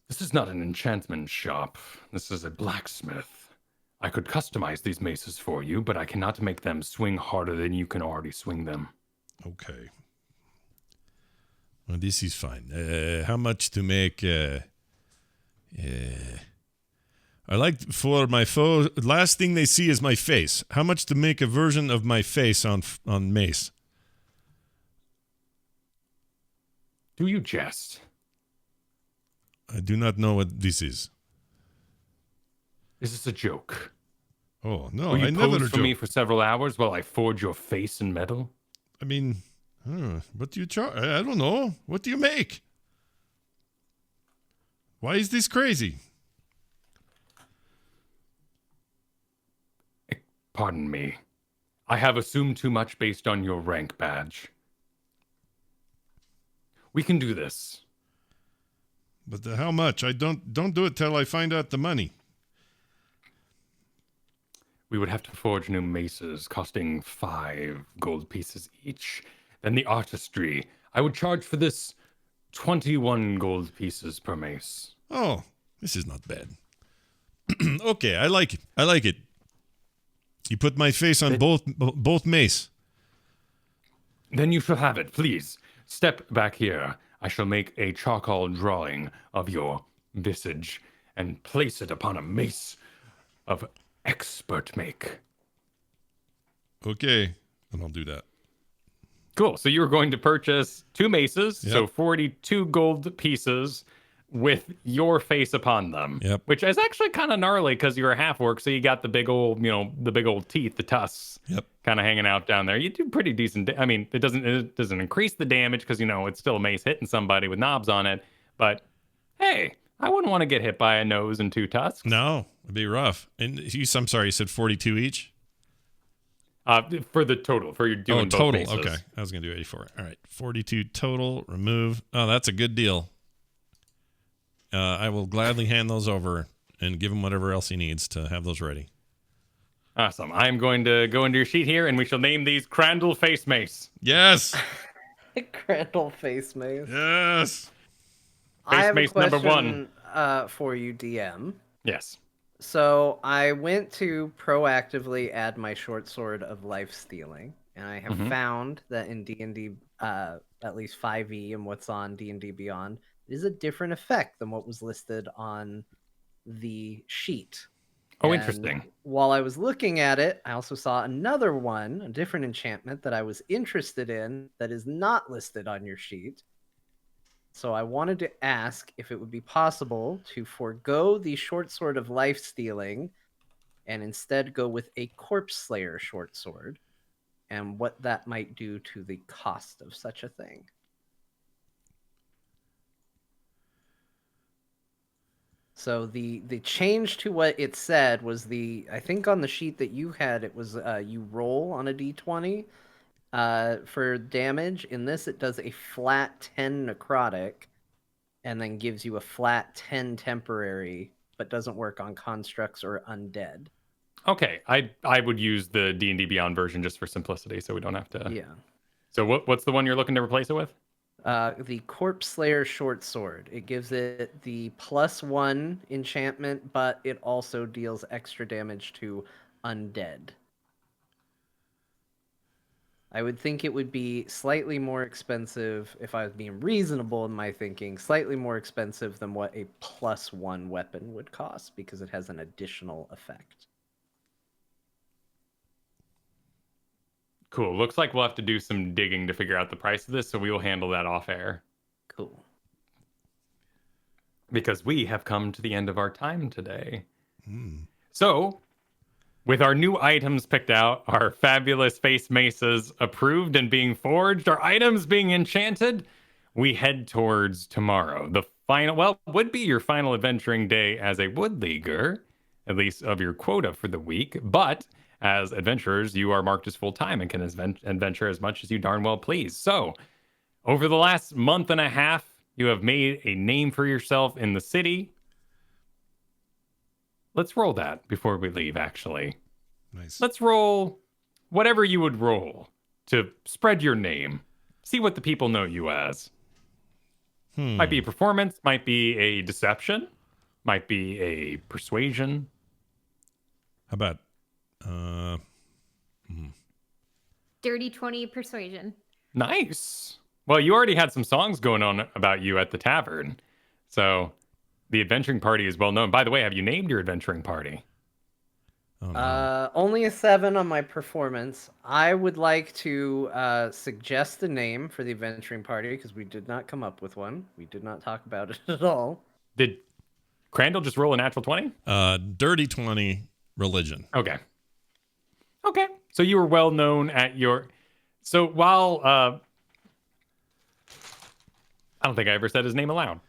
This is not an enchantment shop. This is a blacksmith. I could customize these maces for you, but I cannot make them swing harder than you can already swing them. Okay. Well, this is fine. How much to make? I like for my foe. Last thing they see is my face. How much to make a version of my face on mace? Do you jest? I do not know what this is. Is this a joke? Oh no, Will you I pose never for joke. me for several hours while I forge your face in metal? I mean, what do you charge? I don't know. What do you make? Why is this crazy? Pardon me. I have assumed too much based on your rank badge. We can do this. But how much? I don't do it till I find out the money. We would have to forge new maces costing 5 gold pieces each. Then the artistry. I would charge for this 21 gold pieces per mace. Oh, this is not bad. Okay, I like it. I like it. You put my face on both mace. Then you shall have it, please. Step back here. I shall make a charcoal drawing of your visage and place it upon a mace of expert make. Okay, and I'll do that. Cool. So you were going to purchase 2 maces, Yep. so 42 gold pieces with your face upon them. Yep. Which is actually kind of gnarly because you're a half orc, so you got the big old, the big old teeth, the tusks, Yep. kind of hanging out down there. You do pretty decent. I mean, it doesn't increase the damage because it's still a mace hitting somebody with knobs on it. But hey, I wouldn't want to get hit by a nose and 2 tusks. No, it'd be rough. And I'm sorry, you said 42 each? For the total, for your doing both total. maces. Okay, I was gonna do 84. All right, 42 total. Remove. Oh, that's a good deal. I will gladly hand those over and give him whatever else he needs to have those ready. Awesome. I'm going to go into your sheet here, and we shall name these Crandall Face Mace. Yes. Crandall face maze. Yes. I have a mace number question for you, DM. Yes. So I went to proactively add my short sword of life stealing, and I have found that in D&D, at least 5e and what's on D&D Beyond, it is a different effect than what was listed on the sheet. Oh, And interesting. While I was looking at it, I also saw another one, a different enchantment that I was interested in that is not listed on your sheet. So I wanted to ask if it would be possible to forego the short sword of life stealing and instead go with a corpse slayer short sword. and what that might do to the cost of such a thing. So the change to what it said was I think on the sheet that you had, it was you roll on a d20 for damage. In this, it does a flat 10 necrotic and then gives you a flat 10 temporary, but doesn't work on constructs or undead. Okay, I would use the D&D Beyond version just for simplicity, so we don't have to. Yeah. So what's the one you're looking to replace it with? The Corpse Slayer short sword. It gives it the +1 enchantment, but it also deals extra damage to undead. I would think it would be slightly more expensive, if I was being reasonable in my thinking, slightly more expensive than what a +1 weapon would cost, because it has an additional effect. Cool. Looks like we'll have to do some digging to figure out the price of this, so we will handle that off air. Cool. Because we have come to the end of our time today. So, with our new items picked out, our fabulous face maces approved and being forged, our items being enchanted, we head towards tomorrow. The final, well, would be your final adventuring day as a Wood Leaguer, at least of your quota for the week, but as adventurers, you are marked as full-time and can adventure as much as you darn well please. So, over the last month and a half, you have made a name for yourself in the city. Let's roll that before we leave, actually. Nice. Let's roll whatever you would roll to spread your name. See what the people know you as. Might be a performance, might be a deception, might be a persuasion. How about Dirty 20 persuasion. Nice. Well, you already had some songs going on about you at the tavern. So the adventuring party is well known. By the way, have you named your adventuring party? oh, no. Only a 7 on my performance. I would like to suggest a name for the adventuring party, because we did not come up with one. We did not talk about it at all. Did Crandall just roll a natural 20? Dirty 20 religion. Okay. Okay. So you were well known at your... So while... I don't think I ever said his name aloud.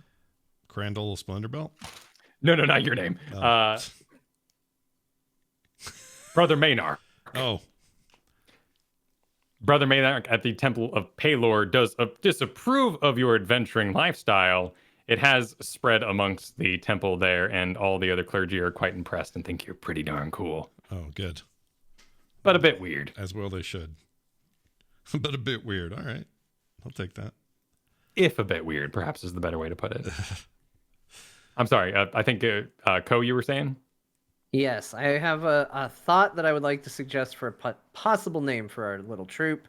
Crandall Splendorbelt. No, not your name. Oh. Brother Maynard. Oh, Brother Maynard at the Temple of Paylor does disapprove of your adventuring lifestyle. It has spread amongst the temple there, and all the other clergy are quite impressed and think you're pretty darn cool. oh, good. But a bit weird. As well they should. But a bit weird. All right, I'll take that. If a bit weird, perhaps is the better way to put it. I'm sorry. I think, Ko, you were saying? Yes, I have a thought that I would like to suggest for a possible name for our little troop.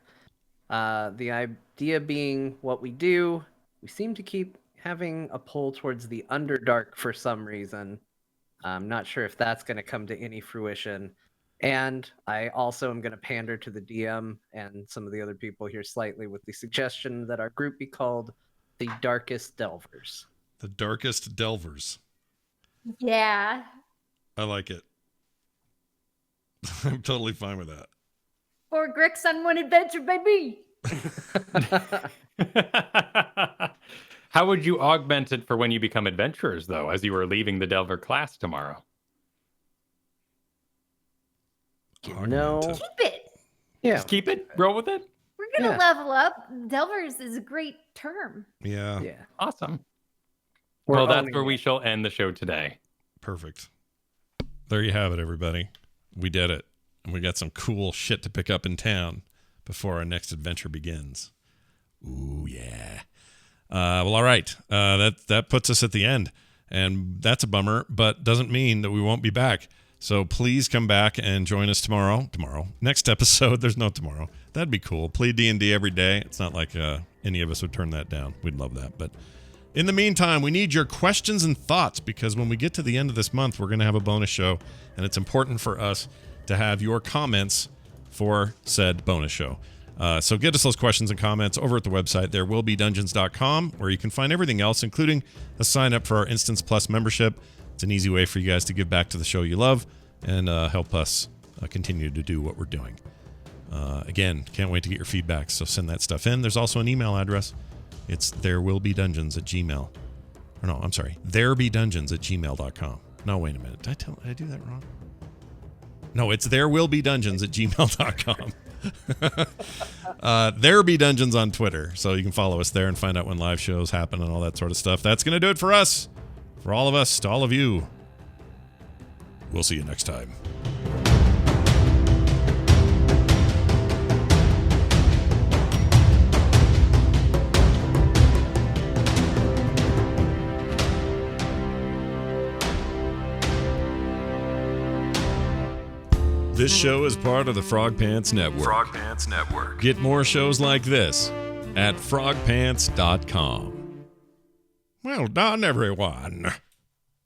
The idea being what we do, we seem to keep having a pull towards the Underdark for some reason. I'm not sure if that's going to come to any fruition. And I also am going to pander to the DM and some of the other people here slightly with the suggestion that our group be called the Darkest Delvers. The Darkest Delvers. Yeah. I like it. I'm totally fine with that. Or Grix on one adventure, baby. How would you augment it for when you become adventurers, though, as you are leaving the Delver class tomorrow? No. Augmented. Keep it. Yeah. Just keep it? Roll with it? We're going to Yeah. level up. Delvers is a great term. Yeah, Yeah. Awesome. We're Well, that's owning where we it. shall end the show today. perfect. There you have it, everybody. We did it. And we got some cool shit to pick up in town before our next adventure begins. Ooh, yeah. Well, all right. That puts us at the end. And that's a bummer, but doesn't mean that we won't be back. So please come back and join us tomorrow. Next episode. There's no tomorrow. That'd be cool. Play D&D every day. It's not like any of us would turn that down. We'd love that. But in the meantime, we need your questions and thoughts, because when we get to the end of this month, we're going to have a bonus show. And it's important for us to have your comments for said bonus show. So get us those questions and comments over at the website, therewillbedungeons.com, where you can find everything else, including a sign up for our Instance Plus membership. It's an easy way for you guys to give back to the show you love and help us continue to do what we're doing. Again, can't wait to get your feedback, so send that stuff in. There's also an email address. It's therewillbedungeons@gmail. Or no, I'm sorry, therebedungeons@gmail.com. No, wait a minute. Did I do that wrong? No, it's therewillbedungeons@gmail.com. There be Dungeons on Twitter, so you can follow us there and find out when live shows happen and all that sort of stuff. That's going to do it for us. For all of us, to all of you. We'll see you next time. This show is part of the Frog Pants Network. Frog Pants Network. Get more shows like this at frogpants.com. Well done, everyone.